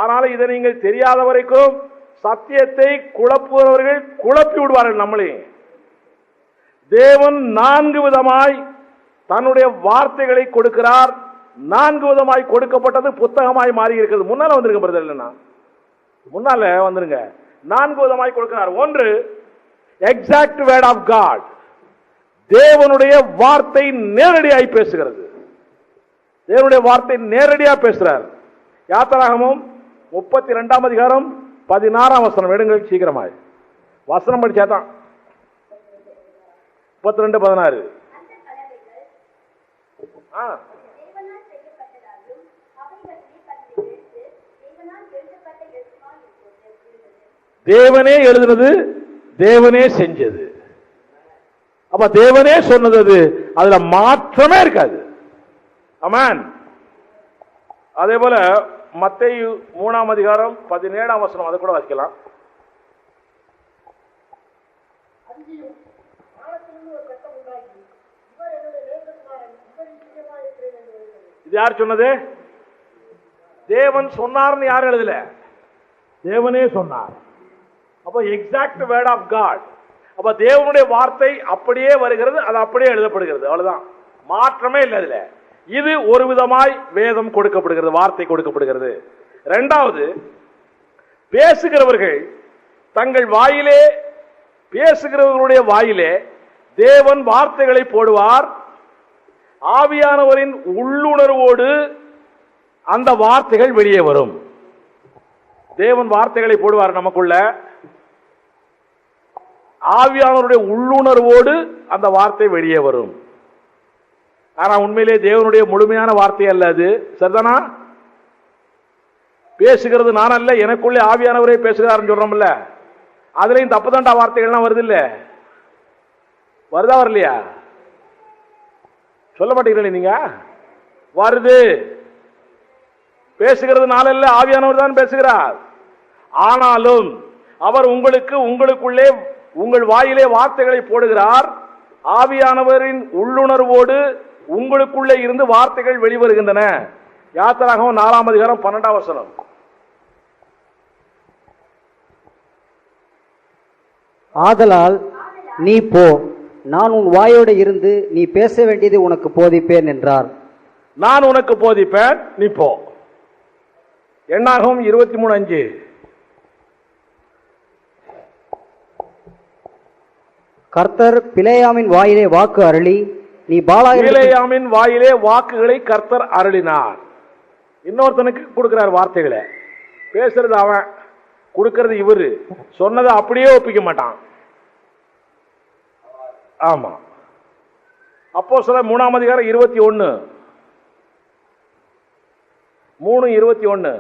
ஆனாலும் இதை நீங்கள் தெரியாத வரைக்கும் சத்தியத்தை குழப்புபவர்கள் குழப்பி விடுவார்கள் நம்மளே. தேவன் 4 விதமாய் தன்னுடைய வார்த்தைகளை கொடுக்கிறார். 4 விதமாய் கொடுக்கப்பட்டது புத்தகமாய் மாறி இருக்கிறது. முன்னால வந்திருக்க பிரதர், இல்லைன்னா முன்னால வந்துருங்க. 4 விதமாய் கொடுக்கிறார். ஒன்று, எக்ஸாக்ட் வேர்ட் ஆஃப் காட். தேவனுடைய வார்த்தை நேரடியாய் பேசுகிறது. தேவனுடைய வார்த்தை நேரடியா பேசுறார். யாத்திராகமம் 32ஆம் அதிகாரம் 16ஆம் வசனம் எடுங்கள் சீக்கிரமாய். வசனம் படிச்சாதான் 32:16. தேவனே எழுதுனது, தேவனே செஞ்சது. அப்ப தேவனே சொன்னது, அதுல மாற்றமே இருக்காது. ஆமென். அதே போல மத்தேயு 3ஆம் அதிகாரம் 17ஆம் வசனம், அதை கூட வாசிக்கலாம். இது யார் சொன்னது? தேவன் சொன்னார்னு யாரும் எழுதல, தேவனே சொன்னார். அப்ப எக்ஸாக்ட் வேர்ட் ஆஃப் காட். அப்ப தேவனுடைய வார்த்தை அப்படியே வருகிறது, அது அப்படியே எழுதப்படுகிறது. அவ்வளவுதான், மாற்றமே இல்லை அதுல. இது ஒரு விதமாய் வேதம் கொடுக்கப்படுகிறது, வார்த்தை கொடுக்கப்படுகிறது. இரண்டாவது, பேசுகிறவர்கள் தங்கள் வாயிலே, பேசுகிறவர்களுடைய வாயிலே தேவன் வார்த்தைகளை போடுவார். ஆவியானவரின் உள்ளுணர்வோடு அந்த வார்த்தைகள் வெளியே வரும். தேவன் வார்த்தைகளை போடுவார் நமக்குள்ள, ஆவியானவருடைய உள்ளுணர்வோடு அந்த வார்த்தை வெளியே வரும். ஆனா உண்மையிலே தேவனுடைய முழுமையான வார்த்தை அல்ல அது. சரிதானா? பேசுகிறது நான் அல்ல, எனக்குள்ளே ஆவியானவரே பேசுகிறார் சொல்றோம்ல, அதுலயும் தப்புதாண்டா வார்த்தைகள்லாம் வருது இல்ல? வருதா வரலையா? சொல்ல மாட்டீங்களே நீங்க. வருது. பேசுகிறது நான் அல்ல, ஆவியானவர் தான் பேசுகிறார். ஆனாலும் அவர் உங்களுக்குள்ளே உங்கள் வாயிலே வார்த்தைகளை போடுகிறார். ஆவியானவரின் உள்ளுணர்வோடு உங்களுக்குள்ளே இருந்து வார்த்தைகள் வெளிவருகின்றன. யாத்திராகமம் 4ஆம் அதிகாரம் 12ஆம் வசனம். ஆதலால் நீ போ, நான் உன் வாயோடு இருந்து நீ பேச வேண்டியதை உனக்கு போதிப்பேன் என்றார். நான் உனக்கு போதிப்பேன், நீ போ. என்னாகும் 23:5. கர்த்தர் பிலேயாமின் வாயிலே வாக்கு அருளி நீ பிலேயாமின் வாயிலே வாக்குகளை கர்த்தர் அருளினார். இன்னொருத்தனுக்கு கொடுக்கிறார் வார்த்தைகளை. பேசுறது அவன், கொடுக்கிறது இவரு. சொன்னதை அப்படியே ஒப்பிக்க மாட்டான். ஆமா. அப்போஸ்தலர் 3:21. 3:21.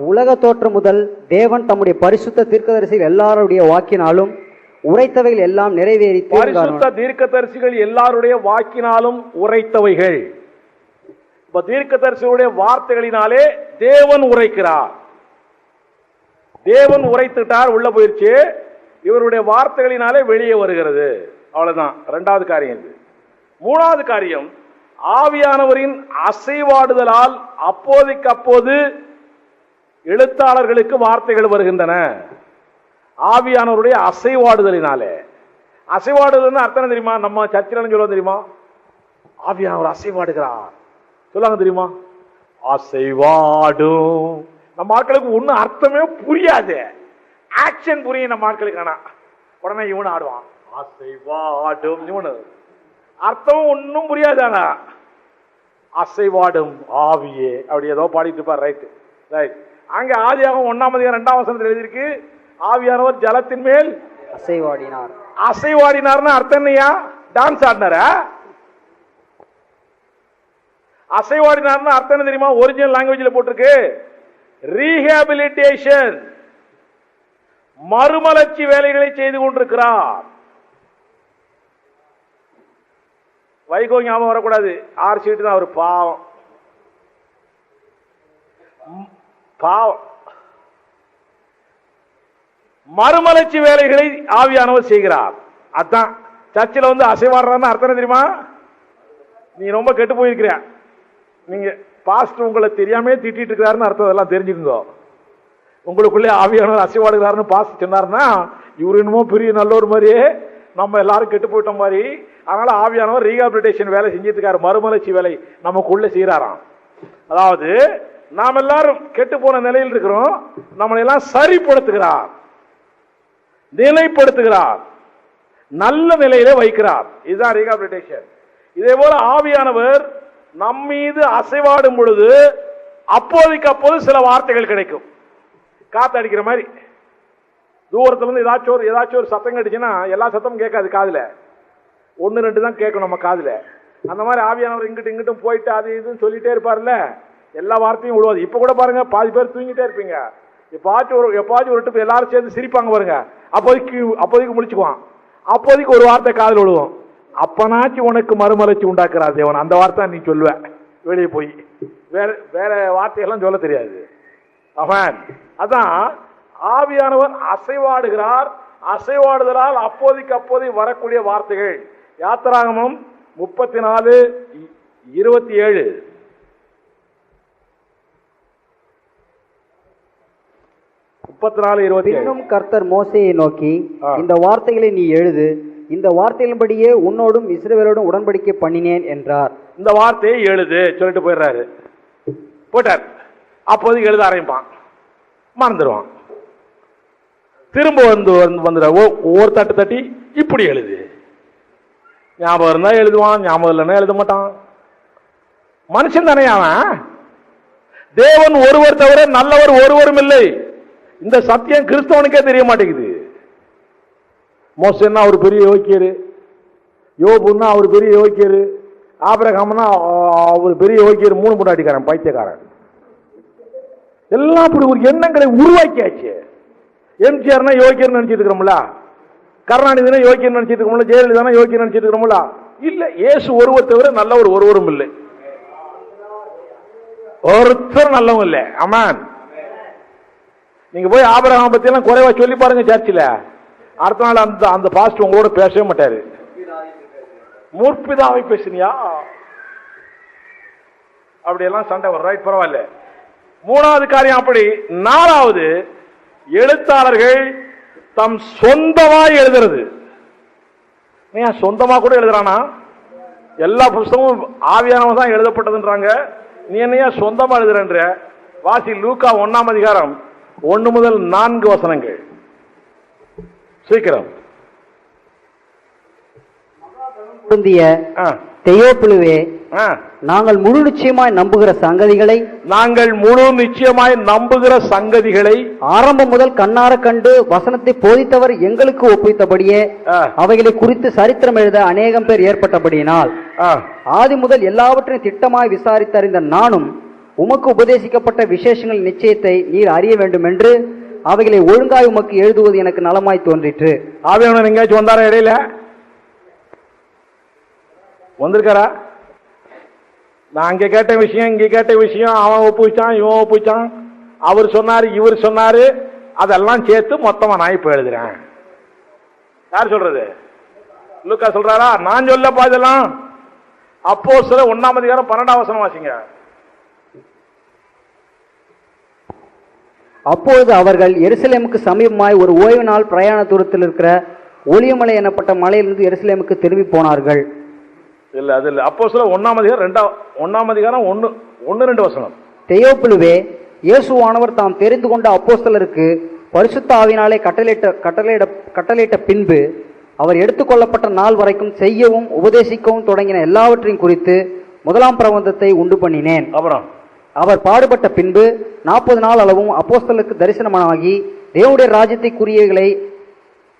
உலக தோற்றம் முதல் தேவன் தம்முடைய பரிசுத்த தீர்க்கதரிசிகள் எல்லாருடைய வாக்கினாலும் உரைத்தவைகள் எல்லாம் நிறைவேறி, பரிசுத்த தீர்க்கதரிசிகள் எல்லாருடைய வாக்கினாலும் உரைத்தவைகள். இப்ப தீர்க்கதரிசிகளுடைய வார்த்தைகளினாலே தேவன் உரைக்கிறார். தேவன் உரைத்துட்டார், உள்ள போயிருச்சு. இவருடைய வார்த்தைகளினாலே வெளியே வருகிறது. அவ்வளவுதான். இரண்டாவது காரியம். மூணாவது காரியம், ஆவியானவரின் அசைவாடுதலால் அப்போதைக்கு அப்போது எழுத்தாளர்களுக்கு வார்த்தைகள் வருகின்றன. ஆவியானவருடைய அசைவாடுதலினாலே. அசைவாடுதல் அர்த்தம் தெரியுமா? நம்ம சர்ச்சில் சொல்லுவோம் தெரியுமா? ஆவியானவர் அசைவாடுகிறார் சொல்லாங்க தெரியுமா? அசைவாடும். நம்ம ஆட்களுக்கு ஒன்னும் அர்த்தமே புரியாது. ஆக்ஷன் புரியும் நம்ம ஆட்களுக்கு. ஆனா உடனே இவனு ஆடுவான், அசைவாடும். இவனு அர்த்தம் ஒன்னும் புரியாது. ஆனா அசைவாடும் ஆவியே அப்படி ஏதோ பாடிட்டு இருப்பார். Right right. அங்க ஆதியாகமம் 1:2 எழுதியிருக்கு, ஆவியானவர் ஜலத்தின் மேல் அசைவாடினார். அசைவாடினார்னு அர்த்தம் என்னையா? டான்ஸ் ஆடினார? அசைவாடினார்னு அர்த்தம் என்ன தெரியுமா? ஒரிஜினல் லாங்குவேஜ்ல போட்டிருக்கு, ரீஹாபிலிட்டேஷன், மறுமலர்ச்சி வேலைகளை செய்து கொண்டிருக்கிறார். வைகோ ஞாபகம் வரக்கூடாது. 6 சீட்டு தான். அவர் பாவம் பாவம். மறுமலர்ச்சி வேலைகளை ஆவியானவர் செய்கிறார். அதான் சர்ச்சில் வந்து அசைவாடுறான்னு அர்த்தம் தெரியுமா? நீ ரொம்ப கெட்டு போயிருக்கிற, நீங்க பாஸ்ட் உங்களை தெரியாமே திட்டிட்டு இருக்கிறாருன்னு அர்த்தம். எல்லாம் தெரிஞ்சுக்கோங்க. உங்களுக்குள்ளே ஆவியானவர் அசைவாடுகிறாருன்னு பாஸ்ட் சொன்னாருன்னா இவரு என்னமோ பெரிய நல்லோர் மாதிரியே நம்ம எல்லாரும் கெட்டு போயிட்ட மாதிரி. அதனால ஆவியானவர் ரீஹாபிலிட்டேஷன் வேலை செஞ்சிட்டு இருக்காரு, மறுமலர்ச்சி வேலை நமக்குள்ள செய்யறாராம். அதாவது நாம் எல்லாரும் கெட்டு போன நிலையில் இருக்கிறோம், நம்மளை எல்லாம் சரிப்படுத்துகிறார், நிலைப்படுத்துகிறார், நல்ல நிலையில வைக்கிறார். இதுதான் ரீஹாபிலிட்டேஷன். இதே போல ஆவியானவர் நம் மீது அசைவாடும் பொழுது அப்போதைக்கு அப்போது சில வார்த்தைகள் கிடைக்கும். காத்தடிக்கிற மாதிரி தூரத்துல இருந்து ஏதாச்சும் ஒரு சத்தம் கிடைச்சுன்னா எல்லா சத்தமும் கேட்காது காதுல, 1-2 தான் கேட்கும் நம்ம காதுல. அந்த மாதிரி ஆவியானவர் இங்கிட்டும் இங்கிட்டும் போயிட்டு அது இதுன்னு சொல்லிட்டே இருப்பார்ல, எல்லா வார்த்தையும் விழுவாது. இப்ப கூட பாருங்க, பாதி பேர் தூங்கிட்டே இருப்பீங்க. எப்பாச்சும் ஒரு ட்ரிப் எல்லாரும் சேர்ந்து சிரிப்பாங்க பாருங்க, அப்போதைக்கு முடிச்சுக்குவான். அப்போதைக்கு ஒரு வார்த்தை காதல் விழுவோம், அப்பனாச்சும் உனக்கு மறுமலர்ச்சி உண்டாக்குறார் தேவன். அந்த வார்த்தை நீ சொல்லுவ வெளியே போய், வேற வார்த்தையெல்லாம் சொல்ல தெரியாது. அவன் அதான் ஆவியானவர் அசைவாடுகிறார். அசைவாடுதலால் அப்போதைக்கு அப்போதை வரக்கூடிய வார்த்தைகள். யாத்திராகமம் 34:27. பின்னும் கர்த்தர் மோசேயை நோக்கி, இந்த வார்த்தைகளை நீ எழுது, இந்த வார்த்தைகளின்படியே உன்னோடும் இஸ்ரவேலோடும் உடன்படிக்கை பண்ணினேன் என்றார். இந்த வார்த்தையை எழுது சொல்லிட்டு போயிடுறாரு. போட்டார். அப்போதைக்கு எழுத ஆரம்பிப்பான், மறந்துடுவான். திரும்ப வந்துடுற ஒவ்வொரு தட்டி இப்படி எழுது. ஞாபகம் இருந்தா எழுதுவான், ஞாபகம் இல்லைன்னா எழுத மாட்டான். மனுஷன் தானே அவன். தேவன் ஒருவர் தவிர நல்லவர் ஒருவரும் இல்லை. இந்த சத்தியம் கிறிஸ்தவனுக்கே தெரிய மாட்டேங்குது. மோசேன்னா அவர் பெரிய யோக்கியரு, யோபுன்னா அவர் பெரிய யோக்கியரு, ஆபிரகாம்னா அவர் பெரிய யோக்கியர், 3 பொண்டாட்டிக்காரன், பைத்தியக்காரன். எல்லாம் அப்படி ஒரு எண்ணங்களை உருவாக்கியாச்சு. எம்ஜிஆர்னா யோக்கியர் நினைச்சிட்டு இருக்கிறோம்ல, கருணாநிதினா யோக்கியர் நினைச்சிட்டு இருக்கோம்ல, ஜெயலலிதா யோக்கியர் நினைச்சிட்டு இருக்கிறோம்ல. இல்ல, இயேசு ஒருவர் தவிர நல்லவர் ஒருவரும் இல்லை. ஒருத்தர் நல்லவங்க இல்லை. ஆமான். நீங்க போய் ஆபிரகாம் பத்தி எல்லாம் குறைவா சொல்லி பாருங்க சர்ச்சில், அடுத்த நாள் அந்த பாஸ்டர் உங்களோட பேசவே மாட்டாரு. முற்பிதாவை பேசுனியா அப்படியெல்லாம் சண்டை வரும். ரைட், பரவாயில்ல. 3வது காரியம் அப்படி. 4வது, எழுத்தாளர்கள் தம் சொந்தமாய் எழுதுறது. ஏன் சொந்தமா கூட எழுதுறானா? எல்லா புஸ்தகமும் ஆவியானவன் தான் எழுதப்பட்டதுன்றாங்க. நீ என்னையா சொந்தமா எழுதுறன்ற? வாசி லூக்கா 1ஆம் அதிகாரம் 1 முதல் 4 வசனங்கள். சீக்கிரம். பொருந்திய தெயோப்பிலுவே, நாங்கள் முழு நிச்சயமாய் நம்புகிற சங்கதிகளை ஆரம்பம் முதல் கண்ணார கண்டு வசனத்தை போதித்தவர் எங்களுக்கு ஒப்புவித்தபடியே அவைகளை குறித்து சரித்திரம் எழுத அநேகம் பேர் ஏற்பட்டபடியினால் ஆதி முதல் எல்லாவற்றையும் திட்டமாய் விசாரித்தறிந்த நானும் உமக்கு உபதேசிக்கப்பட்ட விசேஷங்கள் நிச்சயத்தை நீர் அறிய வேண்டும் என்று அவைகளை ஒழுங்காய் உமக்கு எழுதுவது எனக்கு நலமாய் தோன்றிற்று. ஆவியானவர் எங்கேயாச்சும் வந்தாரா? இடையில வந்திருக்காரா? நான் அங்க கேட்ட விஷயம், இங்க கேட்ட விஷயம், அவன் ஒப்புவிச்சான், இவன் ஒப்புவிச்சான், அவர் சொன்னாரு, இவர் சொன்னாரு, அதெல்லாம் சேர்த்து மொத்தமா நான் இப்ப எழுதுறேன். யார் சொல்றது? லூக்கா சொல்றாரா? நான் சொல்லப்பா இதெல்லாம். அப்போஸ்தலர் 1ஆம் அதிகாரம் 12ஆம் வசனம் வாசிங்க. அப்பொழுது அவர்கள் எருசலேமுக்கு சமீபமாய் ஒரு ஓய்வு நாள் பிரயாண தூரத்தில் இருக்கிற ஒலியமலை எனப்பட்ட மலையிலிருந்து எருசலேமுக்கு திரும்பி போனார்கள். இல்ல அது இல்ல. அப்போஸ்தலர் 1ஆம் அதிகாரம் 1ஆம் அதிகாரம் 1-2 வசனம். தெயோப்பிலுவே, இயேசுவானவர் தாம் தெரிந்து கொண்ட அப்போஸ்தலருக்கு பரிசுத்த ஆவியினாலே கட்டளையிட்ட பின்பு அவர் எடுத்துக்கொள்ளப்பட்ட நாள் வரைக்கும் செய்யவும் உபதேசிக்கவும் தொடங்கின எல்லாவற்றையும் குறித்து 1ஆம் பிரபந்தத்தை உண்டு பண்ணினேன். அப்புறம் அவர் பாடுபட்ட பின்பு 40 நாள் அளவும் அப்போஸ்தலருக்கு தரிசனமாகி தேவனுடைய ராஜ்யத்தைக்குரியவைகளை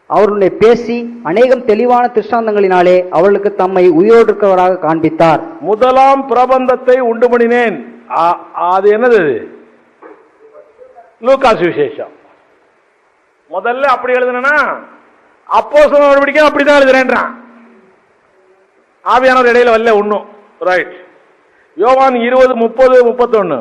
அவர்களுடைய பேசி அநேகம் தெளிவான திருஷ்டாந்தங்களினாலே அவர்களுக்கு தம்மை உயிரோடு இருக்கிறவராக காண்பித்தார். 1ஆம் பிரபந்தத்தை உண்டு பண்ணினேன். அது என்னது? லூக்கா சுவிசேஷம். முதல்ல அப்படி எழுதுனா அப்போஸ்தலர் நடவடிக்கை அப்படிதான் எழுதுறேன்றான். ஆவியானவர் இடையில வரல ஒண்ணும். ரைட். யோவான் 20:30-31.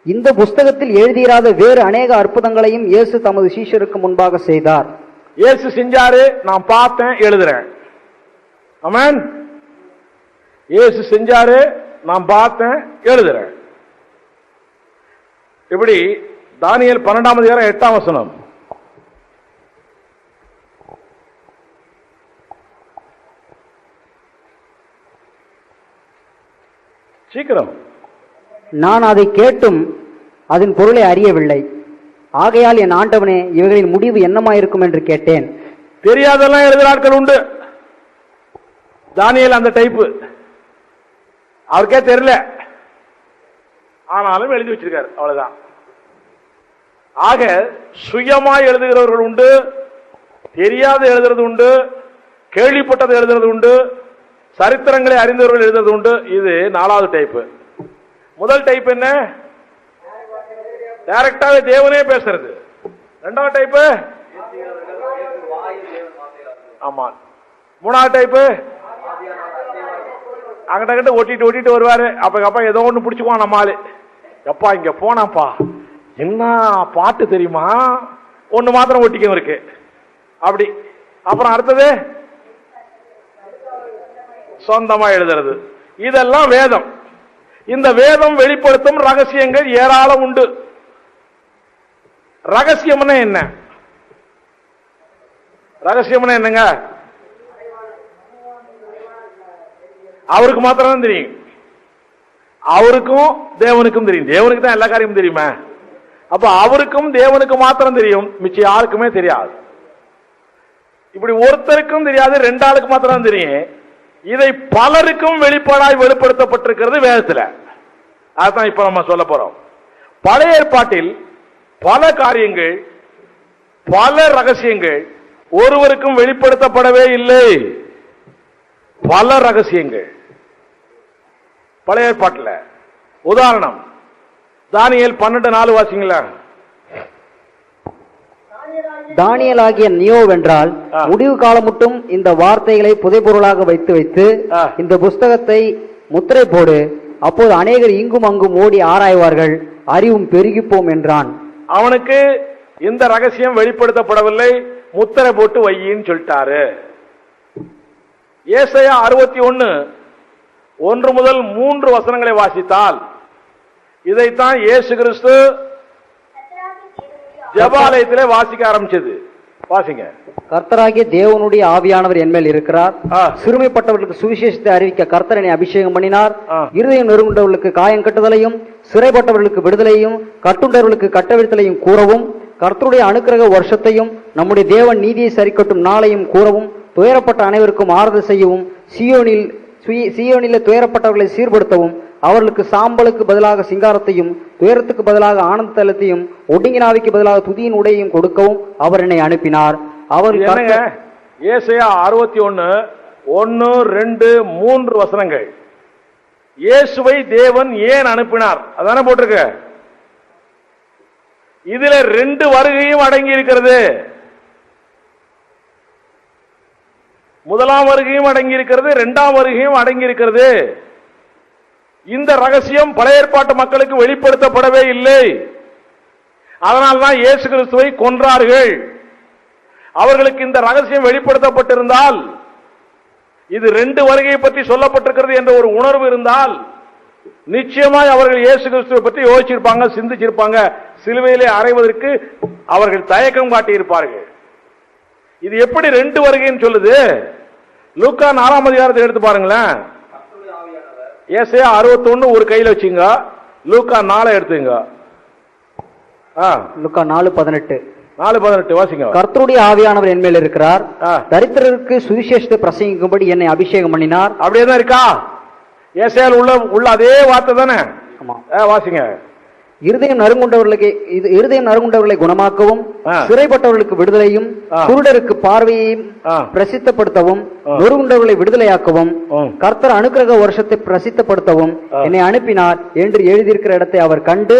இந்த புஸ்தகத்தில் எழுதியிராத வேறு அநேக அற்புதங்களையும் இயேசு தமது சீஷருக்கு முன்பாக செய்தார். இயேசு செஞ்சாரு, நான் பார்த்தேன், எழுதுறேன். ஆமென். இயேசு செஞ்சாரு, நான் பார்த்தேன், எழுதுறேன். இப்படி தானியேல் 12ஆம் அதிகாரம் 8ஆம் வசனம். சீக்கிரம். நான் அதை கேட்டும் அதன் பொருளை அறியவில்லை. ஆகையால் என் ஆண்டவனே, இவைகளின் முடிவு என்னமாயிருக்கும் என்று கேட்டேன். தெரியாதெல்லாம் எழுதுற ஆட்கள் உண்டு. தானியேல் அந்த டைப்பு. அவருக்கே தெரியல, ஆனாலும் எழுதி வச்சிருக்காரு. அவ்வளவுதான். ஆக சுயமாய் எழுதுகிறவர்கள் உண்டு, தெரியாத எழுதுறது உண்டு, கேள்விப்பட்டதை எழுதுறது உண்டு, சரித்திரங்களை அறிந்தவர்கள் எழுதுறது உண்டு. இது 4வது டைப்பு. முதல் டைப் என்ன? டைரக்டாவே தேவனே பேசுறது. 2வது டைப்பு, ஆமா. 3வது டைப்பு, அங்கிட்ட ஒட்டிட்டு வருவாரு. அப்ப ஏதோ ஒண்ணு பிடிச்சுக்குவான் நம்ம ஆளு. எப்பா இங்க போனாப்பா, என்ன பாட்டு தெரியுமா, ஒண்ணு மாத்திரம் ஒட்டிக்கும் இருக்கு அப்படி. அப்புறம் அடுத்தது சொந்தமா எழுதுறது. இதெல்லாம் வேதம். இந்த வேதம் வெளிப்படுத்தும் ரகசியங்கள் ஏராளம் உண்டு. ரகசியம்னா என்ன? ரகசியம்னா என்னங்க? அவருக்கு மாத்திரம் தெரியும். அவருக்கும் தேவனுக்கும் தெரியும். தேவனுக்கு தான் எல்லா காரியமும் தெரியுமா? அப்ப அவருக்கும் தேவனுக்கு மாத்திரம் தெரியும், மிச்சம் யாருக்குமே தெரியாது. இப்படி ஒருத்தருக்கும் தெரியாது, 2 ஆளுக்கு மாத்திரம் தெரியும். இதை பலருக்கும் வெளிப்பாடாய் வெளிப்படுத்தப்பட்டிருக்கிறது வேதத்துல. அதான் இப்ப நம்ம சொல்ல போறோம். பழைய ஏற்பாட்டில் பல காரியங்கள், பல ரகசியங்கள் ஒருவருக்கும் வெளிப்படுத்தப்படவே இல்லை. பல ரகசியங்கள் பழைய ஏற்பாட்டில். உதாரணம், தானியேல் 12:4 வாசிங்களா. தானியேலாகிய நியோவென்றால் முடிவு காலம் மட்டும் இந்த வார்த்தைகளை புதைபொருளாக வைத்து இந்த புஸ்தகத்தை முத்திரை போடு, அப்போது அநேகர் இங்கும் அங்கும் ஓடி ஆராய்வார்கள், அறிவும் பெருகிப்போம் என்றான். அவனுக்கு இந்த ரகசியம் வெளிப்படுத்தப்படவில்லை, முத்திரை போட்டு வையின்னு சொல்லிட்டாரு. ஏசாயா 61:1 முதல் 3 வசனங்களை வாசித்தால் இதைத்தான் இயேசு கிறிஸ்து ஜெபாலயத்திலே வாசிக்க ஆரம்பிச்சது. வாசிங்க. கர்த்தராகிய தேவனுடைய ஆவியானவர் என்மேல் இருக்கிறார். சிறுமைப்பட்டவர்களுக்கு சுவிசேஷத்தை அறிவிக்க கர்த்தர் என்னை அபிஷேகம் பண்ணினார். இருதயம் நெருங்குண்டவர்களுக்கு காயம் கட்டுதலையும், சிறைப்பட்டவர்களுக்கு விடுதலையும், கட்டுண்டவர்களுக்கு கட்டவிழ்த்தலையும் கூறவும், கர்த்தருடைய அனுக்கிரக வருஷத்தையும் நம்முடைய தேவன் நீதியை சரிக்கட்டும் நாளையும் கூறவும், துயரப்பட்ட அனைவருக்கும் ஆறுதல் செய்யவும், சீயோனிலே துயரப்பட்டவர்களை சீர்படுத்தவும், அவர்களுக்கு சாம்பலுக்கு பதிலாக சிங்காரத்தையும், துயரத்துக்கு பதிலாக ஆனந்த தலத்தையும், ஒடுங்கினாவிக்கு பதிலாக துதியின் உடையையும் கொடுக்கவும் அவர் என்னை அனுப்பினார். அவர் ஏசாயா 61:1-2-3 வசனங்கள். இயேசுவை தேவன் ஏன் அனுப்பினார் அதானே போட்டிருக்க. இதுல 2 வருகையும் அடங்கி இருக்கிறது. முதலாம் வருகையும் அடங்கி இருக்கிறது, 2ஆம் வருகையும் அடங்கி இருக்கிறது. இந்த ரகசியம் பழைய ஏற்பாட்டு மக்களுக்கு வெளிப்படுத்தப்படவே இல்லை. அதனால்தான் இயேசு கிறிஸ்துவை கொன்றார்கள். அவர்களுக்கு இந்த ரகசியம் வெளிப்படுத்தப்பட்டிருந்தால், இது 2 வருகையை பற்றி சொல்லப்பட்டிருக்கிறது என்ற ஒரு உணர்வு இருந்தால், நிச்சயமாய் அவர்கள் இயேசு கிறிஸ்துவை பற்றி யோசிச்சிருப்பாங்க, சிந்திச்சிருப்பாங்க. சிலுவையிலே அறைவதற்கு அவர்கள் தயக்கம் காட்டியிருப்பார்கள். இது எப்படி 2 வருகைன்னு சொல்லுது? லூக்கா 4ஆம் அதிகாரத்தை எடுத்து பாருங்களேன். ஏசாயா 61 ஒரு கையில வச்சுங்க, லூக்கா 4 எடுத்துங்க. லூக்கா 4:18 வாசிங்க. கர்த்தருடைய ஆவியானவர் என்மேல் இருக்கிறார். தரித்திரருக்கு சுவிசேஷத்தை பிரசங்கிக்கும்படி என்னை அபிஷேகம் பண்ணினார். அப்படியே தான் இருக்கா? ஏசாயால உள்ள அதே வார்த்தை தானே? வாசிங்க. இருதயம் நறுங்குண்டவர்களை குணமாக்கவும், சிறைப்பட்டவர்களுக்கு விடுதலையும், குருடருக்கு பார்வையையும் பிரசித்தப்படுத்தவும், நொறுங்குண்டவர்களை விடுதலையாக்கவும், கர்த்தர் அனுக்கிரக வருஷத்தை பிரசித்தப்படுத்தவும் என்னை அனுப்பினார் என்று எழுதியிருக்கிற இடத்தை அவர் கண்டு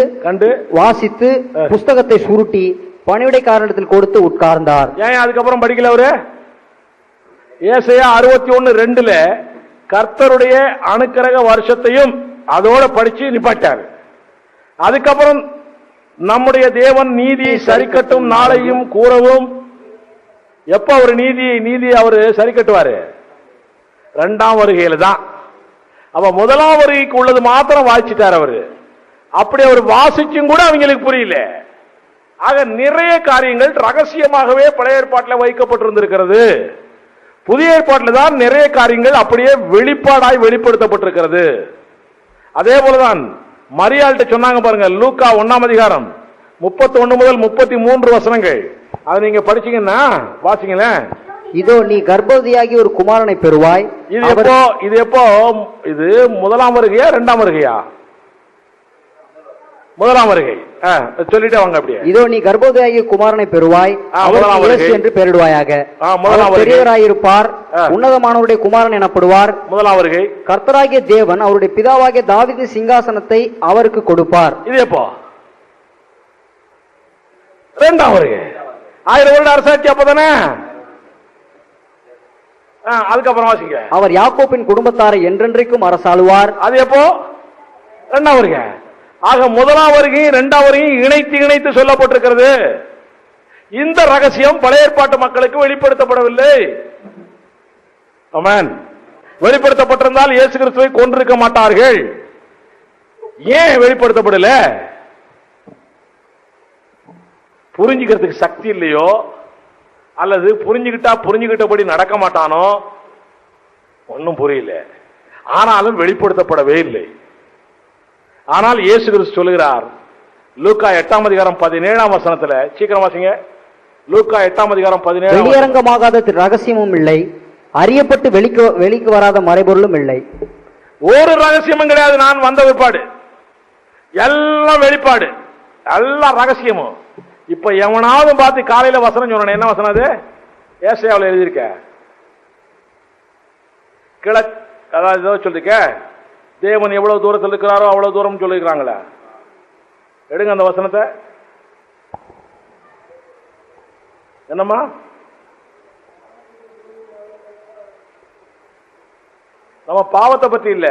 வாசித்து புஸ்தகத்தை சுருட்டி பணிவிடைக்காரனிடத்தில் கொடுத்து உட்கார்ந்தார். ஏன் அதுக்கப்புறம் படிக்கல அவரு? ஏசாயா 61:2 கர்த்தருடைய அனுக்கிரக வருஷத்தையும் அதோட படிச்சு நிப்பாட்டார். அதுக்கப்புறம் நம்முடைய தேவன் நீதியை சரிக்கட்டும் நாளையும் கூறவும். எப்ப அவர் நீதி அவரு சரி கட்டுவாரு? 2ஆம் வருகையில தான். அப்ப 1ஆம் வருகைக்கு உள்ளது மாத்திரம் வாசிச்சிட்டார் அவரு. அப்படி அவர் வாசிச்சும் கூட அவங்களுக்கு புரியல. ஆக நிறைய காரியங்கள் ரகசியமாகவே பழைய ஏற்பாட்டில் வைக்கப்பட்டிருந்திருக்கிறது. புதிய ஏற்பாட்டில் தான் நிறைய காரியங்கள் அப்படியே வெளிப்பாடாய் வெளிப்படுத்தப்பட்டிருக்கிறது. அதே போலதான் மரியாள்கிட்ட சொன்னாங்க பாருங்க, லூக்கா 1ஆம் அதிகாரம் 31-33 வசனங்கள். அது நீங்க படிச்சீங்கன்னா வாசிங்களேன். இதோ நீ கர்ப்பவதியாகி ஒரு குமாரனை பெறுவாய். இது எப்போ? இது 1ஆம் வருகையா 2ஆம் வருகையா? 1ஆம் வருகை. சொல்லிட்டே வாங்க அப்படியே. இதோ நீ கர்ப்பவதியாகிய குமாரனை பெறுவாய், இயேசு என்று பெயரிடுவாயாக. பெரியவராயிருப்பார், உன்னதமானவருடைய குமாரன் எனப்படுவார். 1ஆம் வருகை. கர்த்தராகிய தேவன் அவருடைய பிதாவாகிய தாவீதின் சிங்காசனத்தை அவருக்கு கொடுப்பார். இது எப்போ? 2ஆம் வருகை. 1000 வருட அரசாட்சி அப்பதானே. அதுக்கப்புறம் வாசிங்க. அவர் யாக்கோபின் குடும்பத்தாரை என்றென்றைக்கும் அரசாளுவார். அது எப்போ? 2ஆம் வருகை. ஆக 1ஆம் வருகையும் 2ஆம் வருகையும் இணைத்து சொல்லப்பட்டிருக்கிறது. இந்த ரகசியம் பழைய ஏற்பாட்டு மக்களுக்கு வெளிப்படுத்தப்படவில்லை. ஆமென். வெளிப்படுத்தப்பட்டிருந்தால் இயேசு கிறிஸ்துவை கொன்றிருக்க மாட்டார்கள். ஏன் வெளிப்படுத்தப்படல? புரிஞ்சுக்கிறதுக்கு சக்தி இல்லையோ, அல்லது புரிஞ்சுகிட்டபடி நடக்க மாட்டானோ, ஒன்னும் புரியல. ஆனாலும் வெளிப்படுத்தப்படவே இல்லை. ஆனால் இயேசு கிறிஸ்து சொல்லுகிறார், லூக்கா 8ஆம் அதிகாரம் 17ஆம் வசனத்துல, சீக்கிரம் வாசிங்க. லூக்கா 8ஆம் அதிகாரம் 17. வெளியரங்கமாகாத ரகசியமும் இல்லை, அறியப்பட்டு வெளிக்கு வராத மறைபொருளும் இல்லை. ஒரு ரகசியமும் கிடையாது. நான் வந்த விற்பாடு எல்லாம் வெளிப்பாடு, எல்லாம் ரகசியமும். இப்ப எவனாவது பார்த்து காலையில வசனம் சொன்ன, என்ன வசனம் அது? ஏசாயாவில் எழுதியிருக்க அதாவது சொல்லிருக்க, தேவன் எவ்வளவு தூரத்தில் இருக்கிறாரோ அவ்வளவு தூரம் சொல்லிருக்கிறாங்களே. எடுங்க அந்த வசனத்தை. என்னம்மா? நம்ம பாவத்தை பற்றி இல்ல,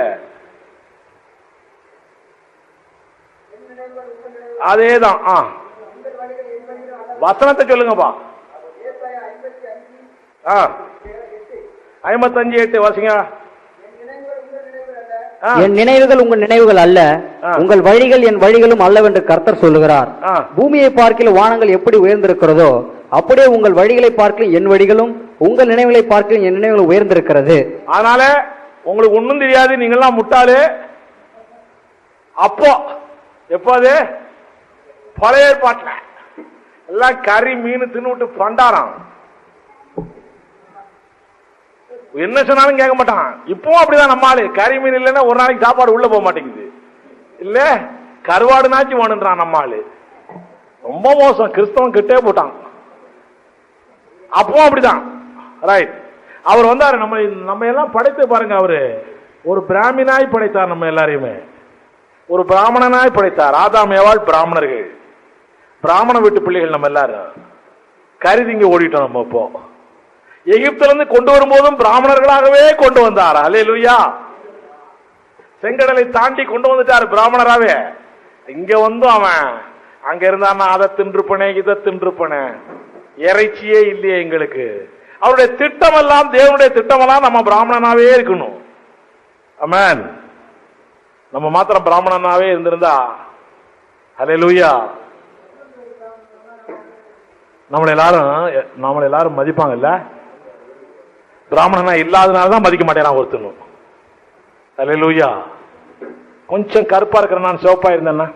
அதேதான். வசனத்தை சொல்லுங்கப்பா. 55:8 வாசிங்க. என் நினைவுகள் உங்கள் நினைவுகள் அல்ல, உங்கள் வழிகள் என் வழிகளும் அல்லவென்று கர்த்தர் சொல்லுகிறார். பூமியை பார்க்கில வானங்கள் எப்படி உயர்ந்திருக்கிறதோ அப்படியே உங்கள் வழிகளை பார்க்கல என் வழிகளும் உங்கள் நினைவுகளை பார்க்கல என் நினைவுகள் உயர்ந்திருக்கிறது. அதனால உங்களுக்கு ஒண்ணும் தெரியாது, நீங்கெல்லாம் முட்டாளு. அப்போ எப்போது பழைய ஏற்பாட்டுல எல்லாம் கறி மீன் தின்னுட்டு பண்டாராம், என்ன சொன்னாலும் கேட்க மாட்டான். இப்பவும் அப்படிதான் நம்ம ஆளு. கறி மீன் இல்லைன்னா ஒரு நாளைக்கு சாப்பாடு உள்ள போக மாட்டேங்குது, இல்ல கருவாடுனாச்சும் வேணுன்றான் நம்ம ஆளு. ரொம்ப மோசம், கிறிஸ்தவன் கிட்டே போட்டான். அப்பவும் அப்படிதான். ரைட், அவர் வந்தாரு. நம்ம எல்லாம் படைத்து பாருங்க. அவரு ஒரு பிராமணனாய் படைத்தார், நம்ம எல்லாரையுமே ஒரு பிராமணனாய் படைத்தார். ஆதாம் ஏவாள் பிராமணர்கள், பிராமண வீட்டு பிள்ளைகள் நம்ம எல்லாரும். கருதிங்க ஓடிட்டோம். நம்ம இப்போ எகிப்துல இருந்து கொண்டு வரும்போதும் பிராமணர்களாகவே கொண்டு வந்தார். அல்லேலூயா. செங்கடலை தாண்டி கொண்டு வந்துட்டாரு பிராமணராவே. இங்க வந்து அவன் அங்க இருந்தான்னா அதை தின்றுப்பனே இதை தின்றுப்பனே, இறைச்சியே இல்லையே எங்களுக்கு. அவருடைய திட்டம் எல்லாம், தேவனுடைய திட்டம் எல்லாம் நம்ம பிராமணனாவே இருக்கணும். ஆமென். நம்ம மாத்திரம் பிராமணனாவே இருந்திருந்தா அல்லேலூயா, நம்மள எல்லாரும் மதிப்பாங்கல்ல. பிராமணனா இல்லாதனாலதான் மதிக்க மாட்டேன் ஒருத்தனும். அல்லேலூயா. கொஞ்சம் கருப்பா இருக்கிற நான் சிவப்பா இருந்தேன்னா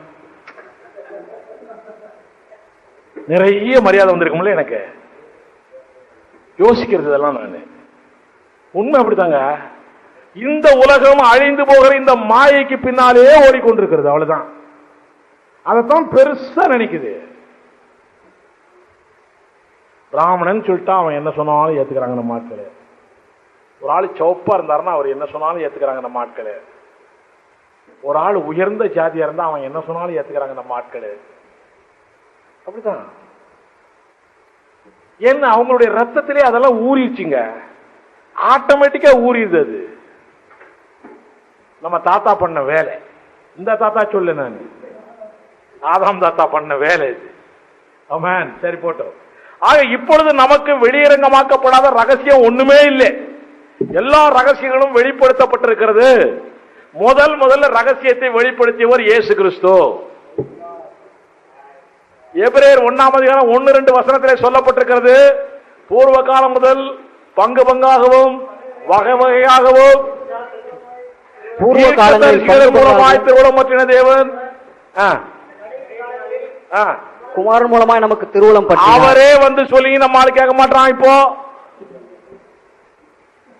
நிறைய மரியாதை வந்திருக்கும்ல எனக்கு. யோசிக்கிறது இதெல்லாம் நான் உண்மை அப்படித்தாங்க. இந்த உலகம் அழிந்து போகிற இந்த மாயைக்கு பின்னாலே ஓடிக்கொண்டிருக்கிறது, அவ்வளவுதான். அதைத்தான் பெருசா நினைக்குது. பிராமணன் சொல்லிட்டா அவன் என்ன சொன்னாலும் ஏத்துக்கிறாங்க நம்ம ஆட்களே. ஒரு ஆள் சிவப்பா இருந்தாருன்னா அவர் என்ன சொன்னாலும் ஏத்துக்கிறாங்க நம்ம ஆட்களே. ஒரு ஆள் உயர்ந்த ஜாதியா இருந்தா அவன் என்ன சொன்னாலும் ஏத்துக்கிறாங்க நம்ம ஆட்களே. அப்படிதான். என்ன அவங்களுடைய ரத்தத்திலே அதெல்லாம் ஊறிச்சுங்க, ஆட்டோமேட்டிக்கா ஊறிடுது. அது நம்ம தாத்தா பண்ண வேலை. இந்த தாத்தா சொல்லு, நான் ஆதாம் தாத்தா பண்ண வேலை இது. ஆமென். சரி போட்டோம். ஆக இப்பொழுது நமக்கு வெளியரங்கமாக்கப்படாத ரகசியம் ஒண்ணுமே இல்லை. எல்லா ரகசியங்களும் வெளிப்படுத்தப்பட்டிருக்கிறது. முதல்ல ரகசியத்தை வெளிப்படுத்தியவர் இயேசு கிறிஸ்து. எபிரேயர் 1:1-2 சொல்லப்பட்டிருக்கிறது. பூர்வ காலம் முதல் பங்கு பங்காகவும் வகை வகையாகவும் பூர்வ காலங்களில் மூலமாய் திருவுளமற்றின தேவன் குமாரன் மூலமாய் நமக்கு திருவுளம் பற்றி அவரே வந்து சொல்லி நம்ம ஆளு கேட்க மாட்டான். இப்போ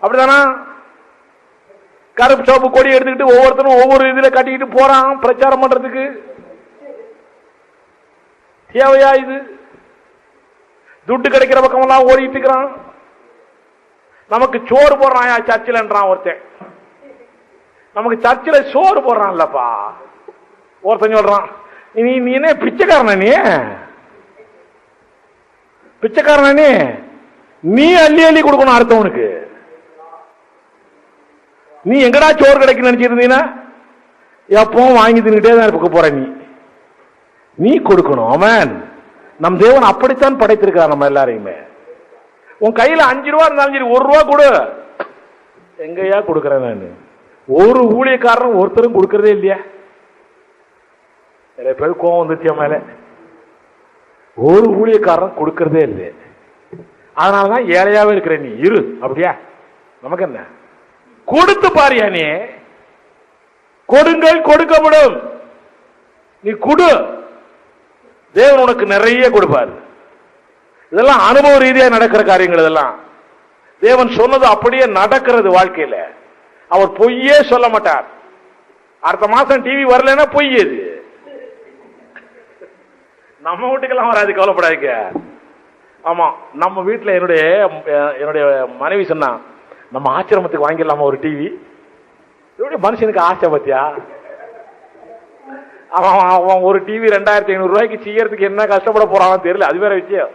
அப்படிதானா? கருப்பு சோப்பு கொடி எடுத்துக்கிட்டு ஒவ்வொருத்தரும் ஒவ்வொரு இதுல கட்டிக்கிட்டு போறான் பிரச்சாரம் பண்றதுக்கு. தேவையா இது? துட்டு கிடைக்கிற பக்கம் எல்லாம் ஓடிட்டு இருக்கிறான். நமக்கு சோறு போடுறான் சர்ச்சில்ன்றான் ஒருத்தன். நமக்கு சர்ச்சில் சோறு போடுறான்லப்பா. ஒருத்தன் சொல்றான், நீ என்ன பிச்சைக்காரனா? நீ பிச்சைக்காரனா? நீ அள்ளி அள்ளி கொடுக்கணும் அடுத்தவனுக்கு. நீ எங்கடா சோறு கிடைக்கும் நினைச்சிருந்தீங்கன்னா எப்பவும் வாங்கி தின்னுட்டே தான் இருக்க போற. நீ கொடுக்கணும். ஆமென். நம் தேவன் அப்படித்தான் படைத்திருக்கிறார் நம்ம எல்லாரையுமே. உன் கையில 5 ரூபா இருந்தாலும் சரி, 1 ரூபா கொடு. எங்கயா கொடுக்கறேன் நான்? ஒரு ஊழியக்காரன் ஒருத்தரும் கொடுக்கறதே இல்லையா? நிறைய பேர் கோவம் வந்துச்சு மேல. ஒரு ஊழியக்காரன் கொடுக்கறதே இல்லை. அதனாலதான் ஏழையாவே இருக்கிற. நீ இரு. அப்படியா? நமக்கு என்ன? கொடுத்து பாரியா? நீ கொடுங்கள், கொடுக்கப்படும். நீ கொடு, தேவன் உனக்கு நிறைய கொடுப்பார். இதெல்லாம் அனுபவ ரீதியா நடக்கிற காரியங்கள். இதெல்லாம் தேவன் சொன்னது அப்படியே நடக்கிறது வாழ்க்கையில. அவர் பொய்யே சொல்ல மாட்டார். அடுத்த மாசம் டிவி வரலன்னா பொய். இது நம்ம வீட்டுக்கெல்லாம் வராது, கவலைப்படாதீங்க. ஆமா, நம்ம வீட்டுல என்னுடைய மனைவி சொன்னா, நம்ம ஆசிரமத்துக்கு வாங்கிடலாமா ஒரு டிவி? மனுஷனுக்கு ஆசை பத்தியா? அவன் ஒரு டிவி 2500 ரூபாய்க்கு செய்யறதுக்கு என்ன கஷ்டப்பட போறான்னு தெரியல. அது வேற விஷயம்.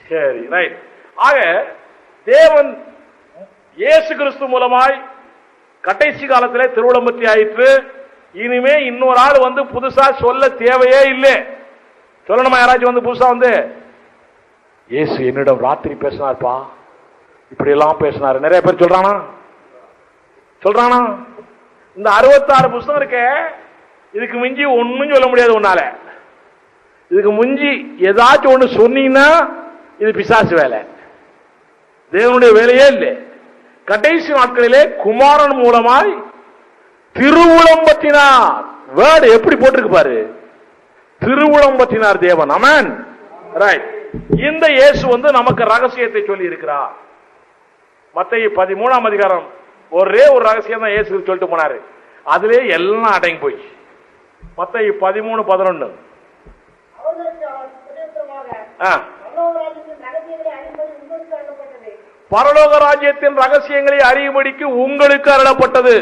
சரி, ரைட். ஆக தேவன் இயேசு கிறிஸ்து மூலமாய் கடைசி காலத்திலே திருவுளம் பற்றி ஆயிற்று. இனிமே இன்னொரு ஆள் வந்து புதுசா சொல்ல தேவையே இல்லை. சொல்லணுமா? யாராச்சும் வந்து புதுசா வந்து, இயேசு என்னிடம் ராத்திரி பேசினார்ப்பா, இப்படி எல்லாம் பேசினாரு. நிறைய பேர் சொல்றானா? சொல்றானா? இந்த 66 புஸ்தகம் இருக்க, இதுக்கு மிஞ்சி ஒன்னும் சொல்ல முடியாது உன்னால. இதுக்கு மிஞ்சி ஏதாச்சும் ஒண்ணு சொன்னீங்கன்னா இது பிசாசு வேலை, தேவனுடைய வேலையே இல்லை. கடைசி நாட்களிலே குமாரன் மூலமாய் திருவுளம்பத்தினார். வேர்டு எப்படி போட்டிருக்கு பாரு, திருவுளம்பத்தினார் தேவன். ஆமென். ரைட். இந்த இயேசு நமக்கு ரகசியத்தை சொல்லி இருக்கிறார். மத்தேயு 13ஆம் அதிகாரம் ஒரே ஒரு ரகசியம் தான் இயேசு சொல்லிட்டு போனாரு, அதிலே எல்லாம் அடங்கி போய். மத்தேயு 13:11 பரலோக ராஜ்யத்தின் ரகசியங்களை அறியும்படிக்கு உங்களுக்கு அருளப்பட்டது.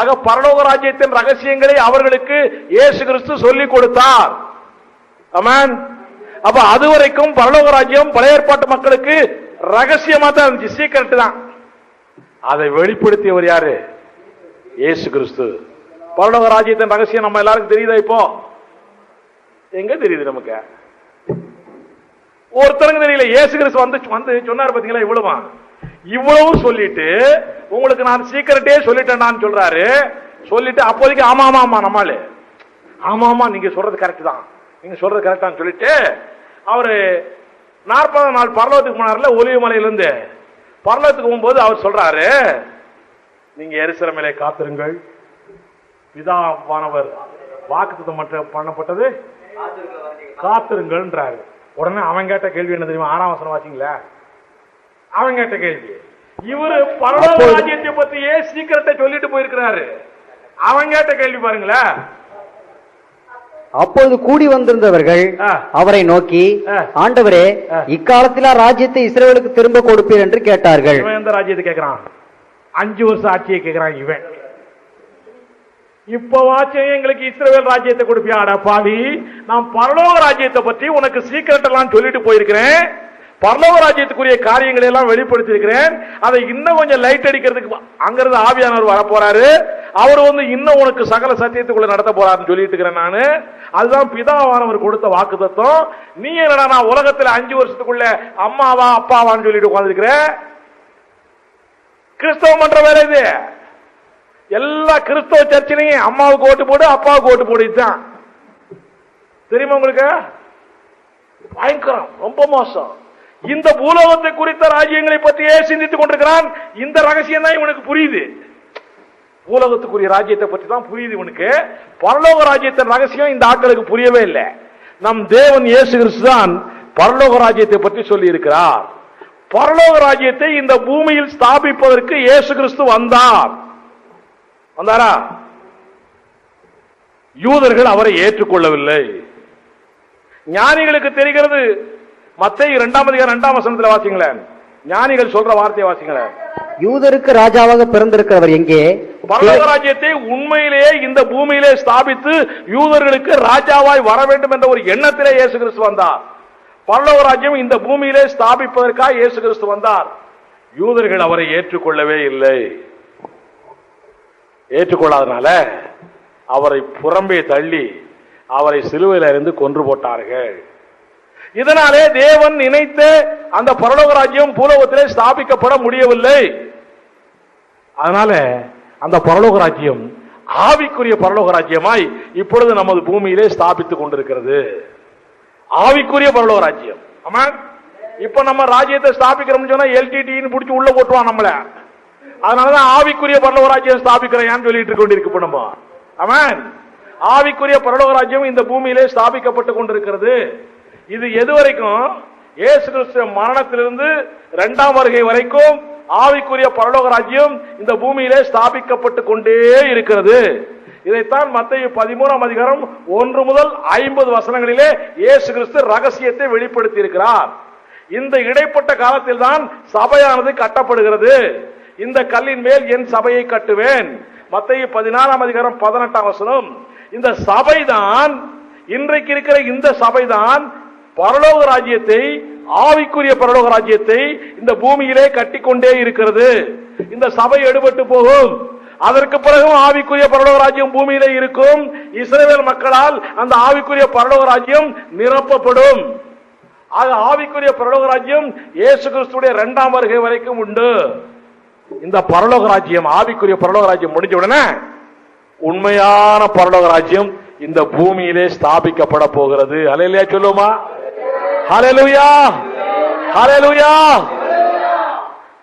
ஆக பரலோக ராஜ்யத்தின் ரகசியங்களை அவர்களுக்கு இயேசு கிறிஸ்து சொல்லிக் கொடுத்தார். ஆமென். அப்ப அதுவரைக்கும் பரலோக ராஜ்யம் பழைய ஏற்பாட்டு மக்களுக்கு ரகசியமா தான் இருந்துச்சு, சீக்கிரட் தான். அதை வெளிப்படுத்தியவர் யாரு? இயேசு கிறிஸ்து. பரலோக ராஜ்யத்தின் ரகசியம் நம்ம எல்லாருக்கும் தெரியுதா? இப்போ எங்க தெரியுது நமக்கு? ஒருத்தருக்கு தெரியல. இயேசு கிறிஸ்து வந்து சொன்னார் பாத்தீங்களா, இவ்வளவு சொல்லிட்டு உங்களுக்கு நான் சீக்கிரட்டே சொல்லிட்டேன் சொல்றாரு. சொல்லிட்டு அப்போதைக்கு ஆமா ஆமா ஆமா நம்மளு ஆமா ஆமா நீங்க சொல்றது கரெக்ட் தான், நீங்க சொல்றது கரெக்டான்னு சொல்லிட்டு அவரு 40 நாள் பரலோகத்துக்கு போனார்ல, ஒலிவ மலையிலிருந்து பரலோகத்துக்கு போகும்போது அவர் சொல்றாரு, நீங்க எருசலேமிலே காத்திருங்கள், பிதாவானவர் வாக்குத்தத்தம் பண்ணப்பட்டது காத்திருங்கள்ன்றாரு. உடனே அவன் கேட்ட கேள்வி என்ன தெரியுமா? 6ஆம் வசனம் வாசிங்களா? அவன் கேட்ட கேள்வி, இவரு பரலோக ராஜ்யத்தை பத்தியே சீக்கிரத்தை சொல்லிட்டு போயிருக்கிறாரு. அவன் கேட்ட கேள்வி பாருங்களேன். அப்பொழுது கூடி வந்திருந்தவர்கள் அவரை நோக்கி, ஆண்டவரே, இக்காலத்திலா ராஜ்யத்தை இஸ்ரவேலுக்கு திரும்ப கொடுப்பீர் என்று கேட்டார்கள். இவன் எந்த ராஜ்யத்தை கேட்கிறான்? 5 வருஷம் ஆட்சியை கேட்கிறான் இவன். இப்பவாச்சும் எங்களுக்கு இஸ்ரவேல் ராஜ்யத்தை கொடுப்பியாடா பாவி, நான் பரலோக ராஜ்யத்தை பற்றி உனக்கு சீக்கிரட் எல்லாம் சொல்லிட்டு போயிருக்கிறேன், பரலோக ராஜ்யத்துக்குரிய காரியங்களை எல்லாம் வெளிப்படுத்தி இருக்கிறேன், அதை இன்னும் கொஞ்சம் லைட் அடிக்கிறதுக்கு அங்கிருந்து ஆவியானவர் வர போறாரு, அவர் இன்னும் உனக்கு சகல சத்தியத்துக்குள்ள நடத்த போறாருன்னு சொல்லிட்டு இருக்கிறேன் நானு. அதுதான் பிதாவானவர் கொடுத்த வாக்குத்தத்தம். நீ என்னடா நான் உலகத்துல 5 வருஷத்துக்குள்ள அம்மாவா அப்பாவான்னு சொல்லிட்டு உட்கார்ந்திருக்கிற? கிறிஸ்தவம் பண்ற வேலை இது. எல்லா கிறிஸ்தவ சர்ச்சிலையும் அம்மாவுக்கு ஓட்டு போடு, அப்பாவுக்கு ஓட்டு போடு, இதுதான். தெரியுமா உங்களுக்கு? பயங்கரம், ரொம்ப மோசம். இந்த பூலோகத்தை குறித்த ராஜ்யங்களை பற்றியே சிந்தித்துக் கொண்டிருக்கிறான். இந்த ரகசியம் தான் இவனுக்கு புரியுது. பூலோகத்துக்குரிய ராஜ்யத்தை பற்றி தான் புரியுது இவனுக்கு. பரலோக ராஜ்யத்தின் ரகசியம் இந்த ஆட்களுக்கு புரியவே இல்லை. நம் தேவன் இயேசு கிறிஸ்து தான் பரலோக ராஜ்யத்தை பற்றி சொல்லி இருக்கிறார். பரலோக ராஜ்யத்தை இந்த பூமியில் ஸ்தாபிப்பதற்கு இயேசு கிறிஸ்து வந்தார். வந்தாரா? யூதர்கள் அவரை ஏற்றுக்கொள்ளவில்லை. ஞானிகளுக்கு தெரிகிறது. மத்தேயு 2ஆம் அதிகாரம் 2ஆம் வசனத்தில் வாசிங்களேன். ஞானிகள் சொல்ற வார்த்தையை வாசிங்களேன். யூதருக்கு ராஜாவாக பிறந்திருக்கிறவர் எங்கே? பரலோக ராஜ்யத்தை உண்மையிலேயே இந்த பூமியிலே ஸ்தாபித்து யூதர்களுக்கு ராஜாவாய் வர வேண்டும் என்ற ஒரு எண்ணத்திலே இயேசு கிறிஸ்து வந்தார். பரலோக ராஜ்யம் இந்த பூமியிலே ஸ்தாபிப்பதற்காக இயேசு கிறிஸ்து வந்தார். யூதர்கள் அவரை ஏற்றுக்கொள்ளவே இல்லை. ஏற்றுக்கொள்ளாதனால அவரை புறம்பே தள்ளி அவரை சிலுவையில் இருந்து கொன்று போட்டார்கள். இதனாலே தேவன் நினைத்த அந்த பரலோக ராஜ்யம் பூலோகத்திலே ஸ்தாபிக்கப்பட முடியவில்லை. அதனால அந்த பரலோக ராஜ்யம் ஆவிக்குரிய பரலோக ராஜ்யமாய் இப்பொழுது நமது பூமியிலே ஸ்தாபித்துக் கொண்டிருக்கிறது. ஆவிக்குரிய பரலோக ராஜ்யம். ஆமா, இப்ப நம்ம ராஜ்யத்தை ஸ்தாபிக்கிறோம்னு சொன்னா எல்டிடின்னு பிடிச்சி உள்ள போட்டுவான் நம்மள. அதனாலதான் ஆவிக்குரிய பரலோக ராஜ்யம் ஸ்தாபிக்கிறேன் சொல்லிட்டு கொண்டிருக்கு நம்ம. ஆமென். ஆவிக்குரிய பரலோக ராஜ்யம் இந்த பூமியிலே ஸ்தாபிக்கப்பட்டுக் கொண்டிருக்கிறது. இது எது வரைக்கும்? இயேசு கிறிஸ்து மரணத்திலிருந்து 2ஆம் வருகை வரைக்கும் ஆவிக்குரிய பரலோக ராஜ்யம் இந்த பூமியிலே ஸ்தாபிக்கப்பட்டுக் கொண்டே இருக்கிறது. இதைத்தான் மத்தேயு 13ஆம் அதிகாரம் 1 முதல் 50 வசனங்களிலே இயேசு கிறிஸ்து ரகசியத்தை வெளிப்படுத்தி இருக்கிறார். இந்த இடைப்பட்ட காலத்தில் தான் சபையானது கட்டப்படுகிறது. இந்த கல்லின் மேல் என் சபையை கட்டுவேன். மத்தேயு 14ஆம் அதிகாரம் 18ஆம் வசனம். இந்த சபைதான், இன்றைக்கு இருக்கிற இந்த சபைதான் பரலோக ராஜ்யத்தை, ஆவிக்குரிய பரலோக ராஜ்யத்தை இந்த பூமியிலே கட்டிக்கொண்டே இருக்கிறது. இந்த சபை எடுபட்டு போகும். அதற்கு பிறகும் ஆவிக்குரிய பரலோக ராஜ்யம் பூமியிலே இருக்கும். இஸ்ரவேல் மக்களால் அந்த ஆவிக்குரிய பரலோக ராஜ்யம் நிரப்பப்படும். ஆக ஆவிக்குரிய பரலோக ராஜ்யம் இயேசு கிறிஸ்துடைய 2ஆம் வருகை வரைக்கும் உண்டு. இந்த பரலோக ராஜ்யம், ஆவிக்குரிய பரலோக ராஜ்யம் முடிஞ்ச உடனே உண்மையான பரலோக ராஜ்யம் இந்த பூமியிலே ஸ்தாபிக்கப்பட போகிறது. ஹல்லேலூயா சொல்லுமா? ஹல்லேலூயா, ஹல்லேலூயா.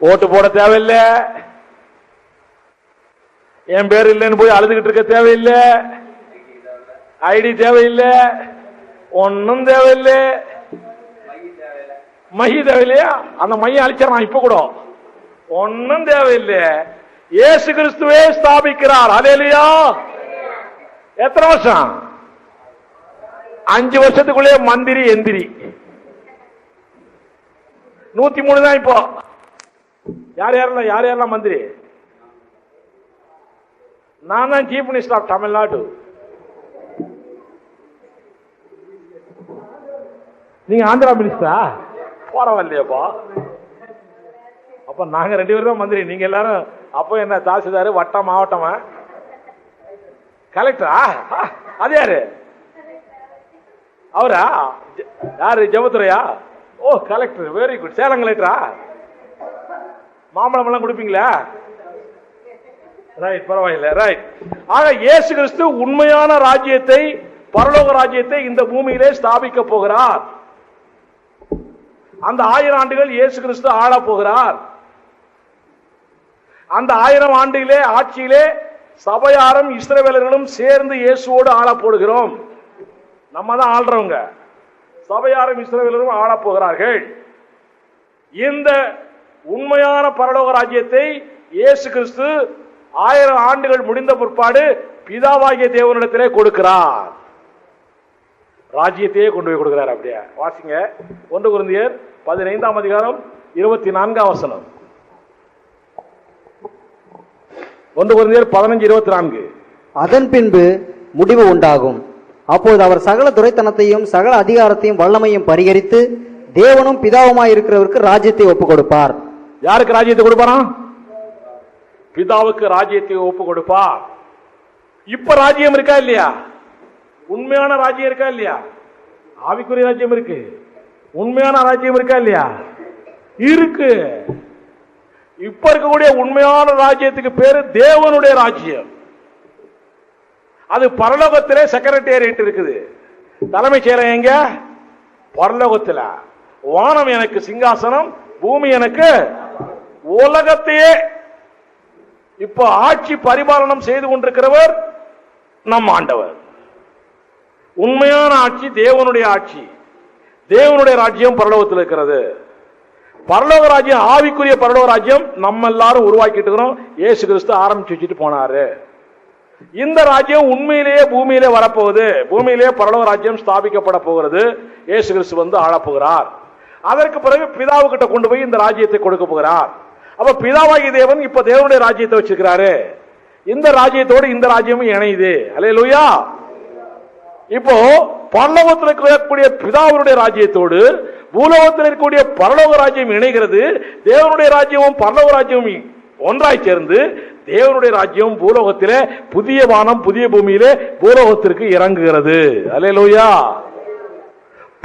ஓட்டு போட தேவையில்லை, என் பேர் இல்லைன்னு போய் அழுதுகிட்டு இருக்க தேவையில்லை, ஐடி தேவையில்லை, ஒன்னும் தேவையில்லை, மைய தேவையில்லையா? அந்த மையம் அழிச்சிடறான் இப்ப கூட, ஒன்னும் தேவையில்லை. இயேசு கிறிஸ்துவே ஸ்தாபிக்கிறார். ஹல்லேலூயா. எத்தனை வருஷம்? 5 வருஷத்துக்குள்ளே மந்திரி எந்திரி 103 தான். இப்போ யார் யாரெல்லாம் மந்திரி? நான் தான் சீஃப் மினிஸ்டர் ஆஃப் தமிழ்நாடு. நீங்க ஆந்திரா மினிஸ்டரா? பரவாயில்லையப்பா. அப்ப நாங்க 2 பேரும் தான் மந்திரி, நீங்க எல்லாரும் அப்போ என்ன தாசில்தார், வட்டம், மாவட்டமா, கலெக்டரா? அது யாரு? அவரா? யாரு? ஜெபத்துறையா? ஓ கலெக்டர், வெரி குட். சேலம் கலெக்டரா? மாம்பழம் எல்லாம் கொடுப்பீங்களா? ரைட், பரவாயில்லை. ரைட். ஆக இயேசு கிறிஸ்து உண்மையான ராஜ்யத்தை, பரலோக ராஜ்யத்தை இந்த பூமியிலே ஸ்தாபிக்க போகிறார். அந்த 1000 ஆண்டுகள் இயேசு கிறிஸ்து ஆள போகிறார். அந்த 1000 ஆண்டிலே ஆட்சியிலே சபையாரும் இஸ்ரவேலர்களும் சேர்ந்து இயேசுவோடு ஆள போடுகிறோம். நம்ம தான் ஆள்றவங்க. சபையாரும் இஸ்ரவேலரும் ஆள போகிறார்கள். இந்த உண்மையான பரலோக ராஜ்யத்தை இயேசு கிறிஸ்து 1000 ஆண்டுகள் முடிந்த பிற்பாடு பிதாவாகிய தேவனிடத்திலே கொடுக்கிறார். ராஜ்யத்தையே கொண்டு போய் கொடுக்கிறார். அப்படியே வாசிங்க. 1 கொரிந்தியர் 15ஆம் அதிகாரம் 24ஆம் வசனம். 1 கொரிந்தியர் 15:24. அதன் பின்பு முடிவு உண்டாகும். அப்போது அவர் சகல துரைத்தனத்தையும் சகல அதிகாரத்தையும் வல்லமையும் பரிகரித்து தேவனும் பிதாவுமாய் இருக்கிறவருக்கு ராஜ்யத்தை ஒப்பு கொடுப்பார். யாருக்கு ராஜ்யத்தை கொடுப்பாரா? பிதாவுக்கு ராஜ்யத்தை ஒப்பு கொடுப்பார். இப்ப ராஜ்யம் இருக்கா இல்லையா? உண்மையான ராஜ்யம் இருக்கா இல்லையா? ஆவிக்குரிய ராஜ்யம் இருக்கு. உண்மையான ராஜ்யம் இருக்கா இல்லையா? இருக்கு. இப்ப இருக்கக்கூடிய உண்மையான ராஜ்யத்துக்கு பேரு தேவனுடைய ராஜ்யம். அது பரலோகத்திலே செக்ரட்டேரியட் இருக்குது. தலைமைச் செயலகம் எங்க? பரலோகத்தில். வானம் எனக்கு சிங்காசனம், பூமி எனக்கு. உலகத்தையே இப்ப ஆட்சி பரிபாலனம் செய்து கொண்டிருக்கிறவர் நம் ஆண்டவர். உண்மையான ஆட்சி தேவனுடைய ஆட்சி. தேவனுடைய ராஜ்யம் பரலோகத்தில் இருக்கிறது. பரலோக ராஜ்யம், ஆவிக்குரிய பரலோக ராஜ்யம் நம்ம எல்லாரும் உருவாக்கிட்டு இருக்கிறோம். இயேசு கிறிஸ்து ஆரம்பிச்சு வச்சுட்டு போனாரு. இந்த ராஜ்யம் உண்மையிலேயே பூமியிலே வரப்போகுது. பூமியிலே பரலோக ராஜ்யம் ஸ்தாபிக்கப்பட போகிறது. இயேசு கிறிஸ்து வந்து ஆளப்போகிறார். அதற்கு பிறகு பிதாவு கிட்ட கொண்டு போய் இந்த ராஜ்யத்தை கொடுக்க போகிறார். அப்ப பிதாவாகிய தேவன் இப்ப தேவனுடைய ராஜ்யத்தை வச்சிருக்கிறாரு. இந்த ராஜ்யத்தோடு இந்த ராஜ்யமும் இணையுது. அல்லேலூயா. இப்போ பரலோகத்தில் இருக்கக்கூடிய பிதாவுடைய ராஜ்யத்தோடு பூலோகத்தில் இருக்கக்கூடிய பரலோக ராஜ்யம் இணைகிறது. தேவனுடைய ராஜ்யமும் பரலோக ராஜ்யமும் ஒன்றாய் சேர்ந்து தேவனுடைய ராஜ்யம் பூலோகத்திலே புதிய வானம் புதிய பூமியிலே பூலோகத்திற்கு இறங்குகிறது. அல்லேலூயா.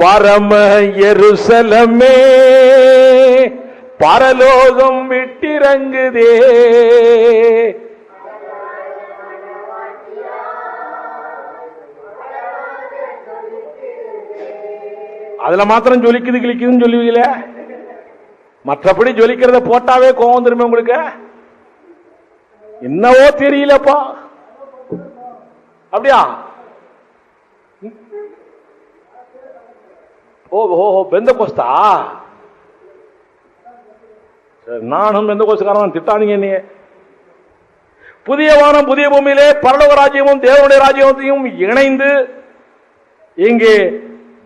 பரம எருசலமே பரலோகம் விட்டிறங்குதே. அதுல மாத்திரம் ஜொலிக்குது கிளிக்குதுன்னு சொல்லுவீங்களே, மற்றபடி ஜொலிக்கிறத போட்டாவே கோவம் திரும்ப உங்களுக்கு. என்னவோ தெரியலப்பா. அப்படியா? ஓஹோ, பெந்த கோஸ்தா? நானும் பெந்த கோஸ்துக்காரன், திட்டாதீங்க. நீ புதிய வானம் புதிய பூமியிலே பரலோக ராஜ்யமும் தேவனுடைய ராஜ்யத்தையும் இணைந்து இங்கே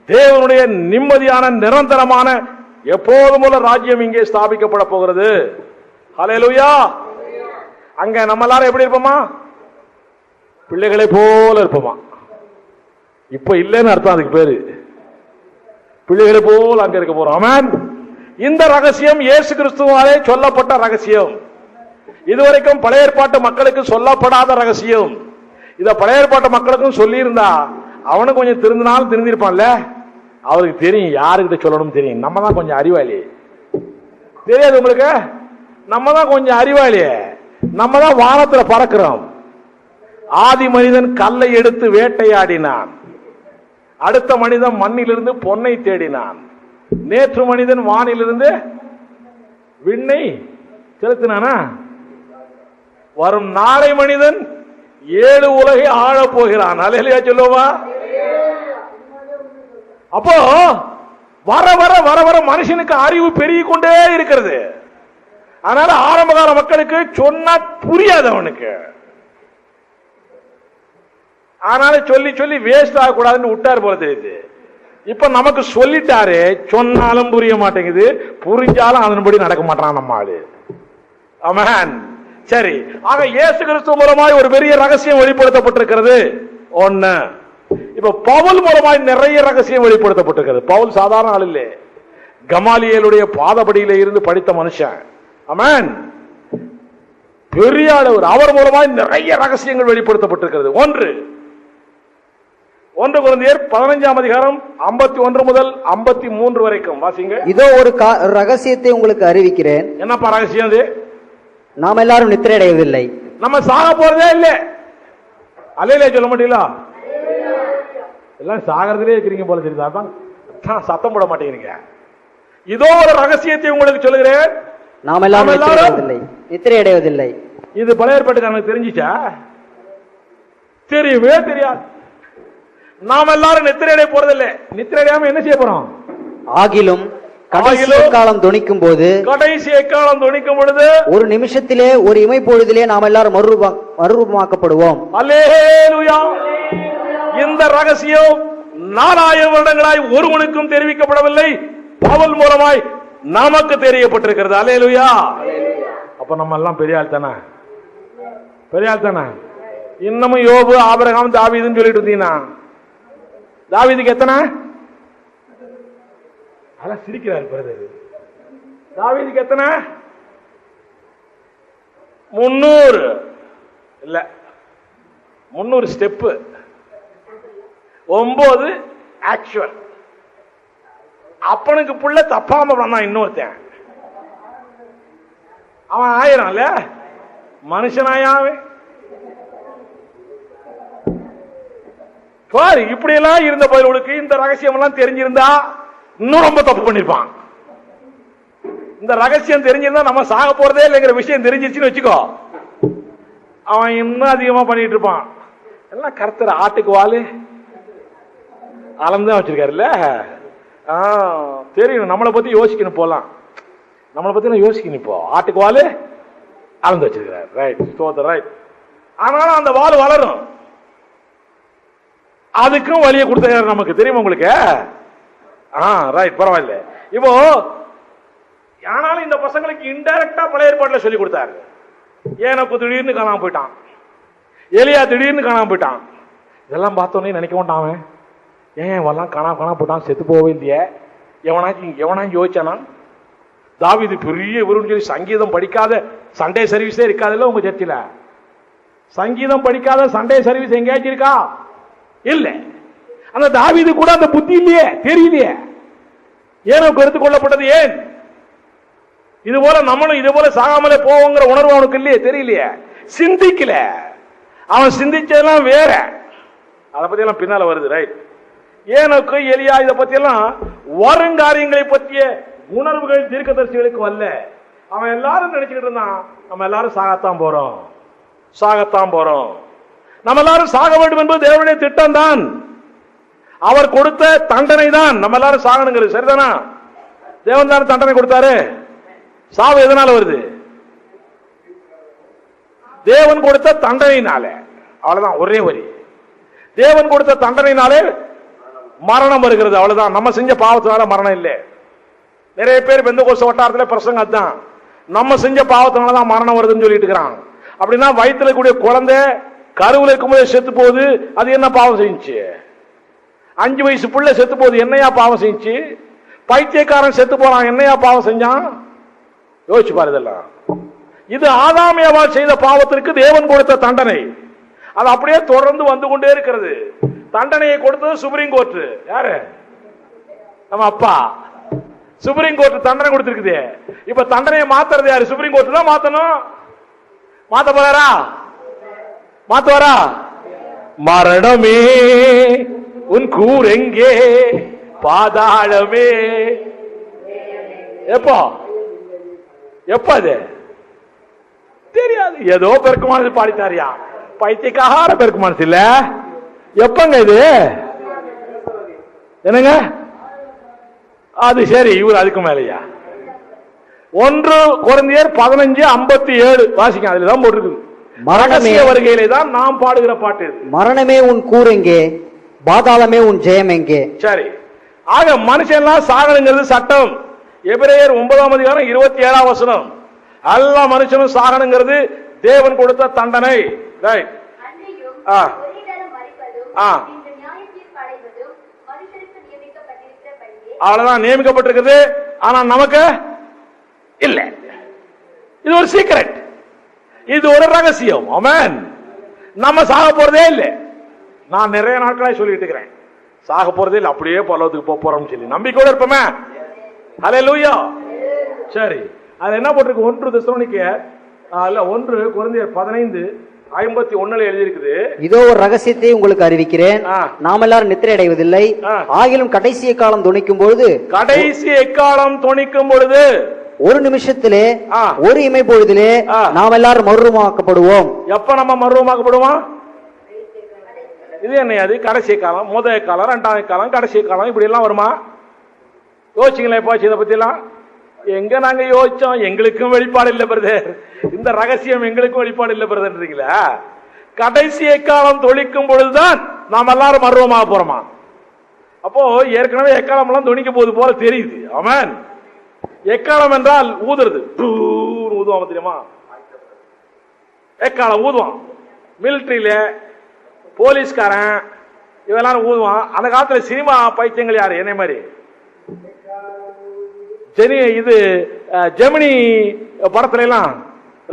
தேவனுடைய நிம்மதியான நிரந்தரமான எப்போதும் உள்ள ராஜ்யம் இங்கே ஸ்தாபிக்கப்பட போகிறது. ஹல்லேலூயா. அங்க நம்ம எல்லாரும் எப்படி இருப்போமா? பிள்ளைகளை போல இருப்போமா? இப்ப இல்லைன்னு அர்த்தம். அதுக்கு பேரு பிள்ளைகளை போல அங்க இருக்க போறோம். ஆமென். இந்த ரகசியம் இயேசு கிறிஸ்துவாலே சொல்லப்பட்ட ரகசியம். இதுவரைக்கும் பழைய ஏற்பாட்டு மக்களுக்கு சொல்லப்படாத ரகசியம். இத பழைய ஏற்பாட்டு மக்களுக்கும் சொல்லி இருந்தா அவனும் கொஞ்சம் திருந்தினாலும் திருந்திருப்பான்ல. அவருக்கு தெரியும் யாருக்கிட்ட சொல்லணும் தெரியும். நம்ம தான் கொஞ்சம் அறிவாளி. தெரியாது உங்களுக்கு? நம்ம தான் கொஞ்சம் அறிவாளியே, நம்ம தான் வானத்துல பறக்கிறோம். ஆதி மனிதன் கல்லை எடுத்து வேட்டையாடினான், அடுத்த மனிதன் மண்ணிலிருந்து பொன்னை தேடினான், நேற்று மனிதன் வானிலிருந்து விண்ணை செலுத்தினானா, வரும் நாளை மனிதன் 7 உலகை ஆளப் போகிறான். அல்லேலூயா சொல்லுவா. அப்போ வர வர வர வர மனுஷனுக்கு அறிவு பெருகிக் கொண்டே இருக்கிறது. அதனால ஆரம்பகால மக்களுக்கு சொன்னா புரியாது அவனுக்கு. அதனால சொல்லி சொல்லி வேஸ்ட் ஆகக்கூடாதுன்னு விட்டார் போல தெரியுது. இப்ப நமக்கு சொல்லிட்டாரு, சொன்னாலும் புரிய மாட்டேங்குது, புரிஞ்சாலும் அதன்படி நடக்க மாட்டான் நம்ம ஆளு. ஆமென். சரி, ஆக இயேசு கிறிஸ்து மூலமாய் ஒரு பெரிய ரகசியம் வெளிப்படுத்தப்பட்டிருக்கிறது ஒண்ணு. இப்ப பவுல் மூலமாய் நிறைய ரகசியம் வெளிப்படுத்தப்பட்டிருக்கிறது. பவுல் சாதாரண ஆள் இல்லை, கமாலியேலுடைய பாதபடியில இருந்து படித்த மனுஷன். ஆமென். பெரிய ஆளவர். அவர் மூலமாய் நிறைய ரகசியங்கள் வெளிப்படுத்தப்பட்டிருக்கிறது. ஒன்று கொரிந்தியர் 15ஆம் அதிகாரம் 51 முதல் 53 வரைக்கும் வாசிங்க. இதோ ஒரு ரகசியத்தை உங்களுக்கு அறிவிக்கிறேன். என்னப்பா ரகசியம் அது? நாம் எல்லாரும் நித்திரை அடைவதில்லை. நம்ம சாக போறதே இல்ல. அல்லேலூயா சொல்ல மாட்டீங்களா? எல்லாம் சாகிறதுலே இருக்கிறீங்க போல தெரியுது. அதான் சத்தம் போட மாட்டேங்கிறீங்க. இதோ ஒரு ரகசியத்தை உங்களுக்கு சொல்லுகிறேன், நாம் எல்லாரும் நித்திரை அடைவதில்லை. இது பழைய ஏற்பாட்டுக்கு தெரிஞ்சிச்சா? தெரியவே தெரியாது. நாம் எல்லாரும் நித்திரை அடைய போறதில்லை. நித்திரை அடையாம என்ன செய்ய போறோம்? ஆகிலும் கடைசி காலம் தொனிக்கும் போது, கடைசி காலம் தொனிக்கும் பொழுது, ஒரு நிமிஷத்திலே ஒரு இமை பொழுதிலே நாம் எல்லாரும் மறுரூபமாக்கப்படுவோம். அல்லேலூயா. இந்த ரகசியம் 4000 வருடங்களாய் ஒருவனுக்கும் தெரிவிக்கப்படவில்லை, பவுல் மூலமாய் நமக்கு தெரியப்பட்டிருக்கிறது. அல்லேலூயா. அப்ப நம்ம எல்லாம் பெரிய ஆள் தானே? பெரிய ஆள் தானே? இன்னமும் யோபு, ஆபிரகாம், தாவீதுன்னு சொல்லிட்டு இருந்தீங்கன்னா, தாவீதுக்கு எத்தனை? அதெல்லாம் சிரிக்கிறார் பிரதர். தாவீதுக்கு எத்தனை? 300 இல்ல, 300 ஸ்டெப்பு, 9 ஆக்சுவல். அப்பனுக்கு புள்ள தப்பாம பண்ணான் இன்னொருத்தன், அவன் 1000 இல்ல மனுஷனாயாவே. பாரு, இப்படி எல்லாம் இருந்த பயிர்களுக்கு இந்த ரகசியம் எல்லாம் தெரிஞ்சிருந்தா இன்னும் ரொம்ப தப்பு பண்ணிருப்பான். இந்த ரகசியம் தெரிஞ்சிருந்தா நம்ம சாக போறதே இல்லைங்கிற விஷயம் தெரிஞ்சிருச்சுன்னு வச்சுக்கோ, அவன் இன்னும் அதிகமா பண்ணிட்டு இருப்பான். எல்லாம் கர்த்தர் ஆட்டுக்கு வாலு அளந்துதான் வச்சிருக்காருல்ல. தெரியும், நம்மளை பத்தி யோசிக்கணும். போலாம், நம்மளை பத்தி யோசிக்கணும். இப்போ ஆட்டுக்கு வாலு அளந்து வச்சிருக்கிறார். ரைட், ஸ்தோத்திரம், ரைட். ஆனாலும் அந்த வால் வளரும், அதுக்கும் வழியை கொடுத்தாரு நமக்கு. தெரியுமா உங்களுக்கு? ரைட், பரவாயில்ல. இப்போ ஆனாலும் இந்த பசங்களுக்கு இன்டைரக்டா பழைய ஏற்பாட்டில் சொல்லி கொடுத்தாரு. ஏனோக்கு திடீர்னு காணாம போயிட்டான், எலியா திடீர்னு காணாம போயிட்டான். இதெல்லாம் பார்த்தோன்னே நினைக்க மாட்டான், ஏன் இவெல்லாம் காணாம போட்டான், செத்து போவே இல்லையே, எவனாச்சும் யோசிச்சானா? தாவீது பெரிய இவருன்னு சொல்லி சங்கீதம் படிக்காத சண்டே சர்வீஸே இருக்காதுல்ல உங்க சர்ச்சில்? சங்கீதம் படிக்காத சண்டே சர்வீஸ் எங்கேயாச்சும் இருக்கா? இல்ல. அந்த தாவீது கூட அந்த புத்தி இல்லையே, தெரியலையே. ஏனோக்கு எடுத்துக் கொள்ளப்பட்டது ஏன்? இது போல நம்மளும் இது போல சாகாமலே போவோங்கிற உணர்வு அவனுக்கு இல்லையே, தெரியலையே, சிந்திக்கல. அவன் சிந்திச்சதெல்லாம் வேற, அதை பத்தி எல்லாம் பின்னால வருது. ரைட். ஏனோக்கு, எலியா, இதை பத்தி எல்லாம் வருங்காரியங்களை பற்றிய உணர்வுகள் தீர்க்கதரிசிகளுக்கு வரல. அவன் எல்லாரும் நினைச்சுக்கிட்டு இருந்தான், நம்ம எல்லாரும் சாகத்தான் போறோம், சாகத்தான் போறோம், நம்ம எல்லாரும் சாக வேண்டும் என்பது தேவனுடைய திட்டம் தான், அவர் கொடுத்த தண்டனை தான் நம்ம எல்லாரும் சாகணுங்கிறது. சரிதானா? தேவன் தான் தண்டனை கொடுத்தாரு. சாவு எதனால வருது? தேவன் கொடுத்த தண்டனையினாலே. அவ்வளவுதான், ஒரே வரி. தேவன் கொடுத்த தண்டனையினாலே மரணம் வருகிறது, அவ்வளவுதான். நம்ம செஞ்ச பாவத்தினால மரணம் இல்லை. நிறைய பேர் பெந்தகோஸ்து வட்டாரத்தில் பிரசங்கம் அதுதான், நம்ம செஞ்ச பாவத்தினாலதான் மரணம் வருதுன்னு சொல்லிட்டு இருக்கிறான். அப்படின்னா வயிற்றுல கூடிய குழந்தை கருவில் இருக்கும்போது செத்து போகுது, அது என்ன பாவம் செஞ்சு? 5 வயசு புள்ள செத்து போகுது, என்னையா பாவம் செஞ்சு? பைத்தியக்காரன் செத்து போறான், என்னையா பாவம் செஞ்சான்? யோசிச்சு பாரு. இதெல்லாம் இது ஆதாம் ஏவாள் செய்த பாவத்திற்கு தேவன் கொடுத்த தண்டனை. அது அப்படியே தொடர்ந்து வந்து கொண்டே இருக்கிறது. தண்டனையை கொடுத்தது சுப்ரீம் கோர்ட். யாரு? நம்ம அப்பா. சுப்ரீம் கோர்ட் தண்டனை கொடுத்திருக்குது. இப்ப தண்டனையை மாத்துறது யாரு? சுப்ரீம் கோர்ட் தான் மாத்தணும். மாத்த போறாரா? மாத்துவாரா? மரணமே உன் கூர் எங்கே, பாதாளமே. எப்போ எப்ப அது தெரியாது. ஏதோ பெருக்கு மனசு பாடித்தாரியா, பைத்தியக்கார பெருக்கு மனசு இல்ல. எப்பங்க இது? என்னங்க அது? சரி, இவர் அதுக்கு மேலையா? 1 கொரிந்தியர் 15:57 வாசிக்க. அதுலதான் போட்டிருக்கு. ரகசிய வருகையிலே தான் நாம் பாடுகிற பாட்டு. மரணமே உன் கூர் எங்கே, பாதாளமே உன் ஜெயம் எங்கே. சரி, ஆக மனுஷன்லாம் சாகணுங்கிறது சட்டம். எபிரேயர் 9:27 எல்லா மனுஷனும் சாகணுங்கிறது தேவன் கொடுத்த தண்டனை. ரைட். அவ்வளவுதான் நியமிக்கப்பட்டிருக்குது. ஆனா நமக்கு இல்ல. இது ஒரு சீக்ரெட், இது ஒரு ரகசியம். ஆமென். நம்ம சாக போறதே இல்லை. நான் நிறைய நாட்களாக சொல்லிட்டு இருக்கிறேன், சாக போறதே இல்லை, அப்படியே பரலோகத்துக்கு போறோம்னு சொல்லி நம்பிக்கையோட இருப்போமே. ஹல்லேலூயா. சரி, அது என்ன போட்டிருக்கு? 1 தெசலோனிக்கேயர் 1 கொரிந்தியர் 15:51 எழுதியிருக்குது. இதோ ஒரு ரகசியத்தை உங்களுக்கு அறிவிக்கிறேன், நாம் எல்லாரும் நித்திரை அடைவதில்லை, ஆகிலும் கடைசி எக்காலம் தொனிக்கும் பொழுது, கடைசி எக்காலம் தொனிக்கும் பொழுது ஒரு நிமிஷத்திலே ஒரு இமை பொழுதிலே நாம் எல்லாரும் மறுரூபமாக்கப்படுவோம். எப்ப நம்ம மறுரூபமாக்கப்படுவோம்? இது என்ன? அது கடைசி காலம், முதல் காலம், 2வது காலம், கடைசி காலம், இப்படி எல்லாம் வருமா? யோசிச்சுங்களேன். இப்போ இதை பத்தி எல்லாம் எங்க நாங்க யோசிச்சோம்? எங்களுக்கும் வெளிப்பாடு இல்லை பிரதர், இந்த ரகசியம் எங்களுக்கும் வெளிப்பாடு இல்லை பிரதர்ன்றீங்களா? கடைசி எக்காலம் தொழிக்கும் பொழுதுதான் நாம் எல்லாரும் மர்வமாக போறோமா? அப்போ ஏற்கனவே எக்காலம் எல்லாம் தொணிக்க போது போல தெரியுது. ஆமென். எக்காலம் என்றால் ஊதுறது, ஊதுவாங்க தெரியுமா? எக்காலம் ஊதுவான். மிலிட்டரியில போலீஸ்காரன் இவெல்லாம் ஊதுவான். அந்த காலத்துல சினிமா பைத்தியங்கள் யாரு? என்னை மாதிரி ஜெமினி படத்துல எல்லாம்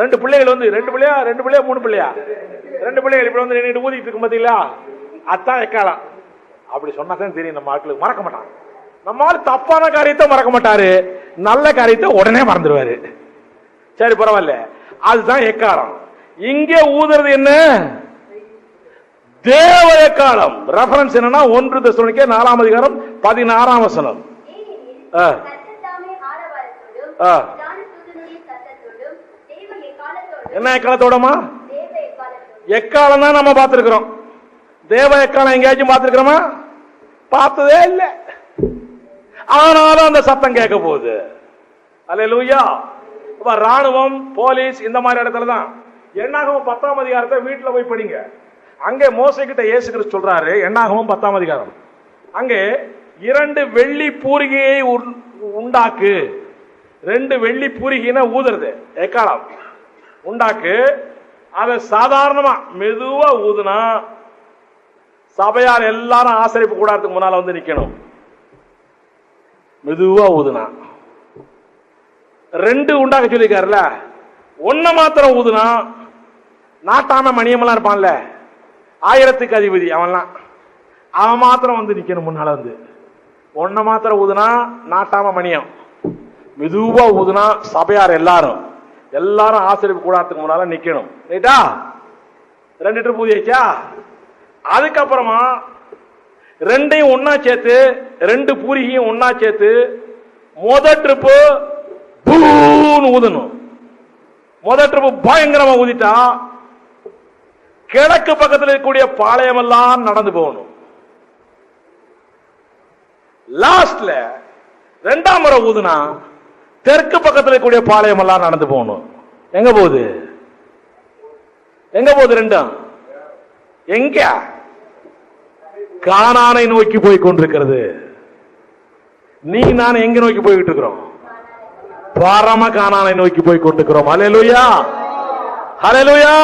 2 பிள்ளைகள் வந்து 2 பிள்ளையா 3 பிள்ளையா 2 பிள்ளைகள் இப்படி வந்து நின்னுட்டு ஊதிட்டு இருக்கும் பாத்தீங்களா? அதான் எக்காலம். அப்படி சொன்னாதான் தெரியும், நம்ம ஆட்களுக்கு மறக்க மாட்டான். நம்மால தப்பான காரியத்தை மறக்க மாட்டாரு, நல்ல காரியத்தை உடனே மறந்துடுவாரு. சரி, பரவாயில்ல, அதுதான் எக்காலம். இங்கே ஊதுறது என்ன? தேவ எக்காலம். ரெஃபரன்ஸ் என்னன்னா 1 தெசலோனிக்கேயர் 4:16. என்ன எக்காலத்தோடமா? எக்காலம் தான் நம்ம பார்த்திருக்கிறோம். தேவ எக்காலம் எங்கேயாச்சும் பார்த்திருக்கிறோமா? பார்த்ததே இல்லை. ஆனாலும் அந்த சத்தம் கேட்க போகுது. அல்லேலூயா. ராணுவம், போலீஸ் இந்த மாதிரி இடத்துல தான். என்னாகமம் 10ஆம் அதிகாரத்தை வீட்டுல போய் படிங்க. அங்கே மோசே கிட்ட இயேசு கிறிஸ்து சொல்றாரு, என்னாகமம் 10ஆம் அதிகாரம், அங்கே 2 வெள்ளி பூரிகையை உண்டாக்கு. 2 வெள்ளி பூரிகைன்னா ஊதுறது, எக்காலம் உண்டாக்கு. அதை சாதாரணமா மெதுவா ஊதுனா சபையார் எல்லாரும் ஆசரிப்பு கூடாரத்துக்கு முன்னால வந்து நிக்கணும். மெதுவா ஊதுனா 2 உண்டாக்க சொல்லிருக்காருல, 1 மாத்திரம் ஊதுனா நாட்டாம மணியமெல்லாம் இருப்பான்ல, 1000க்கு அதிபதி அவன் மாத்திரம் வந்து நிக்கணும் முன்னால வந்து. 1 மாத்திரம் ஊதுனா நாட்டாம மணியம், மெதுவா ஊதுனா சபையார் எல்லாரும் ஆசிரியப்பு கூடாரத்துக்கு முன்னால நிக்கணும். ரைட்டா? 2 ட்ரிப் ஊதியாச்சா? அதுக்கப்புறமா 2ஐயும் ஒன்னா சேர்த்து, 2 பூரிகையும் ஒன்னா சேர்த்து முதல் ட்ரிப்பு ஊதணும். முதல் ட்ரிப்பு பயங்கரமா ஊதிட்டா கிழக்கு பக்கத்தில் இருக்கக்கூடிய பாளையம் எல்லாம் நடந்து போகணும். லாஸ்ட்ல 2ஆம் முறை ஊதுனா தெற்கு பக்கத்தில் இருக்கக்கூடிய பாளையம் எல்லாம் நடந்து போகணும். எங்க போகுது? 2 எங்க? கானானை நோக்கி போய் கொண்டிருக்கிறது. நீ நான் எங்க நோக்கி போய்கிட்டு இருக்கிறோம்? பரம கானானை நோக்கி போய் கொண்டிருக்கிறோம். ஹல்லேலூயா, ஹல்லேலூயா.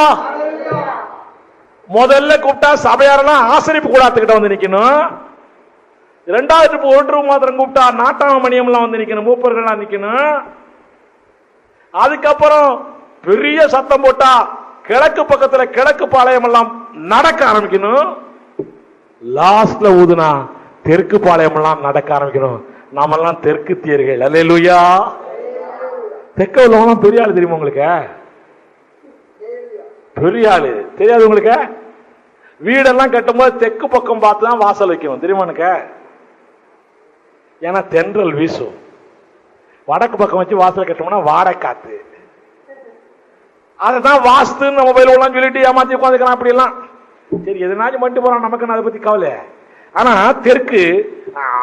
முதல்ல கூப்பிட்டா சபையாரெல்லாம் ஆசரிப்பு கூடாரத்துக்கிட்ட வந்து நிக்கணும். 2வது ட்ரிப் 1 ட்ரிப் மாத்திரம் கூப்பிட்டா நாட்டாம மணியம் எல்லாம் வந்து நிக்கணும், மூப்பர்கள்லாம் நிக்கணும். அதுக்கப்புறம் பெரிய சத்தம் போட்டா கிழக்கு பக்கத்துல கிழக்கு பாளையம் எல்லாம் நடக்க ஆரம்பிக்கணும். லாஸ்ட்ல ஊதுனா தெற்கு பாளையம் எல்லாம் நடக்க ஆரம்பிக்கணும். நாமெல்லாம் தெற்குத்தியர்கள். அல்லேலூயா. தெற்க உள்ளவங்களாம் பெரிய ஆளு தெரியுமா உங்களுக்கு? பெரிய ஆளு தெரியாது உங்களுக்கு? வீடெல்லாம் கட்டும்போது தெற்கு பக்கம் பார்த்து தான் வாசல் வைக்கணும் தெரியுமா எனக்கு? ஏன்னா தென்றல் வீசும். வடக்கு பக்கம் வச்சு வாசல் கட்டோம்னா வாடை காத்து. அதுதான் வாஸ்துன்னு நம்ம மொபைல் எல்லாம் சொல்லிட்டு ஏமாத்தி உட்காந்துக்கிறான். அப்படி எல்லாம் சரி எதுனாச்சும் பண்ணிட்டு போறான், நமக்கு அதை பத்தி கவலை. ஆனா தெற்கு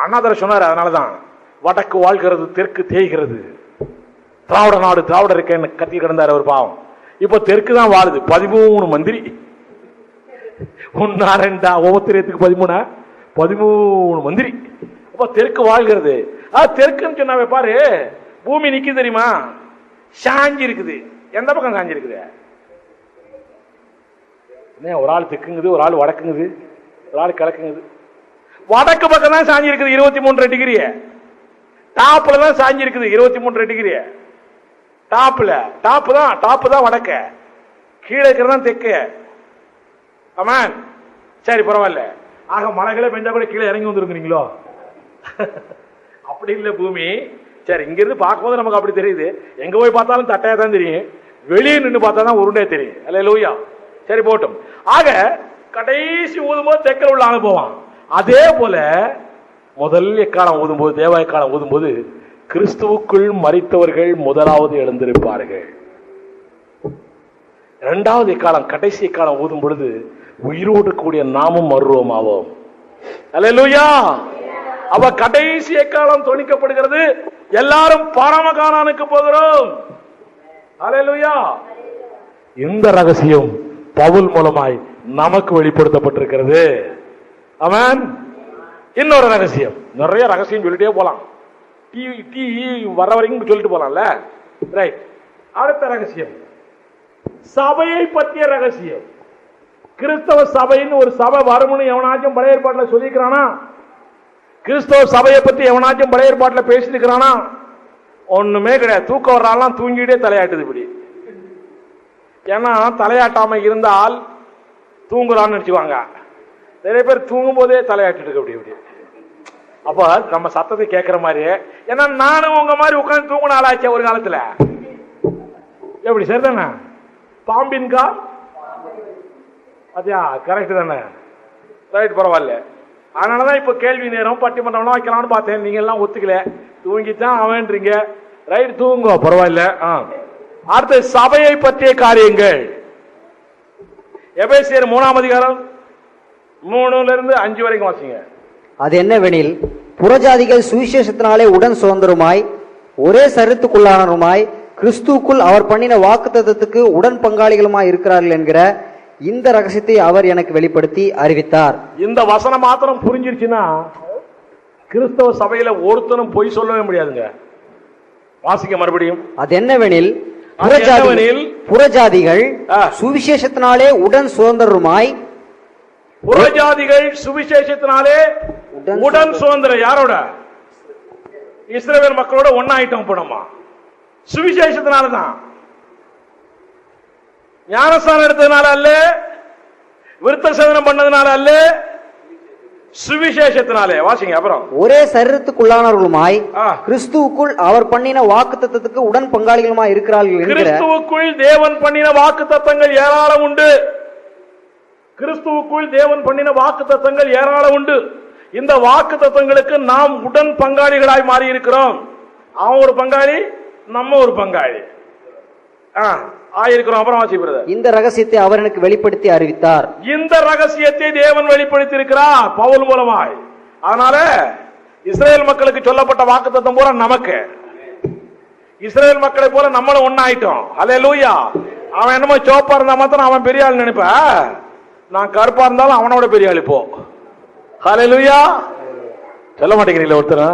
அண்ணாதர சொன்னாரு, அதனாலதான் வடக்கு வாழ்கிறது தெற்கு தேய்கிறது. திராவிட நாடு திராவிட இருக்கேன்னு கத்தி கிடந்தாரு ஒரு பாவம். இப்ப தெற்கு தான் வாழுது. 13 மந்திரி, 1 2 ஒவ்வொருத்தருக்கு 13 மந்திரி. அப்ப தெற்கு வாழ்கிறது. தெற்குன்னு சொன்னாவே பாரு, பூமி நிக்குது தெரியுமா? சாஞ்சி இருக்குது. எந்த பக்கம் சாஞ்சி இருக்குது? ஒரு ஆள் தெற்குங்குது, ஒரு ஆள் வடக்குங்குது, ஒரு ஆள் கிழக்குங்குது. வடக்கு பக்கம் தான் சாஞ்சி இருக்குது 23 டிகிரி. டாப்ல தான் சாஞ்சி இருக்குது 23 டிகிரி. டாப் தான் வடக்க, கீழே இருக்கிறதான் தெற்கு. ஆமாம், சரி பரவாயில்ல. ஆக மலைகளே பெஞ்சா கூட கீழே இறங்கி வந்துருக்கிறீங்களோ? அப்படி இல்லை பூமி. சரி, இங்க இருந்து பார்க்கும்போது நமக்கு அப்படி தெரியுது. எங்க போய் பார்த்தாலும் தட்டையா தான் தெரியும், வெளியே நின்று பார்த்தா தான் உருண்டே தெரியும். அல்லேலூயா. சரி போட்டும். ஆக கடைசி ஊதும்போது தெற்கில் உள்ள அனுபவம். அதே போல முதல் எக்காலம் ஊதும்போது, தேவ எக்காலம் ஊதும்போது கிறிஸ்துவுக்குள் மரித்தவர்கள் முதலாவது எழுந்திருப்பார்கள். இரண்டாவது எக்காலம், கடைசி எக்காலம் ஊதும் பொழுது உயிரோடு கூடிய நாமும் மறுரூபமாவோம். அல்லேலூயா. அவ கடைசி எக்காலம் தொனிக்கப்படுகிறது. எல்லாரும் பரமகானானுக்கு போகிறோம். அல்லேலூயா. இந்த ரகசியம் பவுல் மூலமாய் நமக்கு வெளிப்படுத்தப்பட்டிருக்கிறது. ஆமென். இன்னொரு ரகசியம், நிறைய ரகசியம் சொல்லிட்டே போலாம். டீ வர வரைக்கும் சொல்லிட்டு போலாம்ல. ரைட். அடுத்த ரகசியம் சபையை பற்றிய ரகசியம். கிறிஸ்தவ சபைன்னு ஒரு சபை வரும்னு எவனாச்சும் பழைய ஏற்பாட்டில் சொல்லிக்கிறானா? கிறிஸ்தவ சபையை பத்தி எவனாச்சும் பழைய ஏற்பாட்டில் பேசிருக்கிறானா? ஒண்ணுமே கிடையாது. தூக்கம் வர்றாலாம் தூங்கிட்டே தலையாட்டுது இப்படி. ஏன்னா தலையாட்டாம இருந்தால் தூங்குறான்னு நினைச்சுவாங்க. நிறைய பேர் தூங்கும் போதே தலையாட்டு இருக்கு அப்படி இப்படி. அப்ப நம்ம சத்தத்தை கேட்கிற மாதிரி, ஏன்னா நானும் உங்க மாதிரி உட்காந்து தூங்கின ஆளாச்சே ஒரு காலத்துல. எப்படி சரிதானே? பாம்பின் கால் அதையா கரெக்ட் தானே? ரைட், பரவாயில்ல. அதனாலதான் இப்ப கேள்வி நேரம் பட்டிமன்றம் வைக்கலாம்னு பார்த்தேன். நீங்க எல்லாம் ஒத்துக்கல, தூங்கித்தான் அவன்றீங்க. ரைட், தூங்க பரவாயில்ல. அடுத்து சபையை பற்றிய காரியங்கள். எபேசியர் 3ஆம் அதிகாரம் 3-5 வரைக்கும் வாசிங்க. அது என்னவெனில், புறஜாதிகள் சுவிசேஷத்தினாலே உடன் சுதந்திரமாய் ஒரே சரீரத்துக்குள்ளானவருமாய் கிறிஸ்துவுக்குள் அவர் பண்ணின வாக்குத்தத்தத்துக்கு உடன் பங்காளிகளுமாய் இருக்கிறார்கள் என்கிற இந்த ரகசியத்தை அவர் எனக்கு வெளிப்படுத்தி அறிவித்தார். இந்த வசனம் மாத்திரம் புரிஞ்சிருச்சுன்னா கிறிஸ்தவ சபையில ஒருத்தனும் பொய் சொல்லவே முடியாதுங்க. வாசிக்க மறுபடியும். அது என்னவெனில், புறஜாதிகள் சுவிசேஷத்தினாலே உடன் சுதந்திரமாய். புறஜாதிகள் சுவிசேஷத்தினாலே உடன் சுதந்திரம். யாரோட? இஸ்ரவேல் மக்களோட ஒன்னாயிட்டம் போனோமா? சுவிசேஷத்தினாலதான். ஞானஸ்தானம் எடுத்ததுனால அல்ல, விருத்த சேதனம் பண்ணதுனால அல்ல, சுவிசேஷத்தினாலே. வாசிங்க அப்புறம். ஒரே சரீரத்துக்குள்ளானவர்களுமாய் கிறிஸ்துவுக்குள் அவர் பண்ணின வாக்குத்தத்தத்துக்கு உடன் பங்காளிகளுமாய் இருக்கிறார்கள். கிறிஸ்துவுக்குள் தேவன் பண்ணின வாக்குத்தத்தங்கள் ஏராளம் உண்டு. கிறிஸ்துவுக்குள் தேவன் பண்ணின வாக்குத்தத்தங்கள் ஏராளம் உண்டு. இந்த வாக்குத்தத்தங்களுக்கு நாம் உடன் பங்காளிகளாய் மாறி இருக்கிறோம். அவன் ஒரு பங்காளி, நம்ம ஒரு பங்காளி ஆயிருக்கிறோம். அப்புறம் வாசிக்கிறது. இந்த ரகசியத்தை அவர் எனக்கு வெளிப்படுத்தி அறிவித்தார். இந்த ரகசியத்தை தேவன் வெளிப்படுத்தி இருக்கிறார் பவுல் மூலமாய். அதனால இஸ்ரேல் மக்களுக்கு சொல்லப்பட்ட வாக்குத்தத்தம் பூரா நமக்கு. இஸ்ரேல் மக்களை போல நம்மளும் ஒன்னாயிட்டோம். அல்லேலூயா. அவன் என்னமோ சோப்பா இருந்தா மாத்திரம் அவன் பெரிய ஆள் நினைப்ப. நான் கருப்பா இருந்தாலும் அவனோட பெரிய ஆள் இப்போ. அல்லேலூயா. சொல்ல மாட்டேங்கிறீங்களா ஒருத்தர்?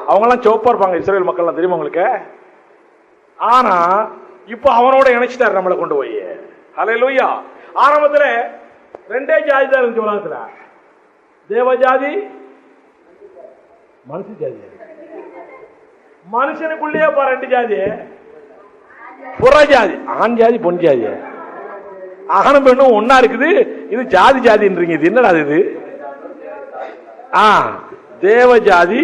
அவங்க எல்லாம் சோப்பா இருப்பாங்க இஸ்ரேல் மக்கள், தெரியுமா உங்களுக்கு? ஆனா இப்ப அவனோட இணைச்சிட்டாரு நம்மளை கொண்டு போய். அல்லேலூயா. ஆரம்பத்துல 2 ஜாதி தான் இருந்துச்சு உலகத்துல. தேவ ஜாதி, மனுஷ ஜாதி. மனுஷனுக்குள்ளேயே 2 ஜாதி. புற ஜாதி, ஆண் ஜாதி பொன் ஜாதி. ஆணும் பெண்ணும் ஒன்னா இருக்குது. இது ஜாதி ஜாதின்றீங்க. இது என்னடா இது? தேவ ஜாதி,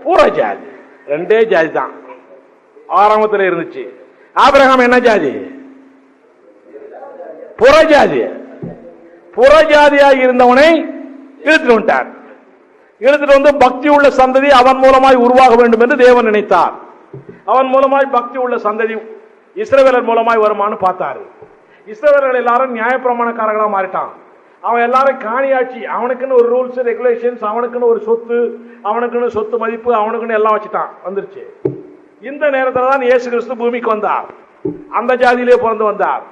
புறஜாதி. ரெண்டே ஜாதி தான் ஆரம்பத்தில் இருந்துச்சு. ஆபிரகாம் என்ன ஜாதி? புறஜாதி. புறஜாதியாக இருந்தவனை இழுத்துட்டு வந்துட்டார். இழுத்துட்டு வந்து பக்தி உள்ள சந்ததி அவன் மூலமாய் உருவாக வேண்டும் என்று தேவன் நினைத்தார். அவன் மூலமாய் பக்தி உள்ள சந்ததி இஸ்ரவேலர் மூலமாய் வருமானு பார்த்தாரு. இஸ்ரவேலர்கள் எல்லாரும் நியாயப்பிரமாணக்காரர்களா மாறிட்டான். அவன் எல்லாரும் காணியாட்சி, அவனுக்குன்னு ஒரு ரூல்ஸ் ரெகுலேஷன்ஸ், அவனுக்குன்னு ஒரு சொத்து, அவனுக்குன்னு சொத்து மதிப்பு, அவனுக்குன்னு எல்லாம் வச்சுட்டான். வந்துருச்சு. இந்த நேரத்தில் தான் இயேசு கிறிஸ்து பூமிக்கு வந்தார். அந்த ஜாதியிலே பிறந்து வந்தார்.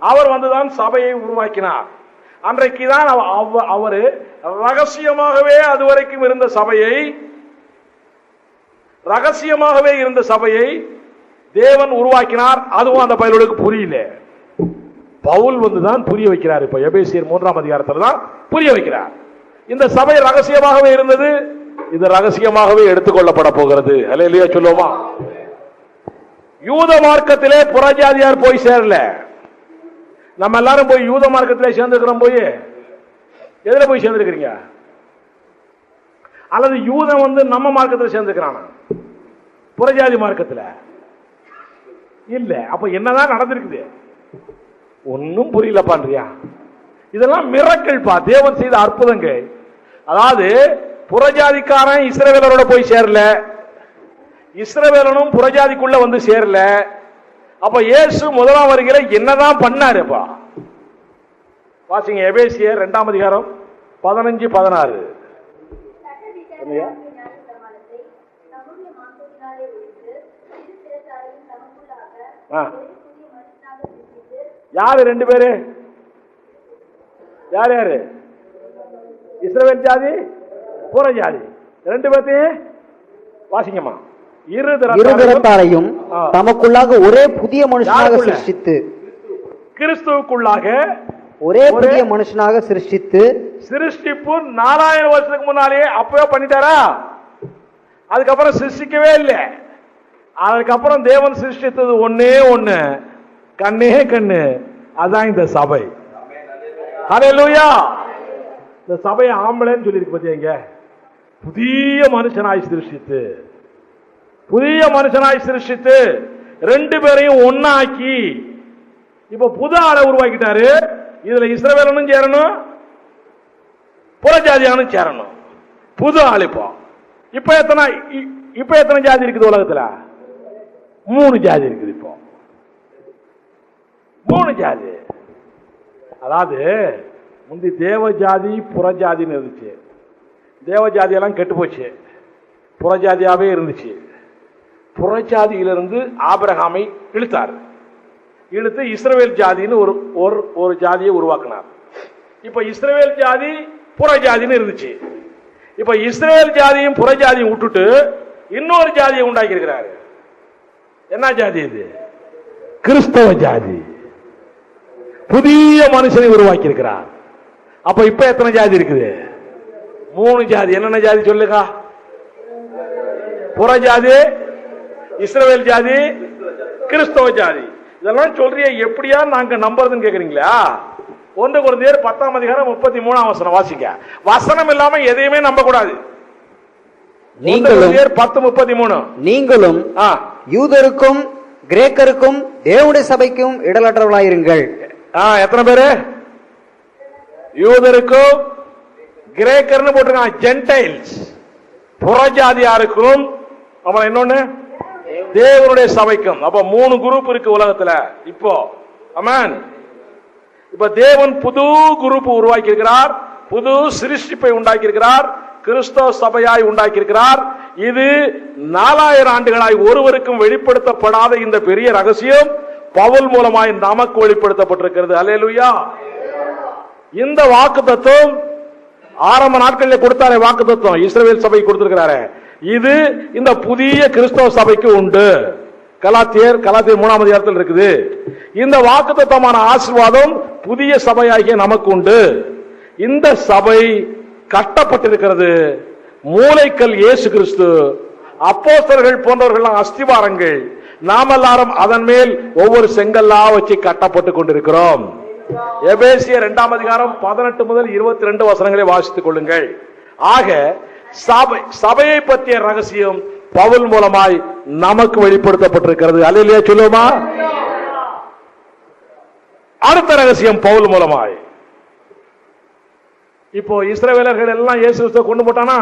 அவர் வந்துதான் சபையை உருவாக்கினார். அன்றைக்கு தான் அவரு ரகசியமாகவே அதுவரைக்கும் இருந்த சபையை தேவன் உருவாக்கினார். அதுவும் அந்த பயலுக்கு புரியல. பவுல் வந்துதான் புரிய வைக்கிறார். இப்ப எபேசியர் 3ஆம் அதிகாரத்தில் தான் புரிய வைக்கிறார். இந்த சபை ரகசியமாகவே இருந்தது, இது ரகசியமாகவே எடுத்துக்கொள்ளப்பட போகிறது. அல்லேலூயா சொல்லுவோமா? யூத மார்க்கத்திலே புறஜாதியார் போய் சேரல. நம்ம எல்லாரும் போய் யூத மார்க்கத்திலே சேர்ந்துக்கிறோம். போய் எதுல போய் சேர்ந்துருக்கிறீங்க? அல்லது யூதம் வந்து நம்ம மார்க்கத்தில் சேர்ந்துக்கிறானா? புறஜாதி மார்க்கத்தில் இல்ல. அப்ப என்னதான் நடந்திருக்குது? ஒன்னும் புரியல பண்றியா? இதெல்லாம் மிரக்கல் பா, தேவன் செய்த அற்புதங்கள். அதாவது புறஜாதிக்காரன் இஸ்ரவேலரோட போய் சேரல, இஸ்ரவேலனும் புறஜாதிக்குள்ள வந்து சேரல. அப்ப இயேசு முதலாம் வருகிற என்னதான் பண்ணாருப்பா? வாசிங்க எபேசியர் 2ஆம் அதிகாரம் 15-16. யாரு ரெண்டு பேரு? யார் யாரு? இஸ்ரவேல் ஜாதி, புறஜாதி, ரெண்டு பேர்த்தையும் வாசிங்கம்மா. இருதரத்தாரையும் தமக்குள்ளாக ஒரே புதிய மனுஷனாக சிருஷ்டித்து, கிறிஸ்துவுக்குள்ளாக ஒரே புதிய மனுஷனாக சிருஷ்டித்து, சிருஷ்டிப்பு 4000 வருஷத்துக்கு முன்னாலேயே அப்பவே பண்ணிட்டாரா? அதுக்கப்புறம் சிருஷ்டிக்கவே இல்லை. அதுக்கப்புறம் தேவன் சிருஷ்டித்தது ஒன்னே ஒண்ணு, கண்ணே கண்ணு, அதான் இந்த சபை. ஹல்லேலூயா. இந்த சபையை ஆம்பளைன்னு சொல்லியிருக்கு பாத்தீங்க. புதிய மனுஷனாய் சிருஷ்டித்து ரெண்டு பேரையும் ஒன்னாக்கி இப்ப புது ஆளை உருவாக்கிட்டாரு. இதுல இஸ்ரவேலனும் சேரணும், புறஜாதியானும் சேரணும். புது ஆள். இப்ப எத்தனை ஜாதி இருக்குது உலகத்துல? 3 ஜாதி இருக்குது. இப்போ 3 ஜாதி. அதாவது முந்தி தேவ ஜாதி புறஜாதின்னு இருந்துச்சு. தேவ ஜாதி எல்லாம் கெட்டு போச்சு, புறஜாதியாவே இருந்துச்சு. புறஜாதியிலிருந்து ஆபிரகாமை இழுத்து இஸ்ரவேல் ஜாதின்னு ஒரு ஜாதியை உருவாக்கினார். இப்ப இஸ்ரவேல் ஜாதி புறஜாதின்னு இருந்துச்சு. இப்ப இஸ்ரவேல் ஜாதியும் புறஜாதியும் விட்டுட்டு இன்னொரு ஜாதியை உண்டாக்கி இருக்கிறாரு. என்ன ஜாதி இது? கிறிஸ்தவ ஜாதி. புதிய மனுஷனை உருவாக்கி இருக்கிறார். அப்ப இப்ப எத்தனை ஜாதி இருக்குது? 3 ஜாதி. என்னென்ன ஜாதி சொல்லுங்க? புறஜாதி, இஸ்ரவேல் ஜாதி, கிறிஸ்தவ ஜாதி. இதெல்லாம் சொல்றிய எப்படியா நாங்க நம்புறதுன்னு கேக்குறீங்களா? 1 கொரிந்தியர் 10ஆம் அதிகாரம் 33ஆம் வசனம் வாசிங்க. வசனம் இல்லாம எதையுமே நம்ப கூடாது. நீங்களும் 10:33 நீங்களும் யூதருக்கும் கிரேக்கருக்கும் தேவனுடைய சபைக்கும் இடலற்றவர்களாயிருங்கள். எத்தனை பேரு? யூதருக்கும் கிரேக்கர்னு போட்டிருக்காங்க, ஜென்டைல்ஸ். புறஜாதியாருக்கும் அப்புறம் இன்னொன்னு தேவனுடைய சபைக்கும். அப்ப 3 குரூப் இருக்கு உலகத்துல இப்போ. ஆமென். இப்ப தேவன் புது குரூப் உருவாக்கி இருக்கிறார், புது சிருஷ்டிப்பை உண்டாக்கி இருக்கிறார், கிறிஸ்தவ சபையாய் உண்டாக்கி இருக்கிறார். இது 4000 ஆண்டுகளாய் ஒருவருக்கும் வெளிப்படுத்தப்படாத இந்த பெரிய ரகசியம் பவுல் மூலமாய் நமக்கு வெளிப்படுத்தப்பட்டிருக்கிறது. அல்லேலூயா. இந்த வாக்குத்தத்தம் ஆரம்ப நாட்களில் கொடுத்தாரே, வாக்குத்தத்தம் இஸ்ரவேல் சபை கொடுத்திருக்கிறாரு. இது இந்த புதிய கிறிஸ்தவ சபைக்கு உண்டு. கலாத்தியர் 3ஆம் அதிகாரத்தில் இருக்குது. இந்த வாக்குத்தத்தமான ஆசீர்வாதம் புதிய சபையாகிய நமக்கு உண்டு. இந்த சபை கட்டப்பட்டிருக்கிறது. மூலைக்கல் இயேசு கிறிஸ்து, அப்போஸ்தலர்கள் போன்றவர்கள் அஸ்திவாரங்கள். நாம் எல்லாரும் அதன் மேல் ஒவ்வொரு செங்கல்லா வச்சு கட்டப்பட்டு கொண்டிருக்கிறோம். எபேசியர் 2ஆம் அதிகாரம் 18 முதல் 22 வசனங்களை வாசித்துக் கொள்ளுங்கள். ஆக சபையை பற்றிய ரகசியம் பவுல் மூலமாய் நமக்கு வெளிப்படுத்தப்பட்டிருக்கிறது. அல்லேலூயா சொல்லுவோமா? அடுத்த ரகசியம் பவுல் மூலமாய். இப்போ இஸ்ரவேலர்கள் எல்லாம் இயேசு கிறிஸ்துவை கொண்டு போட்டானா?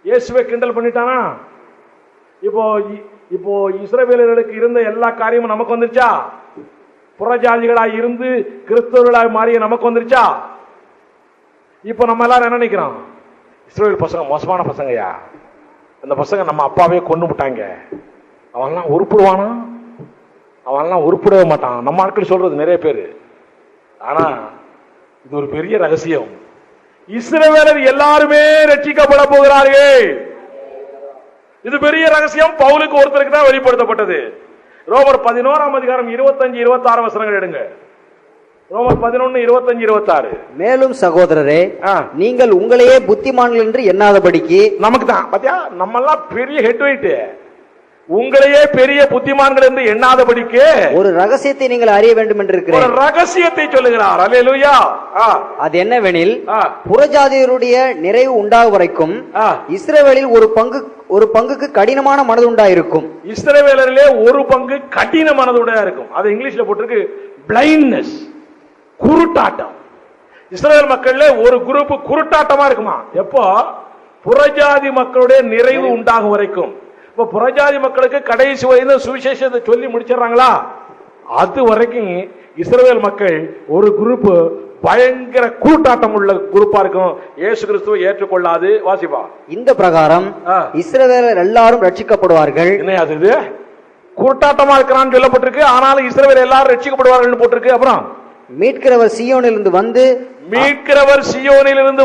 இயேசுவை கிண்டல் பண்ணிட்டானா? இப்போ இஸ்ரவேலர்களுக்கு இருந்த எல்லா காரியமும் நமக்கு வந்துருச்சா? புறஜாதிகளாய் இருந்து கிறிஸ்தவர்களாய் மாறிய நமக்கு வந்துருச்சா? இப்போ நம்ம எல்லாரும் என்ன நினைக்கிறோம்? இஸ்ரவேல் பசங்க மோசமான பசங்கயா, அந்த பசங்க நம்ம அப்பாவே கொண்டு விட்டாங்க, அவன்லாம் உருப்பிடுவானா? அவன்லாம் உருப்பிடவே மாட்டான். நம்ம ஆட்கள் சொல்றது நிறைய பேர். ஆனா இது ஒரு பெரிய ரகசியம். இஸ்ரவேலர் எல்லாருமே ரட்சிக்கப்பட போகிறார்கள். இது பெரிய ரகசியம். பவுலுக்கு ஒருத்தருக்கு தான் வெளிப்படுத்தப்பட்டது. ரோமர் 11ஆம் அதிகாரம் 25-26 வசனங்கள் எடுங்க. ரோமர் 11:25-26. மேலும் சகோதரரே, நீங்கள் உங்களையே புத்திமான்கள் என்று எண்ணாதபடிக்கு. நமக்கு தான் பாத்தியா, நம்ம எல்லாம் பெரிய ஹெட் வெயிட். உங்களையே பெரிய புத்திமான்கள் என்று எண்ணாதபடிக்கு ஒரு ரகசியத்தை நீங்கள் அறிய வேண்டும் என்று இருக்கிறேன். ஒரு ரகசியத்தை சொல்லுகிறார். அல்லேலூயா. அது என்னவெனில், புறஜாதியருடைய நிறைவு உண்டாகும் வரைக்கும் இஸ்ரவேலில் ஒரு பங்குக்கு கடினமான மனது உண்டாயிருக்கும். இஸ்ரவேலரிலே ஒரு பங்கு கடின மனதுடையா இருக்கும். அது இங்கிலீஷ்ல போட்டிருக்கு பிளைண்ட்னஸ், குருட்டாட்டம். இஸ்ரவேல் மக்கள்ல ஒரு குரூப் குருட்டாட்டமா இருக்குமா? எப்போ? புறஜாதி மக்களுடைய நிறைவு உண்டாகும் வரைக்கும். இப்ப புறஜாதி மக்களுக்கு கடைசி வயது சுவிசேஷத்தை சொல்லி முடிச்சிடறாங்களா? அது வரைக்கும் இஸ்ரவேல் மக்கள் ஒரு குரூப் பயங்கர கூட்டாட்டம் உள்ள குரூப்பா இருக்கும். இயேசு கிறிஸ்துவை ஏற்றுக்கொள்ளாது. வாசிப்பா. இந்த பிரகாரம் இஸ்ரவேலர் எல்லாரும் ரட்சிக்கப்படுவார்கள். என்ன அது? கூட்டாட்டமா இருக்கிறான்னு சொல்லப்பட்டிருக்கு. ஆனாலும் இஸ்ரவேல் எல்லாரும் ரட்சிக்கப்படுவார்கள் போட்டிருக்கு. அப்புறம் மீட்கிறவர் சீயோனிலிருந்து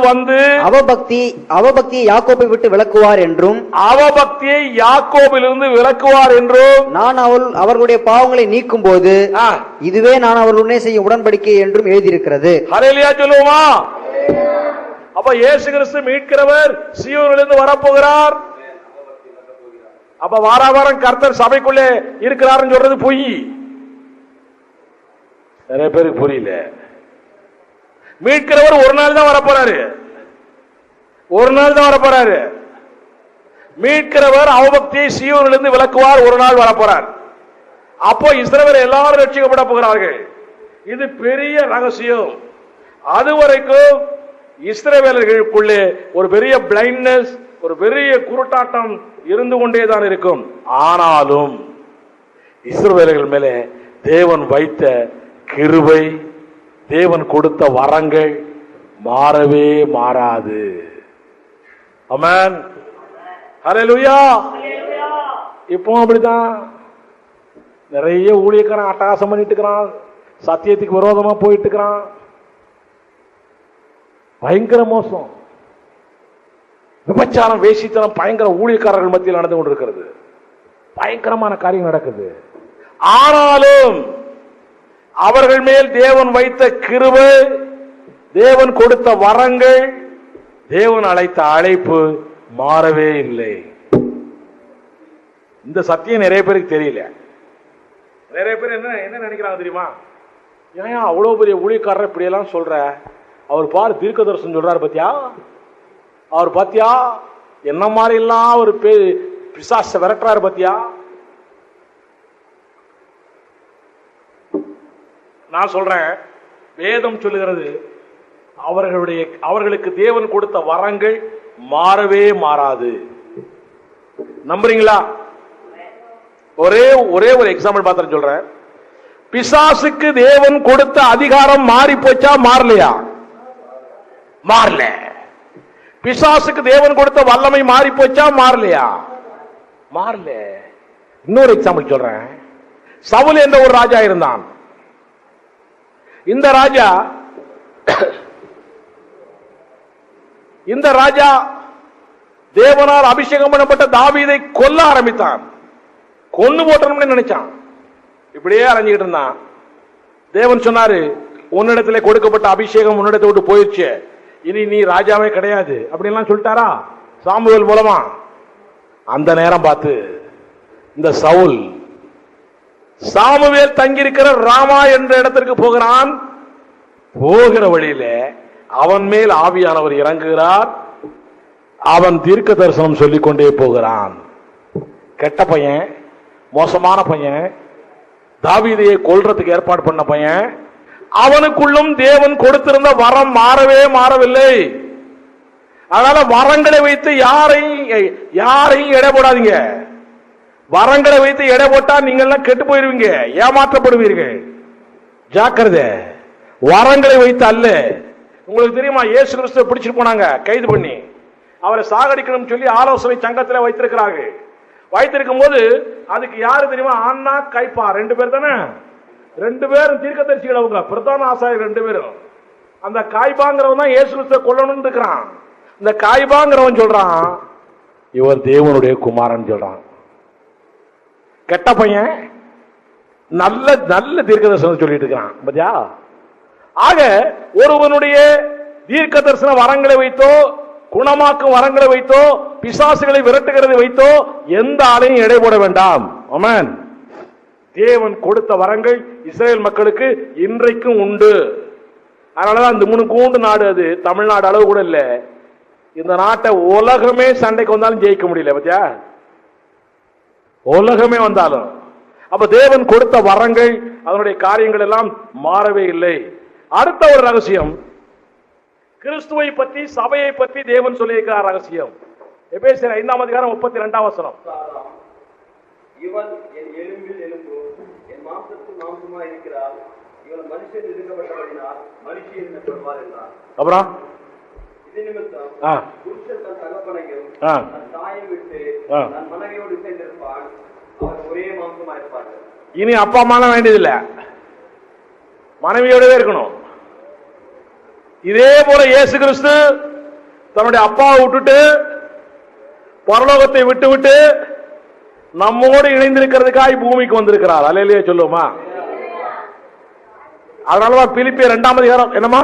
வந்து அவபக்தியை யாக்கோபை விட்டு விலக்குவார் என்றும் நான் அவர்களுடைய பாவங்களை நீக்கும் போது இதுவே நான் அவர்களுடனே செய்யும் உடன்படிக்கை என்றும் எழுதியிருக்கிறது. ஹல்லேலூயா சொல்லுவோமா? அப்ப இயேசு கிறிஸ்து மீட்கிறவர் சீயோனிலிருந்து வரப்போகிறார். அப்ப வாராவாரம் கர்த்தர் சபைக்குள்ளே இருக்கிறார் சொல்றது பொய். நிறைய பேருக்கு புரியல. மீட்கிறவர் ஒரு நாள் தான் வரப்போறாரு. மீட்கிறவர் அவபக்தியை சீயோனிலிருந்து விலக்குவார். ஒரு நாள் வரப்போறார். அப்போ இஸ்ரவேல் எல்லாரும் ரட்சிக்கப்பட போகிறார்கள். இது பெரிய ரகசியம். அதுவரைக்கும் இஸ்ரவேலர்களுக்குள்ளே ஒரு பெரிய பிளைண்ட்னஸ், ஒரு பெரிய குருட்டாட்டம் இருந்து கொண்டேதான் இருக்கும். ஆனாலும் இஸ்ரவேலர்கள் மேலே தேவன் வைத்த கிருபை, தேவன் கொடுத்த வரங்கள் மாறவே மாறாது. ஆமென். ஹல்லேலூயா. இப்போ அப்படிதான் நிறைய ஊழியக்காரன் அட்டகாசம் பண்ணிட்டு இருக்கிறான், சத்தியத்துக்கு விரோதமா போயிட்டு இருக்கிறான். பயங்கர மோசம், விபச்சாரம், வேசித்தனம் பயங்கர ஊழியக்காரர்கள் மத்தியில் நடந்து கொண்டிருக்கிறது. பயங்கரமான காரியம் நடக்குது. ஆனாலும் அவர்கள் மேல் தேவன் வைத்த கிருபை, தேவன் கொடுத்த வரங்கள், தேவன் அழைத்த அழைப்பு மாறவே இல்லை. இந்த சத்தியம் நிறைய பேருக்கு தெரியல. நிறைய பேர் என்ன நினைக்கிறாங்க தெரியுமா? ஏன் அவ்வளவு பெரிய ஊழியக்காரர் இப்படி எல்லாம் சொல்ற? அவர் பாரு தீர்க்கதரிசனம் சொல்றாரு பத்தியா? அவர் பாத்தியா என்ன மாதிரி எல்லாம் ஒரு பிசாச விரட்டுறாரு பத்தியா? நான் சொல்றேன், வேதம் சொல்லுகிறது அவர்களுக்கு தேவன் கொடுத்த வரங்கள் மாறவே மாறாது. நம்புறீங்களா? ஒரே ஒரு எக்ஸாம்பிள் பார்த்து சொல்றேன். பிசாசுக்கு தேவன் கொடுத்த அதிகாரம் மாறி போச்சா? மாறலையா? மாறல. பிசாசுக்கு தேவன் கொடுத்த வல்லமை மாறி போச்சா? மாறலையா? மாறல. இன்னொரு எக்ஸாம்பிள் சொல்றேன். சவுல் என்ற ஒரு ராஜா இருந்தான். இந்த ராஜா தேவனால் அபிஷேகம் பண்ணப்பட்ட தாவீதை கொல்ல ஆரம்பித்தான். கொன்னு போட்டணும்னு நினைச்சான். இப்படியே அலைஞ்சிட்டு இருந்தான். தேவன் சொன்னாரு, உன்னிடத்துல கொடுக்கப்பட்ட அபிஷேகம் உன்னிடத்தை விட்டு போயிடுச்சு, இனி நீ ராஜாவே கிடையாது அப்படின்லாம் சொல்லிட்டாரா சாமுவேல் மூலமா. அந்த நேரம் பார்த்து இந்த சவுல் சாமுவேல் தங்கியிருக்கிற ராமா என்ற இடத்திற்கு போகிறான். போகிற வழியில அவன் மேல் ஆவியானவர் இறங்குகிறார். அவன் தீர்க்க தரிசனம் சொல்லிக் கொண்டே போகிறான். கெட்ட பையன், மோசமான பையன், தாவீதையை கொல்றதுக்கு ஏற்பாடு பண்ண பையன், அவனுக்குள்ளும் தேவன் கொடுத்திருந்த வரம் மாறவில்லை. அதனால வரங்களை வைத்து யாரையும் எடை போடாதீங்க. வரங்களை வைத்து எடை போட்டா நீங்க எல்லாம் கெட்டு போயிருவீங்க, ஏமாற்றப்படுவீர்கள். ஜாக்கிரதை. வரங்களை வைத்து அல்ல. உங்களுக்கு தெரியுமா, இயேசு கிறிஸ்துவை பிடிச்சிட்டு போனாங்க கைது பண்ணி, அவரை சாகடிக்கணும் சொல்லி ஆலோசனை சங்கத்தில் வைத்திருக்கிறார்கள். வைத்திருக்கும் போது அதுக்கு யாரு தெரியுமா, அண்ணா கைப்பா 2 பேர் தானே, 2 பேரும் தீர்க்கதரிசிகள், அவங்க பிரதான ஆசாரியர் 2 பேரும். அந்த காய்பாங்கிறவன் தான் இயேசு கிறிஸ்துவை கொல்லணும்னு இருக்கிறான். இந்த காய்பாங்கிறவன் சொல்றான் இவர் தேவனுடைய குமாரன் சொல்றான். கெட்ட பையன் நல்ல நல்ல தீர்க்க தரிசனம் சொல்லிட்டு இருக்கிறான். பத்தியா? ஆக ஒருவனுடைய தீர்க்க தரிசன வரங்களை வைத்தோ, குணமாக்கும் வரங்களை வைத்தோ, பிசாசுகளை விரட்டுகிறதை வைத்தோ எந்த ஆளையும் எடை போட வேண்டாம். ஆமென். தேவன் கொடுத்த வரங்கள் இஸ்ரேல் மக்களுக்கு இன்றைக்கும் உண்டு. அதனாலதான் இந்த 3 கூண்டு நாடு, அது தமிழ்நாடு அளவு கூட இல்ல. இந்த நாட்டை உலகமே சண்டைக்கு வந்தாலும் ஜெயிக்க முடியல. பத்தியா? உலகமே வந்தாலும். அப்ப தேவன் கொடுத்த வரங்கள், அதனுடைய காரியங்கள் எல்லாம் மாறவே இல்லை. அடுத்த ஒரு ரகசியம், கிறிஸ்துவை பற்றி, சபையை பற்றி தேவன் சொல்லியிருக்கிறார் ரகசியம். எபேசியர் 5ஆம் அதிகாரம் 32ஆம் வசனம். இவன் என் எலும்பில் எலும்பும் என் மாம்சத்தில் மாம்சமா இருக்கிறார். இவன் மனுஷன் இருக்கப்பட்டபடினால் மனுஷன் எனப்படுவார் என்றார். அப்புறம் இது நிமித்தம் புருஷன் தன் தகப்பனையும் தன் தாயை விட்டு தன் மனைவியோடு சேர்ந்திருப்பான், அவர் ஒரே மாம்சமா இருப்பார்கள். இனி அப்பா அம்மா வேண்டியதில்லை, மனைவியோடவே இருக்கணும். இதே போல இயேசு கிறிஸ்து தன்னுடைய அப்பாவை விட்டுட்டு, பரலோகத்தை விட்டு நம்மோடு இணைந்திருக்கிறதுக்காக பூமிக்கு வந்திருக்கிறார். அல்லேலூயா சொல்லுவோமா? அதனாலதான் பிலிப்பியர் 2ஆம் அதிகாரம் என்னமா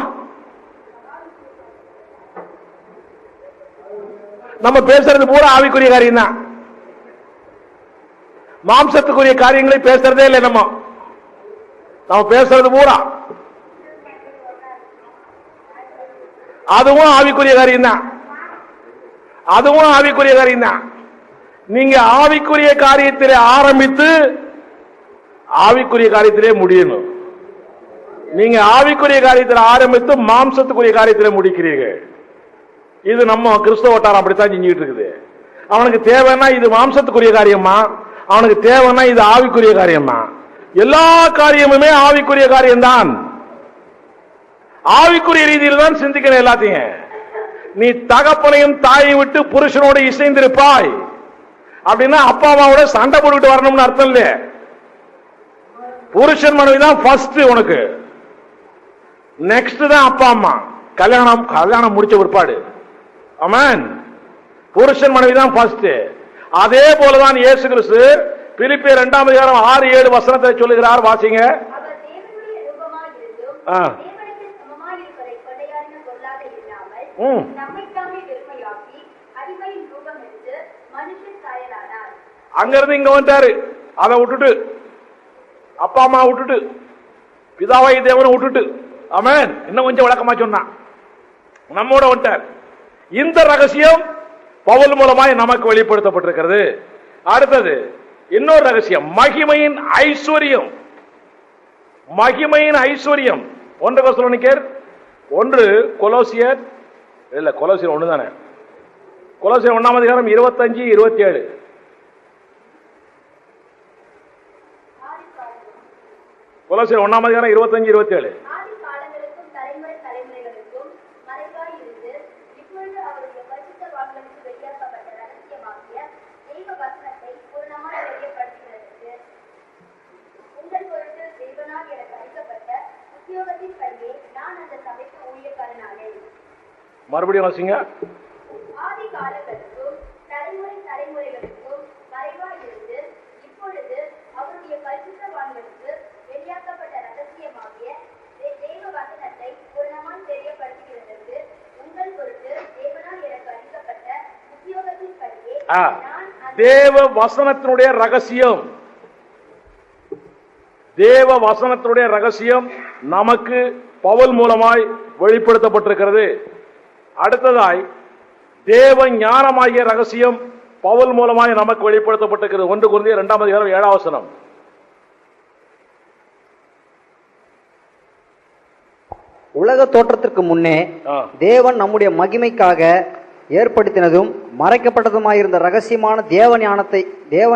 நம்ம பேசுறது பூரா ஆவிக்குரிய காரியம் தான். மாம்சத்துக்குரிய காரியங்களை பேசுறதே இல்லை. நம்ம பேசுறது பூரா அதுவும் ஆவிக்குரிய காரியம் தான். அதுவும் ஆவிக்குரிய காரியம் தான். நீங்க ஆவிக்குரிய காரியத்திலே ஆரம்பித்து ஆவிக்குரிய காரியத்திலே முடியணும். நீங்க ஆவிக்குரிய காரியத்தில் ஆரம்பித்து மாம்சத்துக்குரிய காரியத்திலே முடிக்கிறீர்கள். இது நம்ம கிறிஸ்தவ வட்டாரம் அப்படித்தான் செஞ்சுட்டு இருக்குது. அவனுக்கு தேவைன்னா இது மாம்சத்துக்குரிய காரியமா, அவனுக்கு தேவைன்னா இது ஆவிக்குரிய காரியமா. எல்லா காரியமுமே ஆவிக்குரிய காரியம்தான். ஆவிக்குரிய ரீதியில் தான் சிந்திக்கணும் எல்லாத்தையும். நீ தகப்பனையும் தாயை விட்டு புருஷனோட இசைந்திருப்பாய் அப்படின்னா அப்பா அம்மாவோட சண்டை போட்டுக்கிட்டு வரணும்னு அர்த்தம் இல்ல. புருஷன் மனைவி தான் ஃபர்ஸ்ட், உனக்கு நெக்ஸ்ட் தான் அப்பா அம்மா. கல்யாணம் முடிச்ச பிற்பாடு. ஆமென். புருஷன் மனைவி தான் ஃபர்ஸ்ட். அதே போலதான் இயேசு கிறிஸ்து பிலிப்பியர் 2ஆம் அதிகாரம் 6-7 வசனத்தை சொல்லுகிறார். வாசிங்க. அங்க இருந்து இங்க வந்தாரு. அதை விட்டுட்டு, அப்பா அம்மா விட்டுட்டு, பிதாவாய் தேவனை விட்டுட்டு, ஆமென், இன்னும் கொஞ்சம் விளக்கமா சொன்னா நம்மோட வந்துட்டார். இந்த ரகசியம் பவுல் மூலமாய் நமக்கு வெளிப்படுத்தப்பட்டிருக்கிறது. அடுத்தது இன்னொரு ரகசியம், மகிமையின் ஐஸ்வர்யம். மகிமையின் ஐஸ்வர்யம் 1 தெசலோனிக்கேயர் 1, கொலோசியர் இல்ல, கொலோசியர் 1 தானே, கொலோசியர் 1ஆம் அதிகாரம் 25-27. கொலோசியர் 1ஆம் அதிகாரம் 25-27. மறுபடியும் வாசிங்க. ஆதி காலங்களுக்கும் தலைமுறை தலைமுறைகளுக்கும் மறைவாய் இருந்து இப்பொழுது அவருடைய பரிசுத்தவான்களுக்கு வெளியாக்கப்பட்ட ரகசியமாகிய தேவ வசனத்தை பூரணமாய் தெரியப்படுத்துகிறதற்கு உங்கள் பொருட்டு தேவனால் எனக்கு அளிக்கப்பட்ட உத்தியோகத்தின்படியே தேவ வசனத்தினுடைய ரகசியம், தேவ வசனத்தினுடைய ரகசியம் நமக்கு பவுல் மூலமாய் வெளிப்படுத்தப்பட்டிருக்கிறது. அடுத்ததாய் தேவ ஞானமாகிய ரகசியம் பவுல் மூலமாய் நமக்கு வெளிப்படுத்தப்பட்டிருக்கிறது. 1 கொரிந்தியர் 2:7. உலக தோற்றத்திற்கு முன்னே தேவன் நம்முடைய மகிமைக்காக ஏற்படுத்தினதும் மறைக்கப்பட்டதுமாயிருந்த ரகசியமான தேவ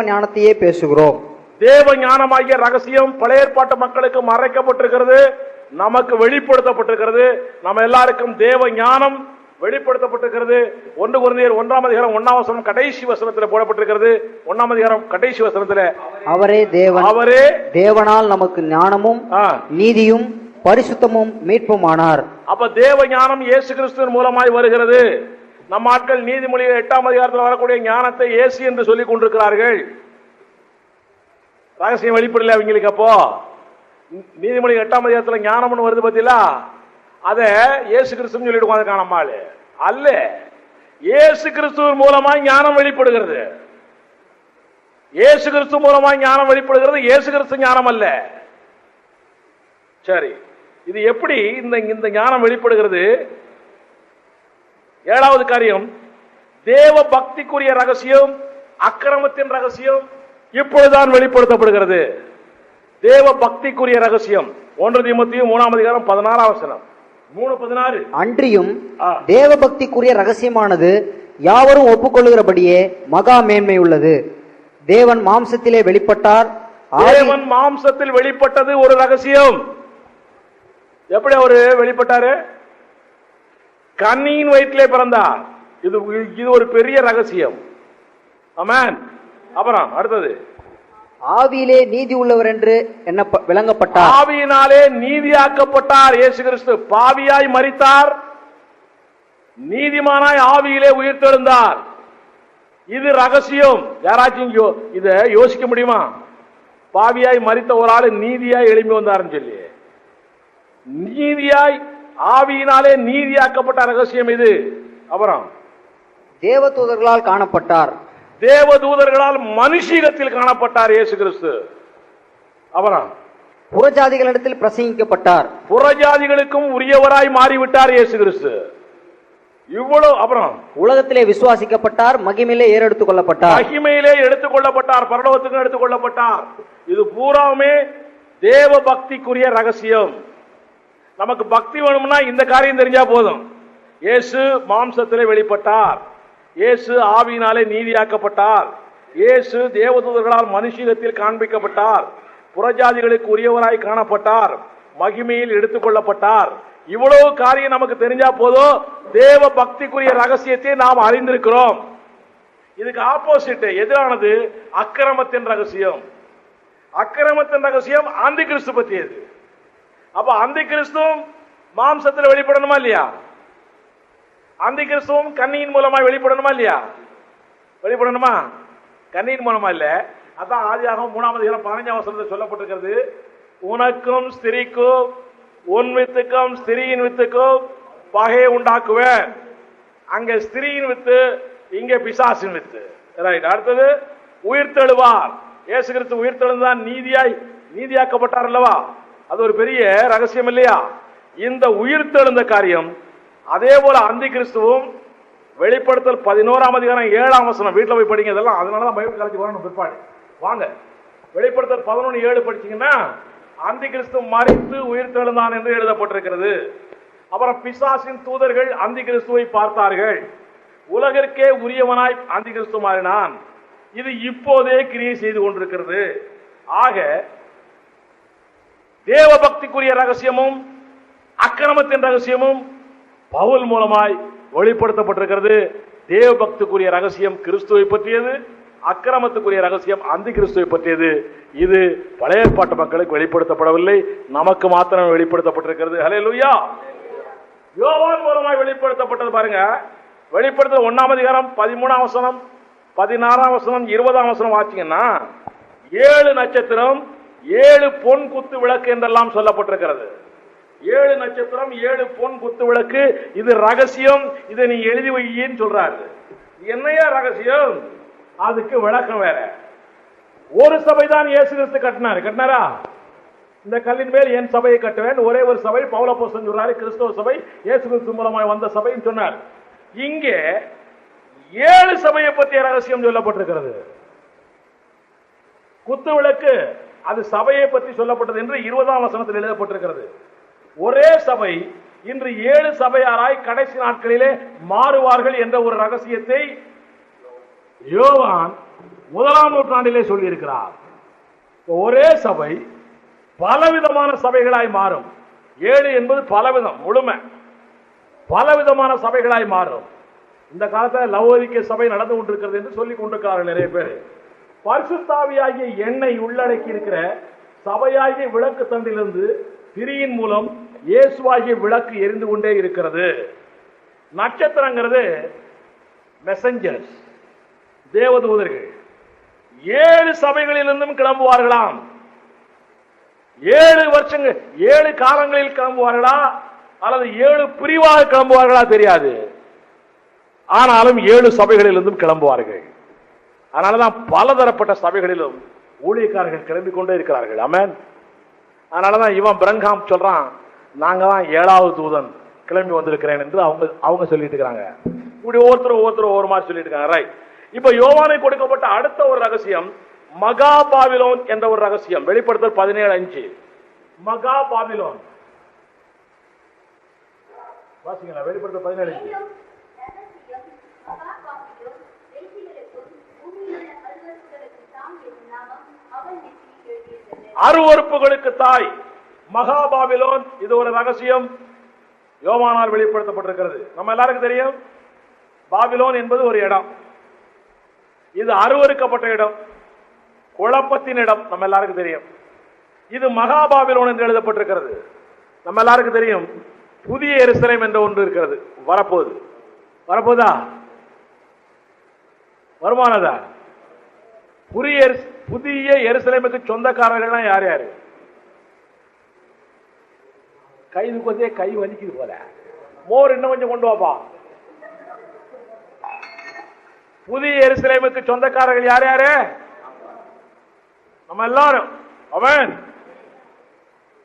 ஞானத்தையே பேசுகிறோம். தேவ ஞானமாகிய ரகசியம் பழைய ஏற்பாட்டு மக்களுக்கு மறைக்கப்பட்டிருக்கிறது, நமக்கு வெளிப்படுத்தப்பட்டிருக்கிறது. நம்ம எல்லாருக்கும் தேவ ஞானம் வெளிப்படுத்தப்பட்டிருக்கிறது. 1 கொரிந்தியர் 1:1 கடைசி வசனத்தில் போடப்பட்டிருக்கிறது. 1 கடைசி வசனத்தில் அவரே தேவனால் நமக்கு ஞானமும் நீதியும் பரிசுத்தமும் மீட்புமானார். அப்ப தேவ ஞானம் இயேசு கிறிஸ்துவின் மூலமாய் வருகிறது. நம்ம ஆட்கள் நீதிமொழி 8 வரக்கூடிய ஞானத்தை இயேசு என்று சொல்லிக் கொண்டிருக்கிறார்கள். ரகசியம் வெளிப்படல அவங்களுக்கு. அப்போ நீதிமொழி 8 ஞானம்னு வருது பத்தியா, அத இயேசு கிறிஸ்து சொல்லிட்டு உட்காந்து காணாமல் அல்ல, இயேசு கிறிஸ்துவின் மூலமாய் ஞானம் வெளிப்படுகிறது. இயேசு கிறிஸ்து மூலமாய் ஞானம் வெளிப்படுகிறது, இயேசு கிறிஸ்து ஞானம் அல்ல. சரி, இது எப்படி இந்த ஞானம் வெளிப்படுகிறது? 7வது காரியம், தேவ பக்திக்குரிய ரகசியம், அக்கிரமத்தின் ரகசியம் இப்பொழுதுதான் வெளிப்படுத்தப்படுகிறது. தேவ பக்திக்குரிய ரகசியம் 1 தீமோத்தேயு 3:16. 3:16. அன்றியும் தேவ பக்திக்குரிய ரகசியமானது யாவரும் ஒப்புக்கொள்ளுகிறபடியே மகா மேன்மை உள்ளது. தேவன் மாம்சத்திலே வெளிப்பட்டார். தேவன் மாம்சத்தில் வெளிப்பட்டது ஒரு ரகசியம். எப்படி அவரு வெளிப்பட்டாரு? கன்னியின் வயிற்றிலே பிறந்தார். இது ஒரு பெரிய ரகசியம். ஆமென். அப்புறம் அடுத்தது, ஆவியிலே நீதி உள்ளவர் என்று என்ன விளங்கப்பட்டார். ஆவியினாலே நீதியாக்கப்பட்டார் இயேசு கிறிஸ்து. பாவியாய் மரித்தார், நீதிமானாய் ஆவியிலே உயிர்த்தெழுந்தார். இது ரகசியம். யாராச்சும் இத யோசிக்க முடியுமா? பாவியாய் மரித்த ஒரு ஆளு நீதியாய் எழும்பி வந்தாருன்னு சொல்லி, நீதியாய் ஆவியினாலே நீதியாக்கப்பட்ட ரகசியம் இது. அப்புறம் தேவதூதர்களால் காணப்பட்டார். தேவதூதர்களால் மனுஷீகத்தில் காணப்பட்டார் இயேசு கிறிஸ்து. அப்புறம் புறஜாதிகளிடத்தில் பிரசங்கிக்கப்பட்டார். புறஜாதிகளுக்கும் உரியவராய் மாறிவிட்டார் இயேசு கிறிஸ்து. இவ்வளவு. அப்புறம் உலகத்திலே விசுவாசிக்கப்பட்டார், மகிமையிலே ஏறெடுத்துக் கொள்ளப்பட்டார். மகிமையிலே எடுத்துக் கொள்ளப்பட்டார், பரலோகத்துக்கு எடுத்துக் கொள்ளப்பட்டார். இது பூராவுமே தேவ பக்திக்குரிய ரகசியம். நமக்கு பக்தி வேணும்னா இந்த காரியம் தெரிஞ்சா போதும். இயேசு மாம்சத்திலே வெளிப்பட்டார், இயேசு ஆவியினாலே நீதியாக்கப்பட்டார், இயேசு தேவதூதர்களால் மனுஷீகத்தில் காண்பிக்கப்பட்டார், புறஜாதிகளுக்கு உரியவராய் காணப்பட்டார், மகிமையில் எடுத்துக் கொள்ளப்பட்டார். இவ்வளவு காரியம் நமக்கு தெரிஞ்சா போதும், தேவ பக்திக்குரிய ரகசியத்தை நாம் அறிந்திருக்கிறோம். இதுக்கு ஆப்போசிட் எதிரானது அக்கிரமத்தின் ரகசியம். அக்கிரமத்தின் ரகசியம் ஆந்தி கிறிஸ்து பற்றியது. அப்ப ஆந்தி கிறிஸ்துவும் மாம்சத்தில் வெளிப்படணுமா இல்லையா? ஆந்தி கிறிஸ்துவும் கன்னியின் மூலமா வெளிப்படணுமா இல்லையா? வெளிப்படணுமா? கன்னியின் மூலமா இல்ல. அதான் ஆதியாகமம் 3:15 சொல்லப்பட்டிருக்கிறது, உனக்கும் ஸ்திரீக்கும் உன் வித்துக்கும் ஸ்திரீயின் வித்துக்கும் பகையை உண்டாக்குவேன். அங்க ஸ்திரீயின் வித்து, இங்க பிசாசின் வித்து. ரைட். அடுத்தது உயிர்த்தெழுவார். இயேசு கிறிஸ்து உயிர்த்தெழுந்தான் நீதியாக்கப்பட்டார் அல்லவா? அது ஒரு பெரிய ரகசியம் இல்லையா? இந்த உயிர்த்தெழுந்த காரியம் அதே போல அந்தி கிறிஸ்துவும் வெளிப்படுத்தல் 11:7 வீட்டில் போய் படிங்க. இதெல்லாம் அதனாலதான் பைபிள் காலேஜ் வரணும் பிற்பாடு. வாங்க, வெளிப்படுத்தல் 11:7 படிச்சீங்கன்னா அந்தி கிறிஸ்து மரித்து உயிர்த்தெழுந்தான் என்று எழுதப்பட்டிருக்கிறது. அப்புறம் பிசாசின் தூதர்கள் அந்தி கிறிஸ்துவை பார்த்தார்கள், உலகிற்கே உரியவனாய் அந்தி கிறிஸ்து மாறினான். இது இப்போதே கிரியை செய்து கொண்டிருக்கிறது. ஆக தேவ பக்திக்குரிய ரகசியமும் அக்கிரமத்தின் ரகசியமும் பவுல் மூலமாய் வெளிப்படுத்தப்பட்டிருக்கிறது. தேவ பக்திக்குரிய ரகசியம் கிறிஸ்துவை பற்றியது, அக்கிரமத்துக்குரிய ரகசியம் அந்தி கிறிஸ்துவை பற்றியது. இது பழைய ஏற்பாட்டு மக்களுக்கு வெளிப்படுத்தப்படவில்லை, நமக்கு மாத்திரம் வெளிப்படுத்தப்பட்டிருக்கிறது. ஹல்லேலூயா. யோவான் மூலமாய் வெளிப்படுத்தப்பட்டது பாருங்க. வெளிப்படுத்த 1 13 16 20 வாசிங்கன்னா 7 நட்சத்திரம் 7 பொன் குத்து விளக்கு என்றெல்லாம் சொல்லப்பட்டிருக்கிறது. 7 நட்சத்திரம் 7 பொன் குத்து விளக்கு. இது ரகசியம், இதை நீ எழுதி வையின்னு சொல்றாரு. என்னையா ரகசியம்? அதுக்கு விளக்கம் வேற. ஒரு சபை தான் இயேசு கிறிஸ்து கட்டினாரா? இந்த கல்லின் மேல் என் சபையை கட்டுவேன். ஒரே ஒரு சபை பவுல் அப்போஸ்தலன் சொல்றாரு, கிறிஸ்தவ சபை, இயேசு கிறிஸ்து மூலமாய் வந்த சபைன்னு சொன்னார். இங்கே 7 சபையை பற்றிய ரகசியம் சொல்லப்பட்டிருக்கிறது. குத்து விளக்கு அது சபையை பற்றி சொல்லப்பட்டது என்று 20ஆம் வசனத்தில் எழுதப்பட்டிருக்கிறது. ஒரே சபை இன்று 7 சபையாராய் கடைசி நாட்களிலே மாறுவார்கள் என்ற ஒரு ரகசியத்தை யோவான் 1ஆம் நூற்றாண்டிலே சொல்லி இருக்கிறார். ஒரே சபை பலவிதமான சபைகளாய் மாறும். 7 என்பது பலவிதம், முழுமை பலவிதமான சபைகளாய் மாறும். இந்த காலத்தில் லவோதிக்கே சபை நடந்து கொண்டிருக்கிறது என்று சொல்லிக் கொண்டிருக்கிறார்கள் நிறைய பேர். பரிசுத்தாவியாகிய எண்ணெய் உள்ளடக்கி இருக்கிற சபையாகிய விளக்கு தண்டிலிருந்து திரியின் மூலம் இயேசுவாகிய விளக்கு எரிந்து கொண்டே இருக்கிறது. நட்சத்திரங்கிறது மெசஞ்சர்ஸ், தேவதூதர்கள். 7 சபைகளிலிருந்தும் கிளம்புவார்களாம். 7 வருஷங்கள் 7 காலங்களில் கிளம்புவார்களா அல்லது 7 பிரிவாக கிளம்புவார்களா தெரியாது. ஆனாலும் 7 சபைகளிலிருந்தும் கிளம்புவார்கள். அதனாலதான் பலதரப்பட்ட சபைகளிலும் ஊழியக்காரர்கள் கிளம்பிக் கொண்டே இருக்கிறார்கள். ஆமென். அதனாலதான் இவன் பிரங்காம் சொல்றான், நாங்க தான் 7வது தூதன் கிளம்பி வந்திருக்கிறேன் என்று அவங்க சொல்லிட்டு இருக்காங்க. இப்படி ஒவ்வொருத்தரும் ஒவ்வொரு மாதிரி சொல்லிட்டு இருக்காங்க. ரைட். இப்ப யோவானை கொடுக்கப்பட்ட அடுத்த ஒரு ரகசியம் மகா பாபிலோன் என்ற ஒரு ரகசியம். வெளிப்படுத்தல் 17:5. மகா பாபிலோன் வாசிங்களா? வெளிப்படுத்தல் 17:5. அருவருப்புகளுக்கு தாய் மகா பாபிலோன். இது ஒரு ரகசியம் யோவானால் வெளிப்படுத்தப்பட்டிருக்கிறது. நம்ம எல்லாருக்கும் தெரியும், பாபிலோன் என்பது ஒரு இடம். இது அருவருக்கப்பட்ட இடம், குழப்பத்தின் இடம். நம்ம எல்லாருக்கும் தெரியும். இது மகா பாபிலோன் என்று எழுதப்பட்டிருக்கிறது. நம்ம எல்லாருக்கும் தெரியும், புதிய எருசலேம் என்ற ஒன்று இருக்கிறது, வரப்போதா வருமானதா? புதிய எருசலேமுக்கு சொந்தக்காரர்கள் யார் யாரு? கைது கொஞ்சம் கை வலிக்குது போல. மோர் இன்னும் கொஞ்சம் கொண்டு வாப்பா. புதிய எருசலேமுக்கு சொந்தக்காரர்கள் யார் யாரு? நம்ம எல்லாரும். அவன்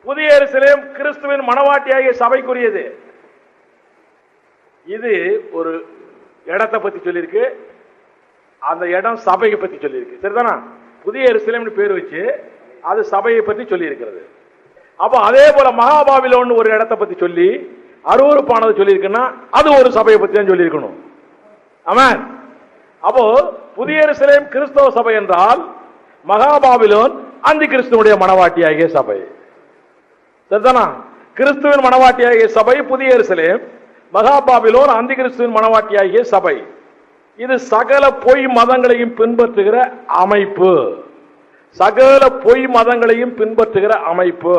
புதிய எருசலேம் கிறிஸ்துவின் மனவாட்டியாகிய சபைக்குரியது. இது ஒரு இடத்தை பத்தி சொல்லியிருக்கு, அந்த இடம் சபையை பத்தி சொல்லியிருக்கு. சரிதானா? புதிய எருசலேம் பேர் வச்சு அது சபையை பற்றி சொல்லி இருக்கிறது. அப்ப அதே போல மகாபாபிலோன் ஒரு இடத்தை பத்தி சொல்லி அருவருப்பானது சொல்லி இருக்குன்னா அது ஒரு சபையை பத்தி தான் சொல்லி இருக்கணும். ஆமென். அப்போ புதிய எருசலேம் கிறிஸ்தவ சபை என்றால் மகாபாபிலோன் அந்தி கிறிஸ்துவனுடைய மனவாட்டியாகிய சபை. சரிதானா? கிறிஸ்துவின் மனவாட்டியாகிய சபை புதிய எருசலேம், மகாபாபிலோன் அந்தி கிறிஸ்துவின் மனவாட்டியாகிய சபை. இது சகல பொய் மதங்களையும் பின்பற்றுகிற அமைப்பு. சகல பொய் மதங்களையும் பின்பற்றுகிற அமைப்பு.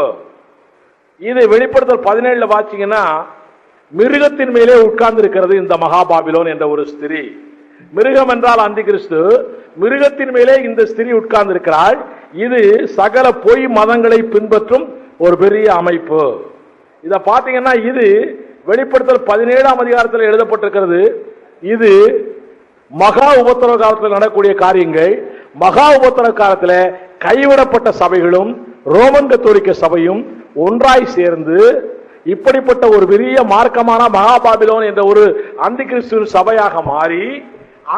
இது வெளிப்படுத்தல் 17 வாசிங்கன்னா மிருகத்தின் மேலே உட்கார்ந்து இருக்கிறது இந்த மகாபாபிலோன் என்ற ஒரு ஸ்திரீ. மிருகம் என்றால் அந்தி கிறிஸ்து, மிருகத்தின் மேலே இந்த ஸ்திரீ உட்கார்ந்து இருக்கிறாள். இது சகல பொய் மதங்களை பின்பற்றும் ஒரு பெரிய அமைப்பு. இத பாத்தீங்கன்னா இது வெளிப்படுத்தல் 17ஆம் அதிகாரத்தில் எழுதப்பட்டிருக்கிறது. இது மகா உபத்திரவ காலத்தில் நடக்கக்கூடிய காரியங்கள். மகா உபத்திரவ காலத்தில் கைவிடப்பட்ட சபைகளும் ரோமன் கத்தோலிக்க சபையும் ஒன்றாய் சேர்ந்து இப்படிப்பட்ட ஒரு பெரிய மார்க்கமான மகாபாபிலோன் என்ற ஒரு அந்தி கிறிஸ்துவின் சபையாக மாறி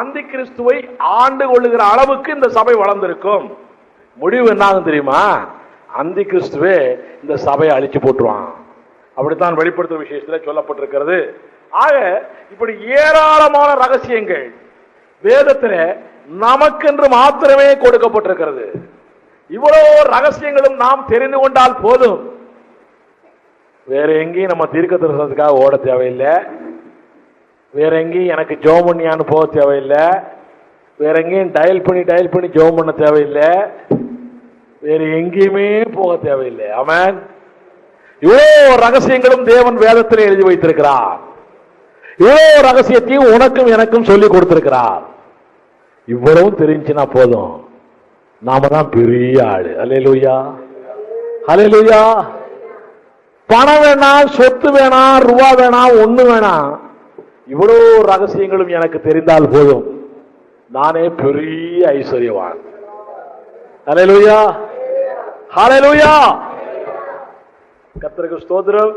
அந்தி கிறிஸ்துவை ஆண்டு கொள்ளுகிற அளவுக்கு இந்த சபை வளர்ந்திருக்கும். முடிவு என்னாகும் தெரியுமா? அந்தி கிறிஸ்துவே இந்த சபையை அழிச்சு போட்டுருவான். அப்படித்தான் வெளிப்படுத்தும் விசேஷத்தில் சொல்லப்பட்டிருக்கிறது. ஆக இப்படி ஏராளமான ரகசியங்கள் வேதத்தில் நமக்கென்று மாத்திரமே கொடுக்கப்பட்டிருக்கிறது. இவ்வளவு ரகசியங்களும் நாம் தெரிந்து கொண்டால் போதும். வேற எங்கேயும் நம்ம தீர்க்க தரிசனத்துக்காக ஓட தேவையில்லை. வேற எங்கேயும் எனக்கு ஜெபம் பண்ணியான்னு போக தேவையில்லை. வேற எங்கேயும் டயல் பண்ணி ஜெபம் பண்ண தேவையில்லை. வேற எங்கேயுமே போக தேவையில்லை. ஆமென். இவ்வளவு ரகசியங்களும் தேவன் வேதத்தில் எழுதி வைத்திருக்கிறார். இவ்வளவு ரகசியத்தையும் உனக்கும் எனக்கும் சொல்லி கொடுத்திருக்கிறார். இவ்வளவும் தெரிஞ்சுனா போதும், நாம தான் பெரிய ஆளு. அல்லேலூயா, அல்லேலூயா. பணம் வேணாம், சொத்து வேணாம், ரூபா வேணாம், ஒண்ணு வேணாம். இவ்வளவு ரகசியங்களும் எனக்கு தெரிந்தால் போதும், நானே பெரிய ஐஸ்வர்யவான். அல்லேலூயா, அல்லேலூயா. கர்த்தருக்கு ஸ்தோத்திரம்.